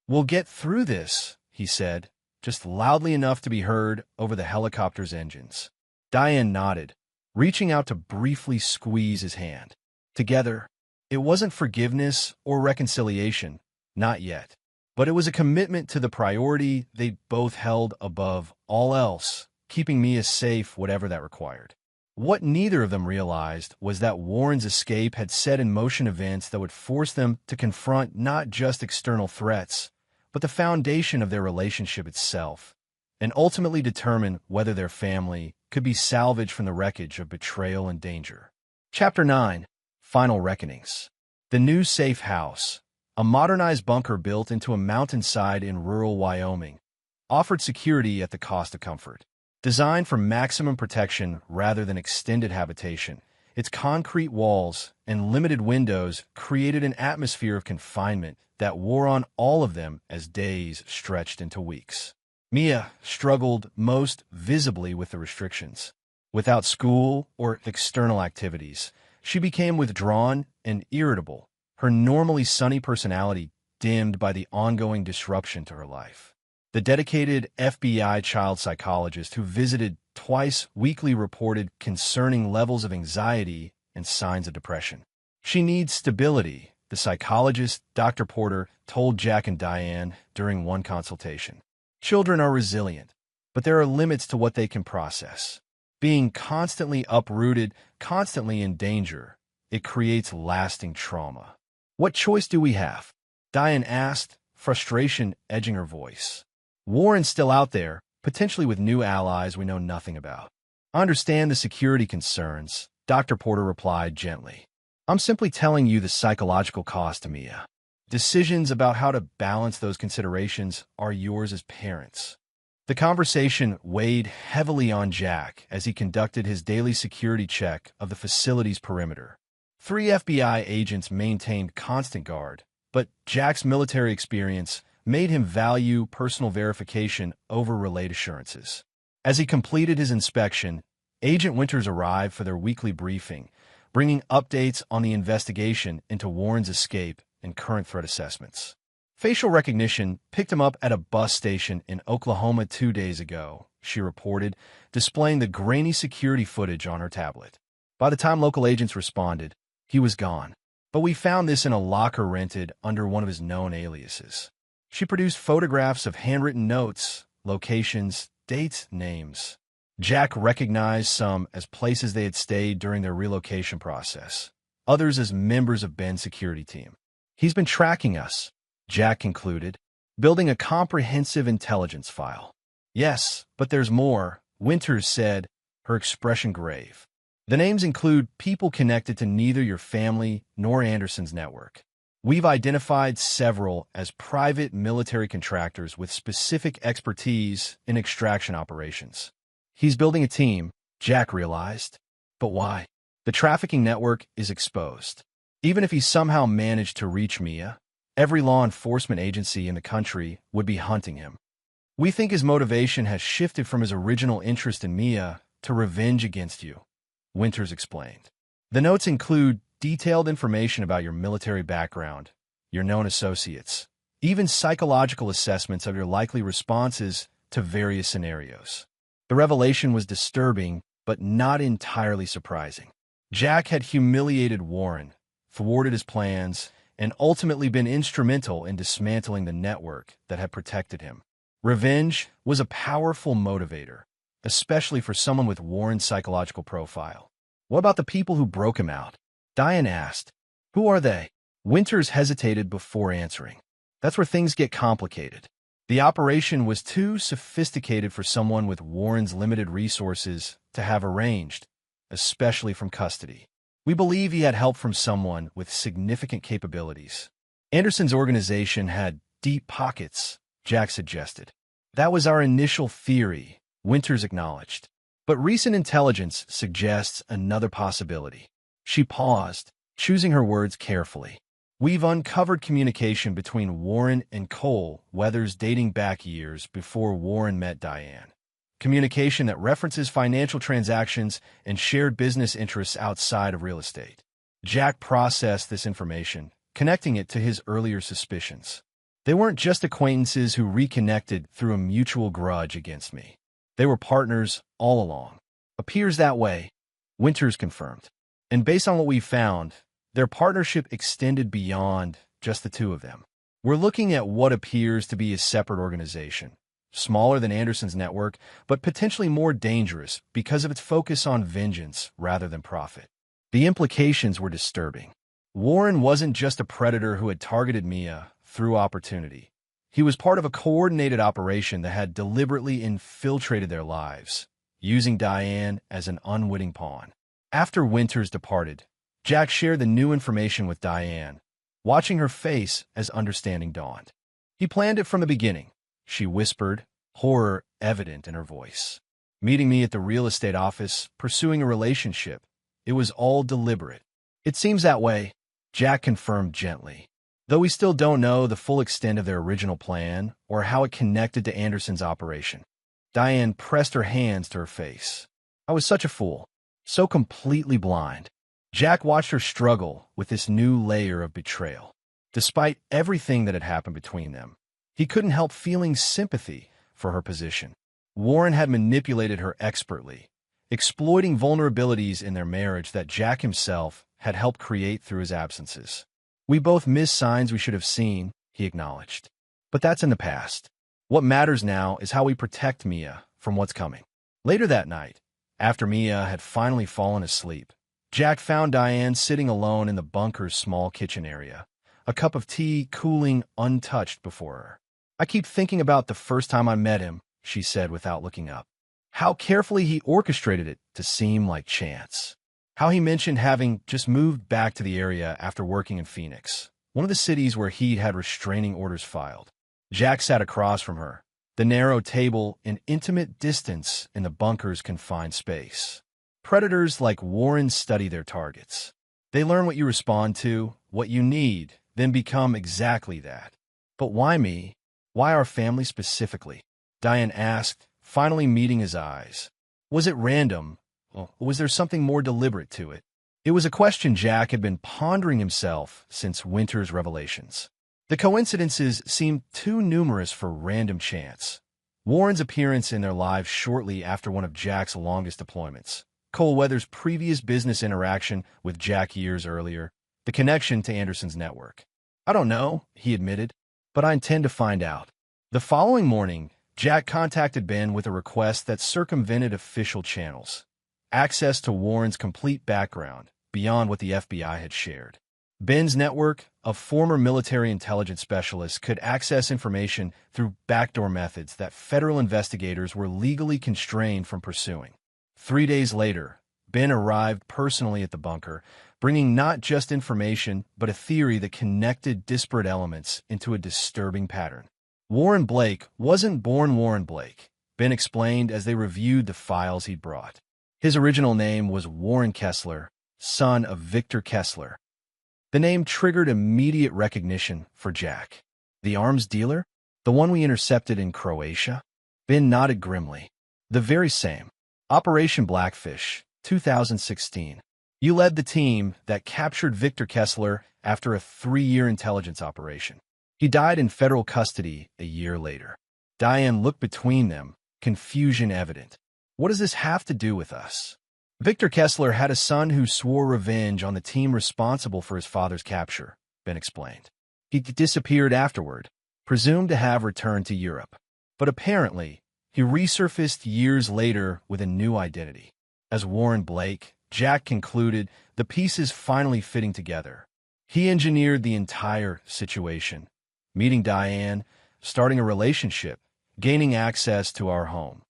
We'll get through this, he said, just loudly enough to be heard over the helicopter's engines. Diane nodded, reaching out to briefly squeeze his hand. Together, it wasn't forgiveness or reconciliation, not yet, but it was a commitment to the priority they both held above all else, keeping Mia safe whatever that required. What neither of them realized was that Warren's escape had set in motion events that would force them to confront not just external threats, but the foundation of their relationship itself, and ultimately determine whether their family could be salvaged from the wreckage of betrayal and danger. Chapter 9. Final Reckonings. The new safe house, a modernized bunker built into a mountainside in rural Wyoming, offered security at the cost of comfort. Designed for maximum protection rather than extended habitation, its concrete walls and limited windows created an atmosphere of confinement that wore on all of them as days stretched into weeks. Mia struggled most visibly with the restrictions. Without school or external activities, she became withdrawn and irritable, her normally sunny personality dimmed by the ongoing disruption to her life. The dedicated FBI child psychologist who visited twice weekly reported concerning levels of anxiety and signs of depression. She needs stability, the psychologist, Dr. Porter, told Jack and Diane during one consultation. Children are resilient, but there are limits to what they can process. Being constantly uprooted, constantly in danger, it creates lasting trauma. What choice do we have? Diane asked, frustration edging her voice. Warren's still out there, potentially with new allies we know nothing about. I understand the security concerns, Dr. Porter replied gently. I'm simply telling you the psychological cost to Mia. Decisions about how to balance those considerations are yours as parents. The conversation weighed heavily on Jack as he conducted his daily security check of the facility's perimeter. 3 FBI agents maintained constant guard, but Jack's military experience made him value personal verification over relayed assurances. As he completed his inspection, Agent Winters arrived for their weekly briefing, bringing updates on the investigation into Warren's escape and current threat assessments. Facial recognition picked him up at a bus station in Oklahoma 2 days ago, she reported, displaying the grainy security footage on her tablet. By the time local agents responded, he was gone. But we found this in a locker rented under one of his known aliases. She produced photographs of handwritten notes, locations, dates, names. Jack recognized some as places they had stayed during their relocation process, others as members of Ben's security team. He's been tracking us, Jack concluded, building a comprehensive intelligence file. Yes, but there's more, Winters said, her expression grave. The names include people connected to neither your family nor Anderson's network. We've identified several as private military contractors with specific expertise in extraction operations. He's building a team, Jack realized. But why? The trafficking network is exposed. Even if he somehow managed to reach Mia, every law enforcement agency in the country would be hunting him. We think his motivation has shifted from his original interest in Mia to revenge against you, Winters explained. The notes include detailed information about your military background, your known associates, even psychological assessments of your likely responses to various scenarios. The revelation was disturbing, but not entirely surprising. Jack had humiliated Warren, thwarted his plans, and ultimately been instrumental in dismantling the network that had protected him. Revenge was a powerful motivator, especially for someone with Warren's psychological profile. What about the people who broke him out? Diane asked. Who are they? Winters hesitated before answering. That's where things get complicated. The operation was too sophisticated for someone with Warren's limited resources to have arranged, especially from custody. We believe he had help from someone with significant capabilities. Anderson's organization had deep pockets, Jack suggested. That was our initial theory, Winters acknowledged. But recent intelligence suggests another possibility. She paused, choosing her words carefully. We've uncovered communication between Warren and Cole Weathers dating back years before Warren met Diane. Communication that references financial transactions and shared business interests outside of real estate. Jack processed this information, connecting it to his earlier suspicions. They weren't just acquaintances who reconnected through a mutual grudge against me. They were partners all along. Appears that way, Winters confirmed. And based on what we found, their partnership extended beyond just the two of them. We're looking at what appears to be a separate organization, smaller than Anderson's network, but potentially more dangerous because of its focus on vengeance rather than profit. The implications were disturbing. Warren wasn't just a predator who had targeted Mia through opportunity. He was part of a coordinated operation that had deliberately infiltrated their lives, using Diane as an unwitting pawn. After Winters departed, Jack shared the new information with Diane, watching her face as understanding dawned. He planned it from the beginning, she whispered, horror evident in her voice. Meeting me at the real estate office, pursuing a relationship. It was all deliberate. It seems that way, Jack confirmed gently. Though we still don't know the full extent of their original plan or how it connected to Anderson's operation. Diane pressed her hands to her face. I was such a fool, so completely blind. Jack watched her struggle with this new layer of betrayal. Despite everything that had happened between them, he couldn't help feeling sympathy for her position. Warren had manipulated her expertly, exploiting vulnerabilities in their marriage that Jack himself had helped create through his absences. We both missed signs we should have seen, he acknowledged. But that's in the past. What matters now is how we protect Mia from what's coming. Later that night, after Mia had finally fallen asleep, Jack found Diane sitting alone in the bunker's small kitchen area, a cup of tea cooling untouched before her. I keep thinking about the first time I met him, she said without looking up. How carefully he orchestrated it to seem like chance. How he mentioned having just moved back to the area after working in Phoenix, one of the cities where he'd had restraining orders filed. Jack sat across from her, The narrow table and intimate distance in the bunker's confined space. Predators like Warren study their targets. They learn what you respond to, what you need, then become exactly that. But why me? Why our family specifically? Diane asked, finally meeting his eyes. Was it random, or was there something more deliberate to it? It was a question Jack had been pondering himself since Winter's revelations. The coincidences seemed too numerous for random chance. Warren's appearance in their lives shortly after one of Jack's longest deployments, Cole Weather's previous business interaction with Jack years earlier, the connection to Anderson's network. I don't know, he admitted, but I intend to find out. The following morning, Jack contacted Ben with a request that circumvented official channels. Access to Warren's complete background, beyond what the FBI had shared. Ben's network of former military intelligence specialists could access information through backdoor methods that federal investigators were legally constrained from pursuing. 3 days later, Ben arrived personally at the bunker, bringing not just information, but a theory that connected disparate elements into a disturbing pattern. Warren Blake wasn't born Warren Blake, Ben explained as they reviewed the files he'd brought. His original name was Warren Kessler, son of Victor Kessler. The name triggered immediate recognition for Jack. The arms dealer? The one we intercepted in Croatia? Ben nodded grimly. The very same. Operation Blackfish, 2016. You led the team that captured Victor Kessler after a 3-year intelligence operation. He died in federal custody a year later. Diane looked between them, confusion evident. What does this have to do with us? Victor Kessler had a son who swore revenge on the team responsible for his father's capture, Ben explained. He disappeared afterward, presumed to have returned to Europe. But apparently, he resurfaced years later with a new identity. As Warren Blake, Jack concluded the pieces finally fitting together. He engineered the entire situation, meeting Diane, starting a relationship, gaining access to our home,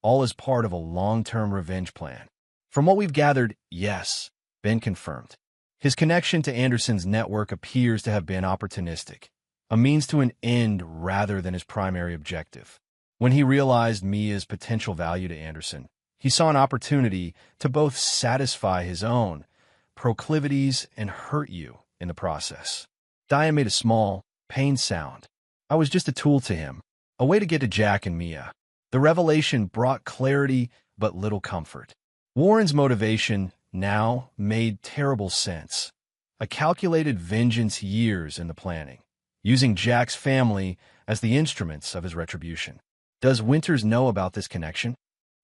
all as part of a long-term revenge plan. From what we've gathered, yes, Ben confirmed. His connection to Anderson's network appears to have been opportunistic, a means to an end rather than his primary objective. When he realized Mia's potential value to Anderson, he saw an opportunity to both satisfy his own proclivities and hurt you in the process. Diane made a small, pained sound. I was just a tool to him, a way to get to Jack and Mia. The revelation brought clarity but little comfort. Warren's motivation now made terrible sense. A calculated vengeance years in the planning, using Jack's family as the instruments of his retribution. Does Winters know about this connection?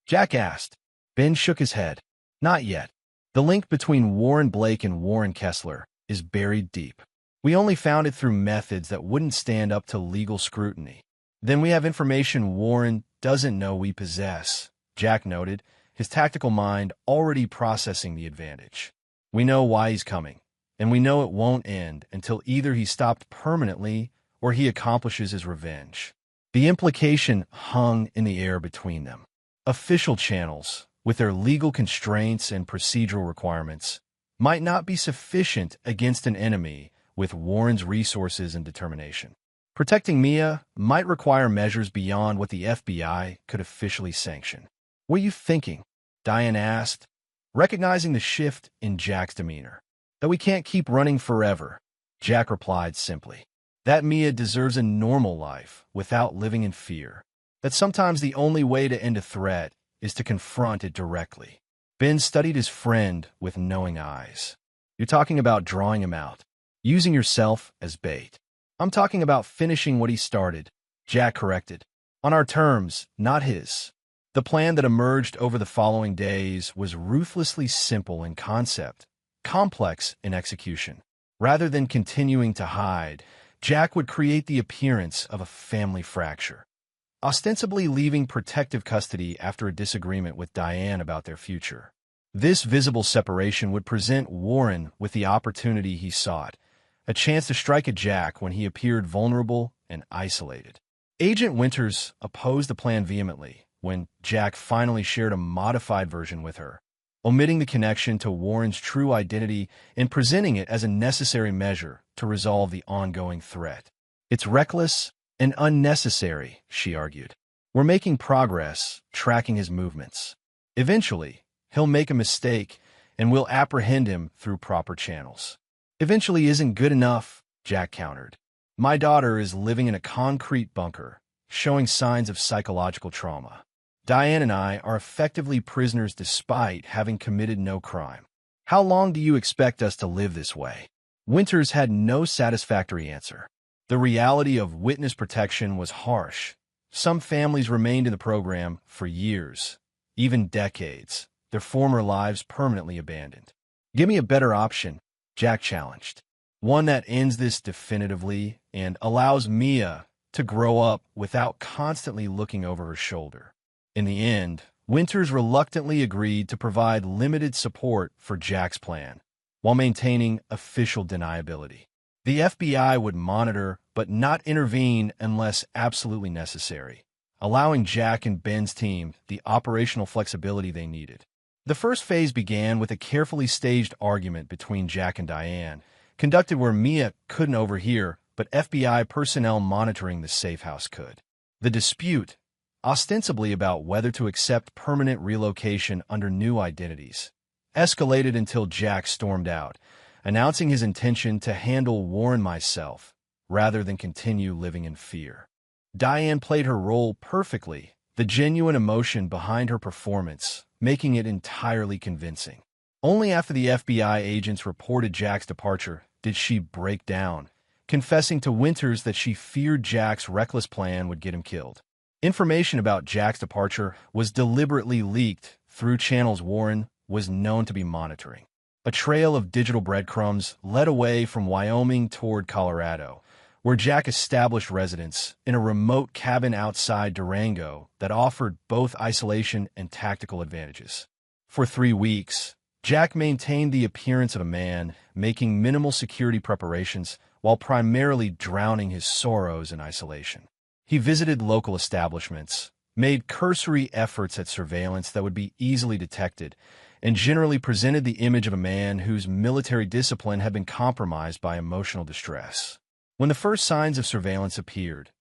Jack asked. Ben shook his head. Not yet. The link between Warren Blake and Warren Kessler is buried deep. We only found it through methods that wouldn't stand up to legal scrutiny. Then we have information Warren doesn't know we possess, Jack noted, his tactical mind already processing the advantage. We know why he's coming, and we know it won't end until either he's stopped permanently or he accomplishes his revenge. The implication hung in the air between them. Official channels, with their legal constraints and procedural requirements, might not be sufficient against an enemy with Warren's resources and determination. Protecting Mia might require measures beyond what the FBI could officially sanction. What are you thinking? Diane asked, recognizing the shift in Jack's demeanor. That we can't keep running forever, Jack replied simply. That Mia deserves a normal life without living in fear. That sometimes the only way to end a threat is to confront it directly. Ben studied his friend with knowing eyes. You're talking about drawing him out, using yourself as bait. I'm talking about finishing what he started, Jack corrected. On our terms, not his. The plan that emerged over the following days was ruthlessly simple in concept, complex in execution. Rather than continuing to hide, Jack would create the appearance of a family fracture, ostensibly leaving protective custody after a disagreement with Diane about their future. This visible separation would present Warren with the opportunity he sought, a chance to strike at Jack when he appeared vulnerable and isolated. Agent Winters opposed the plan vehemently when Jack finally shared a modified version with her, omitting the connection to Warren's true identity and presenting it as a necessary measure to resolve the ongoing threat. It's reckless and unnecessary, she argued. We're making progress, tracking his movements. Eventually, he'll make a mistake, and we'll apprehend him through proper channels. Eventually isn't good enough, Jack countered. My daughter is living in a concrete bunker, showing signs of psychological trauma. Diane and I are effectively prisoners despite having committed no crime. How long do you expect us to live this way? Winters had no satisfactory answer. The reality of witness protection was harsh. Some families remained in the program for years, even decades, their former lives permanently abandoned. Give me a better option, Jack challenged. One that ends this definitively and allows Mia to grow up without constantly looking over her shoulder. In the end, Winters reluctantly agreed to provide limited support for Jack's plan, while maintaining official deniability. The FBI would monitor but not intervene unless absolutely necessary, allowing Jack and Ben's team the operational flexibility they needed. The first phase began with a carefully staged argument between Jack and Diane, conducted where Mia couldn't overhear, but FBI personnel monitoring the safe house could. The dispute, ostensibly about whether to accept permanent relocation under new identities, escalated until Jack stormed out, announcing his intention to handle Warren myself, rather than continue living in fear. Diane played her role perfectly, the genuine emotion behind her performance, making it entirely convincing. Only after the FBI agents reported Jack's departure did she break down, confessing to Winters that she feared Jack's reckless plan would get him killed. Information about Jack's departure was deliberately leaked through channels Warren was known to be monitoring. A trail of digital breadcrumbs led away from Wyoming toward Colorado, where Jack established residence in a remote cabin outside Durango that offered both isolation and tactical advantages. For 3 weeks, Jack maintained the appearance of a man, making minimal security preparations while primarily drowning his sorrows in isolation. He visited local establishments, made cursory efforts at surveillance that would be easily detected, and generally presented the image of a man whose military discipline had been compromised by emotional distress. When the first signs of surveillance appeared,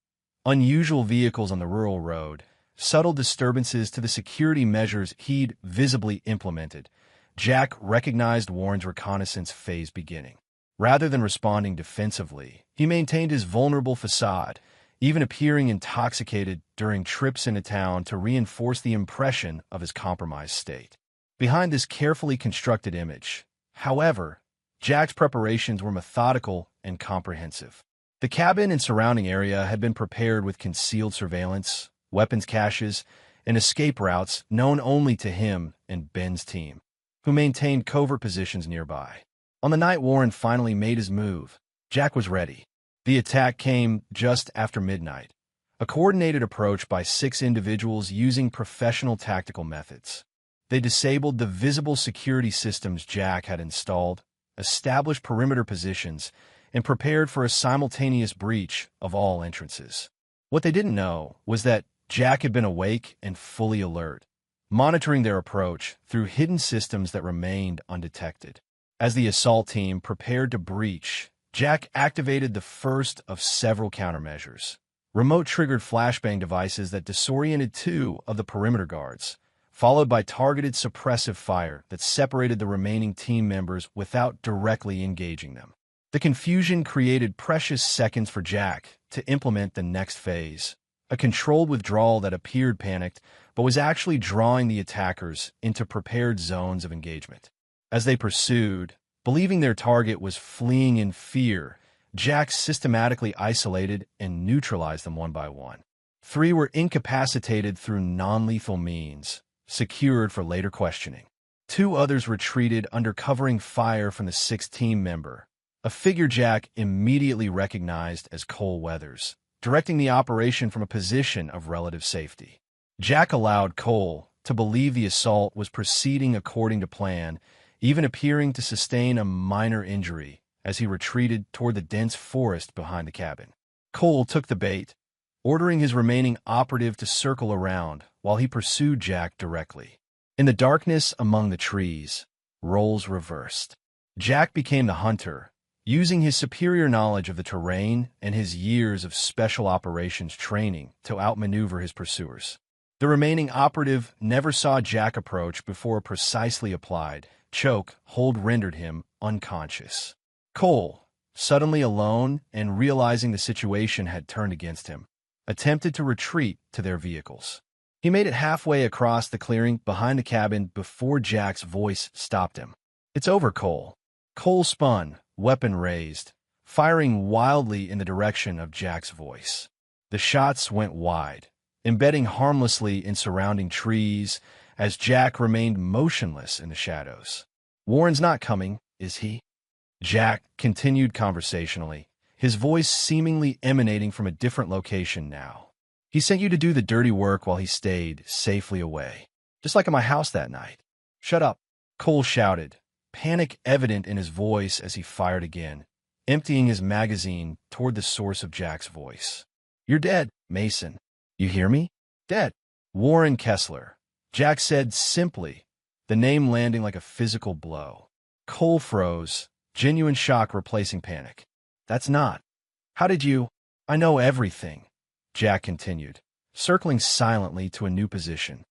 unusual vehicles on the rural road, subtle disturbances to the security measures he'd visibly implemented, Jack recognized Warren's reconnaissance phase beginning. Rather than responding defensively, he maintained his vulnerable facade, even appearing intoxicated during trips into town to reinforce the impression of his compromised state. Behind this carefully constructed image, however, Jack's preparations were methodical and comprehensive. The cabin and surrounding area had been prepared with concealed surveillance, weapons caches, and escape routes known only to him and Ben's team, who maintained covert positions nearby. On the night Warren finally made his move, Jack was ready. The attack came just after midnight, a coordinated approach by 6 individuals using professional tactical methods. They disabled the visible security systems Jack had installed, established perimeter positions, and prepared for a simultaneous breach of all entrances. What they didn't know was that Jack had been awake and fully alert, monitoring their approach through hidden systems that remained undetected. As the assault team prepared to breach, Jack activated the first of several countermeasures: remote-triggered flashbang devices that disoriented 2 of the perimeter guards, followed by targeted suppressive fire that separated the remaining team members without directly engaging them. The confusion created precious seconds for Jack to implement the next phase, a controlled withdrawal that appeared panicked but was actually drawing the attackers into prepared zones of engagement. As they pursued, believing their target was fleeing in fear, Jack systematically isolated and neutralized them one by one. 3 were incapacitated through non-lethal means, secured for later questioning. 2 others retreated under covering fire from the 6th team member, a figure Jack immediately recognized as Cole Weathers, directing the operation from a position of relative safety. Jack allowed Cole to believe the assault was proceeding according to plan, even appearing to sustain a minor injury as he retreated toward the dense forest behind the cabin. Cole took the bait, ordering his remaining operative to circle around while he pursued Jack directly. In the darkness among the trees, roles reversed. Jack became the hunter, using his superior knowledge of the terrain and his years of special operations training to outmaneuver his pursuers. The remaining operative never saw Jack approach before a precisely applied choke hold rendered him unconscious. Cole, suddenly alone and realizing the situation had turned against him, attempted to retreat to their vehicles. He made it halfway across the clearing behind the cabin before Jack's voice stopped him. "It's over, Cole." Cole spun, weapon raised, firing wildly in the direction of Jack's voice. The shots went wide, embedding harmlessly in surrounding trees as Jack remained motionless in the shadows. "Warren's not coming, is he?" Jack continued conversationally, his voice seemingly emanating from a different location now. "He sent you to do the dirty work while he stayed safely away, just like at my house that night." "Shut up," Cole shouted, panic evident in his voice as he fired again, emptying his magazine toward the source of Jack's voice. "You're dead, Mason. You hear me? Dead." "Warren Kessler," Jack said simply, the name landing like a physical blow. Cole froze, genuine shock replacing panic. "That's not. How did you—" "I know everything," Jack continued, circling silently to a new position.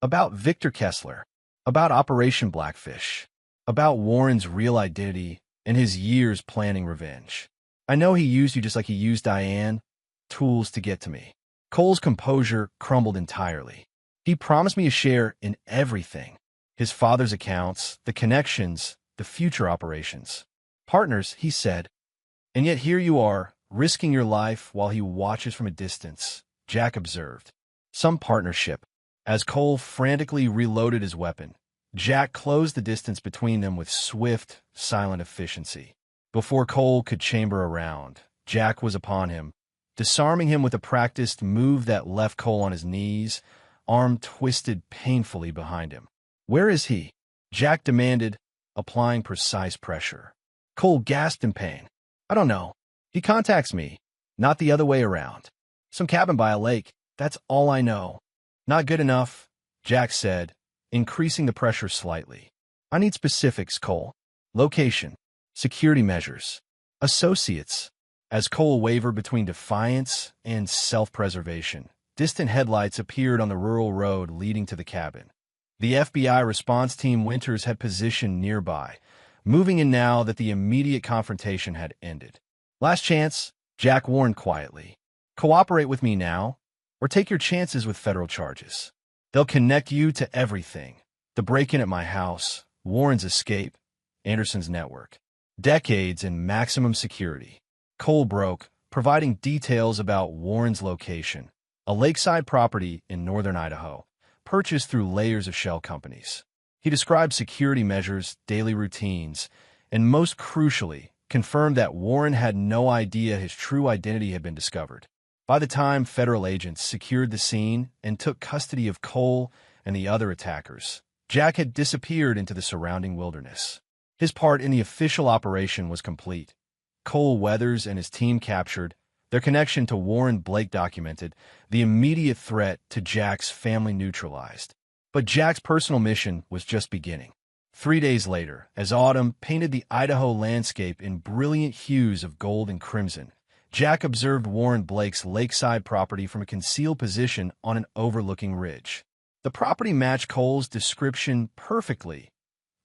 "About Victor Kessler, about Operation Blackfish, about Warren's real identity and his years planning revenge. I know he used you just like he used Diane, tools to get to me." Cole's composure crumbled entirely. "He promised me a share in everything. His father's accounts, the connections, the future operations. Partners, he said. And yet here you are, risking your life while he watches from a distance," Jack observed. "Some partnership." As Cole frantically reloaded his weapon, Jack closed the distance between them with swift, silent efficiency. Before Cole could chamber around, Jack was upon him, disarming him with a practiced move that left Cole on his knees, arm twisted painfully behind him. "Where is he?" Jack demanded, applying precise pressure. Cole gasped in pain. "I don't know. He contacts me, not the other way around. Some cabin by a lake, that's all I know." "Not good enough," Jack said, increasing the pressure slightly. "I need specifics, Cole. Location, security measures, associates." As Cole wavered between defiance and self-preservation, distant headlights appeared on the rural road leading to the cabin. The FBI response team Winters had positioned nearby, moving in now that the immediate confrontation had ended. "Last chance," Jack warned quietly. "Cooperate with me now, or take your chances with federal charges. They'll connect you to everything. The break-in at my house, Warren's escape, Anderson's network. Decades in maximum security." Cole broke, providing details about Warren's location, a lakeside property in northern Idaho, purchased through layers of shell companies. He described security measures, daily routines, and most crucially, confirmed that Warren had no idea his true identity had been discovered. By the time federal agents secured the scene and took custody of Cole and the other attackers, Jack had disappeared into the surrounding wilderness. His part in the official operation was complete. Cole Weathers and his team captured, their connection to Warren Blake documented, the immediate threat to Jack's family neutralized. But Jack's personal mission was just beginning. 3 days later, as autumn painted the Idaho landscape in brilliant hues of gold and crimson, Jack observed Warren Blake's lakeside property from a concealed position on an overlooking ridge. The property matched Cole's description perfectly.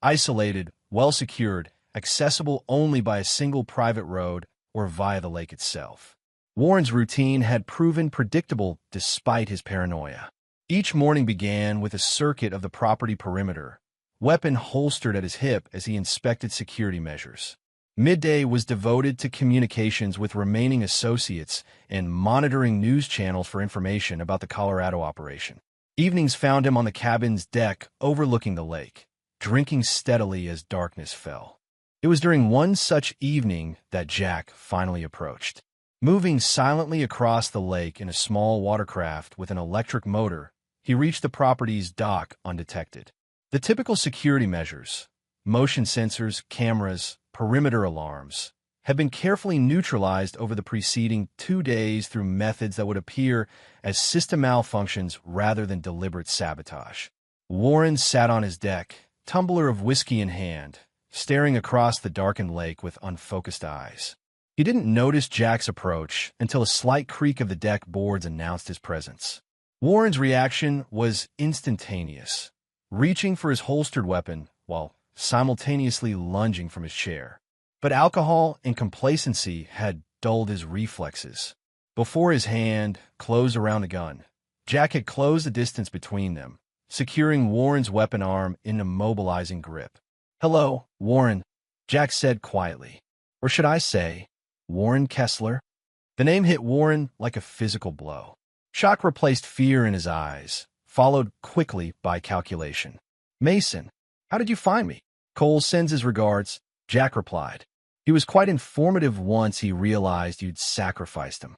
Isolated, well-secured, accessible only by a single private road or via the lake itself. Warren's routine had proven predictable despite his paranoia. Each morning began with a circuit of the property perimeter, weapon holstered at his hip as he inspected security measures. Midday was devoted to communications with remaining associates and monitoring news channels for information about the Colorado operation. Evenings found him on the cabin's deck overlooking the lake, drinking steadily as darkness fell. It was during one such evening that Jack finally approached. Moving silently across the lake in a small watercraft with an electric motor, he reached the property's dock undetected. The typical security measures, motion sensors, cameras, perimeter alarms, had been carefully neutralized over the preceding 2 days through methods that would appear as system malfunctions rather than deliberate sabotage. Warren sat on his deck, tumbler of whiskey in hand, staring across the darkened lake with unfocused eyes. He didn't notice Jack's approach until a slight creak of the deck boards announced his presence. Warren's reaction was instantaneous, reaching for his holstered weapon while simultaneously lunging from his chair. But alcohol and complacency had dulled his reflexes. Before his hand closed around the gun, Jack had closed the distance between them, securing Warren's weapon arm in a mobilizing grip. "Hello, Warren," Jack said quietly. Or should I say, Warren Kessler? The name hit Warren like a physical blow. Shock replaced fear in his eyes, followed quickly by calculation. "Mason, how did you find me?" "Cole sends his regards," Jack replied. He was quite informative once he realized you'd sacrificed him.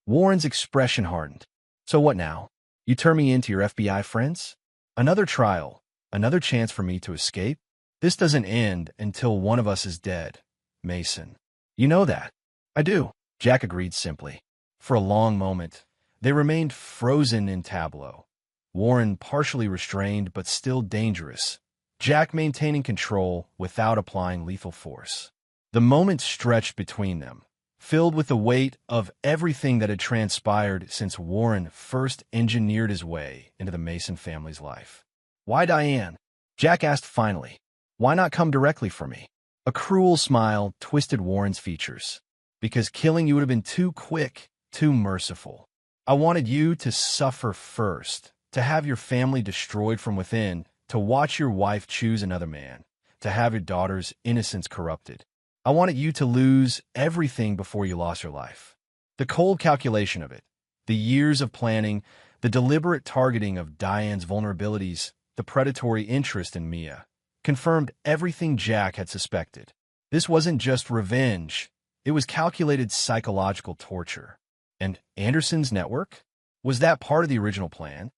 Warren's expression hardened. "So what now? You turn me into your FBI friends? Another trial, another chance for me to escape? This doesn't end until one of us is dead, Mason. You know that." "I do," Jack agreed simply. For a long moment, they remained frozen in tableau. Warren partially restrained but still dangerous, Jack maintaining control without applying lethal force. The moment stretched between them, filled with the weight of everything that had transpired since Warren first engineered his way into the Mason family's life. "Why Diane?" Jack asked finally. "Why not come directly for me?" A cruel smile twisted Warren's features. "Because killing you would have been too quick, too merciful. I wanted you to suffer first, to have your family destroyed from within, to watch your wife choose another man, to have your daughter's innocence corrupted. I wanted you to lose everything before you lost your life." The cold calculation of it, the years of planning, the deliberate targeting of Diane's vulnerabilities, the predatory interest in Mia, confirmed everything Jack had suspected. This wasn't just revenge. It was calculated psychological torture. And Anderson's network? Was that part of the original plan?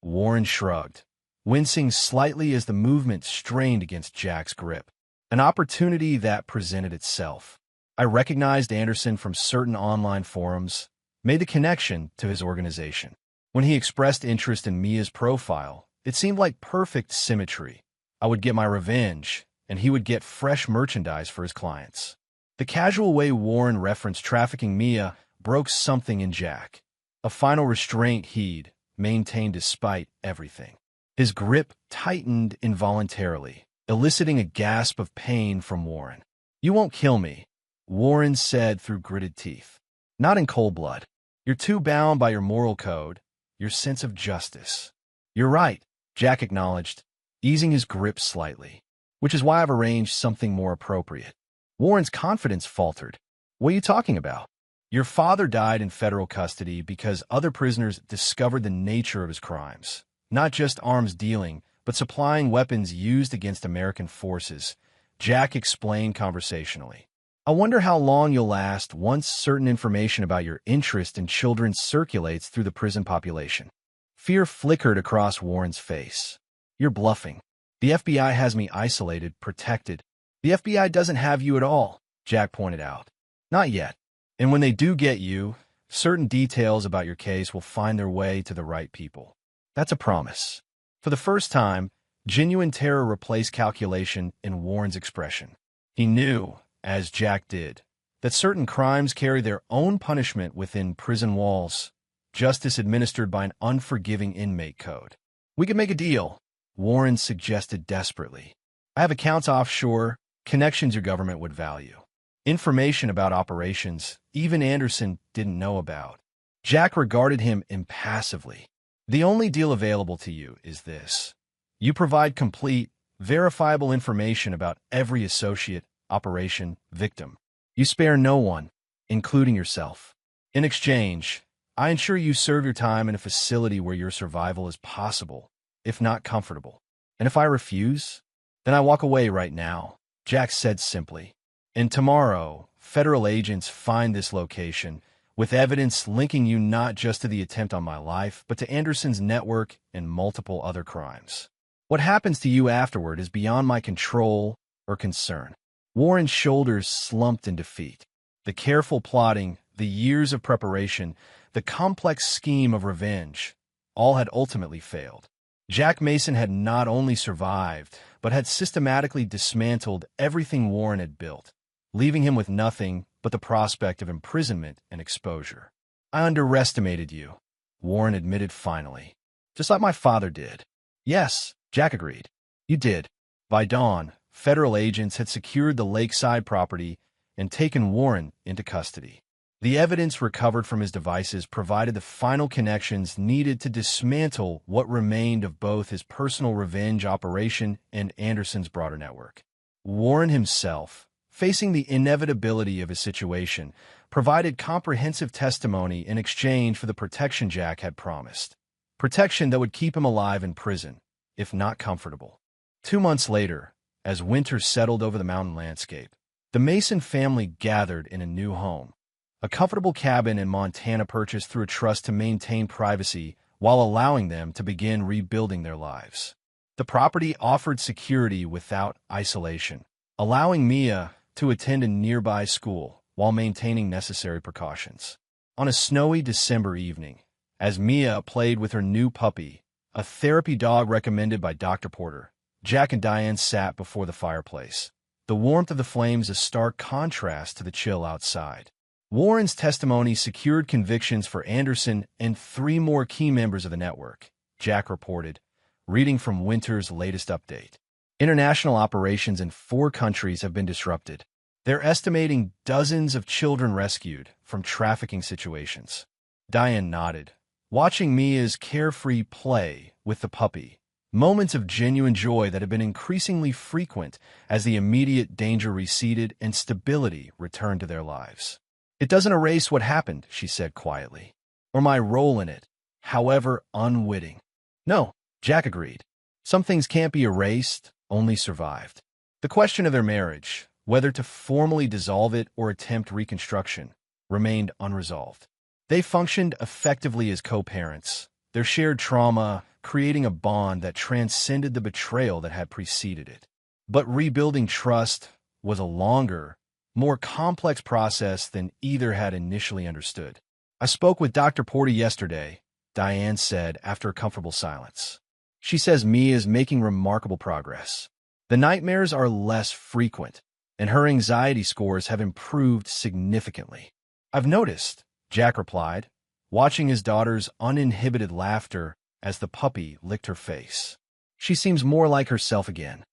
Warren shrugged, wincing slightly as the movement strained against Jack's grip. An opportunity that presented itself. "I recognized Anderson from certain online forums, made the connection to his organization. When he expressed interest in Mia's profile, it seemed like perfect symmetry. I would get my revenge, and he would get fresh merchandise for his clients." The casual way Warren referenced trafficking Mia broke something in Jack, a final restraint he'd maintained despite everything. His grip tightened involuntarily, eliciting a gasp of pain from Warren. "You won't kill me," Warren said through gritted teeth. "Not in cold blood. You're too bound by your moral code, your sense of justice." "You're right," Jack acknowledged, easing his grip slightly. "Which is why I've arranged something more appropriate." Warren's confidence faltered. "What are you talking about?" "Your father died in federal custody because other prisoners discovered the nature of his crimes. Not just arms dealing, but supplying weapons used against American forces," Jack explained conversationally. "I wonder how long you'll last once certain information about your interest in children circulates through the prison population." Fear flickered across Warren's face. "You're bluffing. The FBI has me isolated, protected." "The FBI doesn't have you at all," Jack pointed out. "Not yet. And when they do get you, certain details about your case will find their way to the right people. That's a promise." For the first time, genuine terror replaced calculation in Warren's expression. He knew, as Jack did, that certain crimes carry their own punishment within prison walls, justice administered by an unforgiving inmate code. "We could make a deal," Warren suggested desperately. "I have accounts offshore, connections your government would value. Information about operations even Anderson didn't know about." Jack regarded him impassively. "The only deal available to you is this. You provide complete, verifiable information about every associate, operation, victim. You spare no one, including yourself. In exchange, I ensure you serve your time in a facility where your survival is possible, if not comfortable. And if I refuse, then I walk away right now," Jack said simply. "And tomorrow, federal agents find this location, with evidence linking you not just to the attempt on my life, but to Anderson's network and multiple other crimes. What happens to you afterward is beyond my control or concern." Warren's shoulders slumped in defeat. The careful plotting, the years of preparation, the complex scheme of revenge, all had ultimately failed. Jack Mason had not only survived, but had systematically dismantled everything Warren had built, leaving him with nothing but the prospect of imprisonment and exposure. "I underestimated you," Warren admitted finally. "Just like my father did." "Yes," Jack agreed. "You did." By dawn, federal agents had secured the lakeside property and taken Warren into custody. The evidence recovered from his devices provided the final connections needed to dismantle what remained of both his personal revenge operation and Anderson's broader network. Warren himself, facing the inevitability of his situation, provided comprehensive testimony in exchange for the protection Jack had promised. Protection that would keep him alive in prison, if not comfortable. 2 months later, as winter settled over the mountain landscape, the Mason family gathered in a new home. A comfortable cabin in Montana purchased through a trust to maintain privacy while allowing them to begin rebuilding their lives. The property offered security without isolation, allowing Mia to attend a nearby school while maintaining necessary precautions. On a snowy December evening, as Mia played with her new puppy, a therapy dog recommended by Dr. Porter, Jack and Diane sat before the fireplace, the warmth of the flames a stark contrast to the chill outside. Warren's testimony secured convictions for Anderson and 3 more key members of the network, Jack reported, reading from Winter's latest update. International operations in 4 countries have been disrupted. They're estimating dozens of children rescued from trafficking situations. Diane nodded, watching Mia's carefree play with the puppy, moments of genuine joy that had been increasingly frequent as the immediate danger receded and stability returned to their lives. "It doesn't erase what happened," she said quietly, "or my role in it, however unwitting." "No," Jack agreed. "Some things can't be erased, only survived." The question of their marriage, whether to formally dissolve it or attempt reconstruction, remained unresolved. They functioned effectively as co-parents, their shared trauma creating a bond that transcended the betrayal that had preceded it. But rebuilding trust was a longer, more complex process than either had initially understood. "I spoke with Dr. Porter yesterday," Diane said after a comfortable silence. "She says Mia is making remarkable progress. The nightmares are less frequent, and her anxiety scores have improved significantly." "I've noticed," Jack replied, watching his daughter's uninhibited laughter as the puppy licked her face. "She seems more like herself again."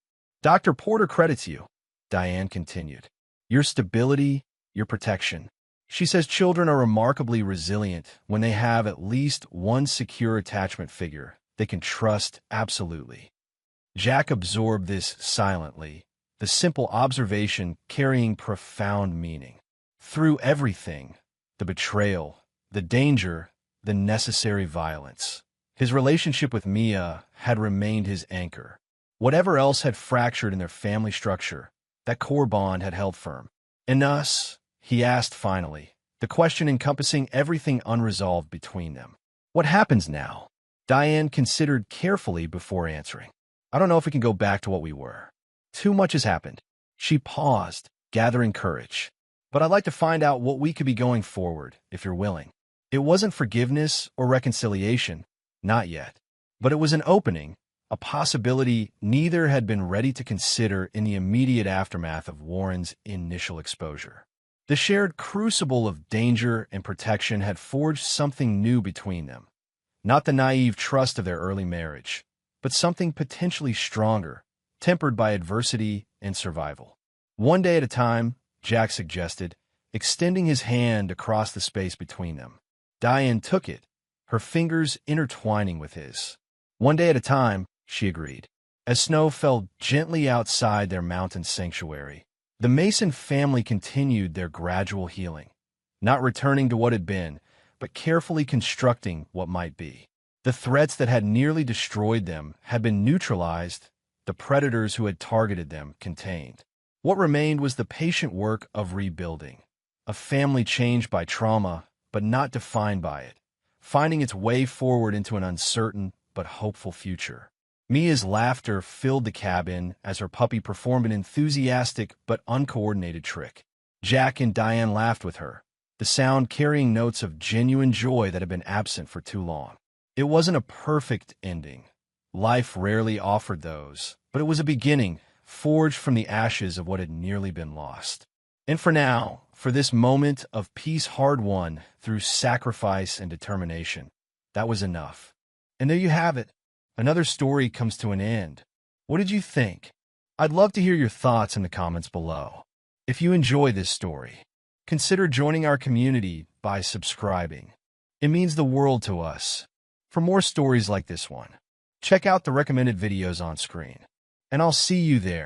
"Dr. Porter credits you," Diane continued. "Your stability, your protection. She says children are remarkably resilient when they have at least one secure attachment figure they can trust absolutely." Jack absorbed this silently, the simple observation carrying profound meaning. Through everything, the betrayal, the danger, the necessary violence, his relationship with Mia had remained his anchor. Whatever else had fractured in their family structure, that core bond had held firm. "And us?" he asked finally, the question encompassing everything unresolved between them. "What happens now?" Diane considered carefully before answering. "I don't know if we can go back to what we were. Too much has happened." She paused, gathering courage. "But I'd like to find out what we could be going forward, if you're willing." It wasn't forgiveness or reconciliation, not yet. But it was an opening, a possibility neither had been ready to consider in the immediate aftermath of Warren's initial exposure. The shared crucible of danger and protection had forged something new between them. Not the naive trust of their early marriage, but something potentially stronger, tempered by adversity and survival. "One day at a time," Jack suggested, extending his hand across the space between them. Diane took it, her fingers intertwining with his. "One day at a time," she agreed. As snow fell gently outside their mountain sanctuary, the Mason family continued their gradual healing, not returning to what had been, but carefully constructing what might be. The threats that had nearly destroyed them had been neutralized, the predators who had targeted them contained. What remained was the patient work of rebuilding, a family changed by trauma, but not defined by it, finding its way forward into an uncertain but hopeful future. Mia's laughter filled the cabin as her puppy performed an enthusiastic but uncoordinated trick. Jack and Diane laughed with her, the sound carrying notes of genuine joy that had been absent for too long. It wasn't a perfect ending, Life rarely offered those, but it was a beginning, forged from the ashes of what had nearly been lost. And for now, for this moment of peace hard-won through sacrifice and determination, that was enough. And there you have it. Another story comes to an end. What did you think? I'd love to hear your thoughts in the comments below. If you enjoy this story, consider joining our community by subscribing. It means the world to us. For more stories like this one, check out the recommended videos on screen. And I'll see you there.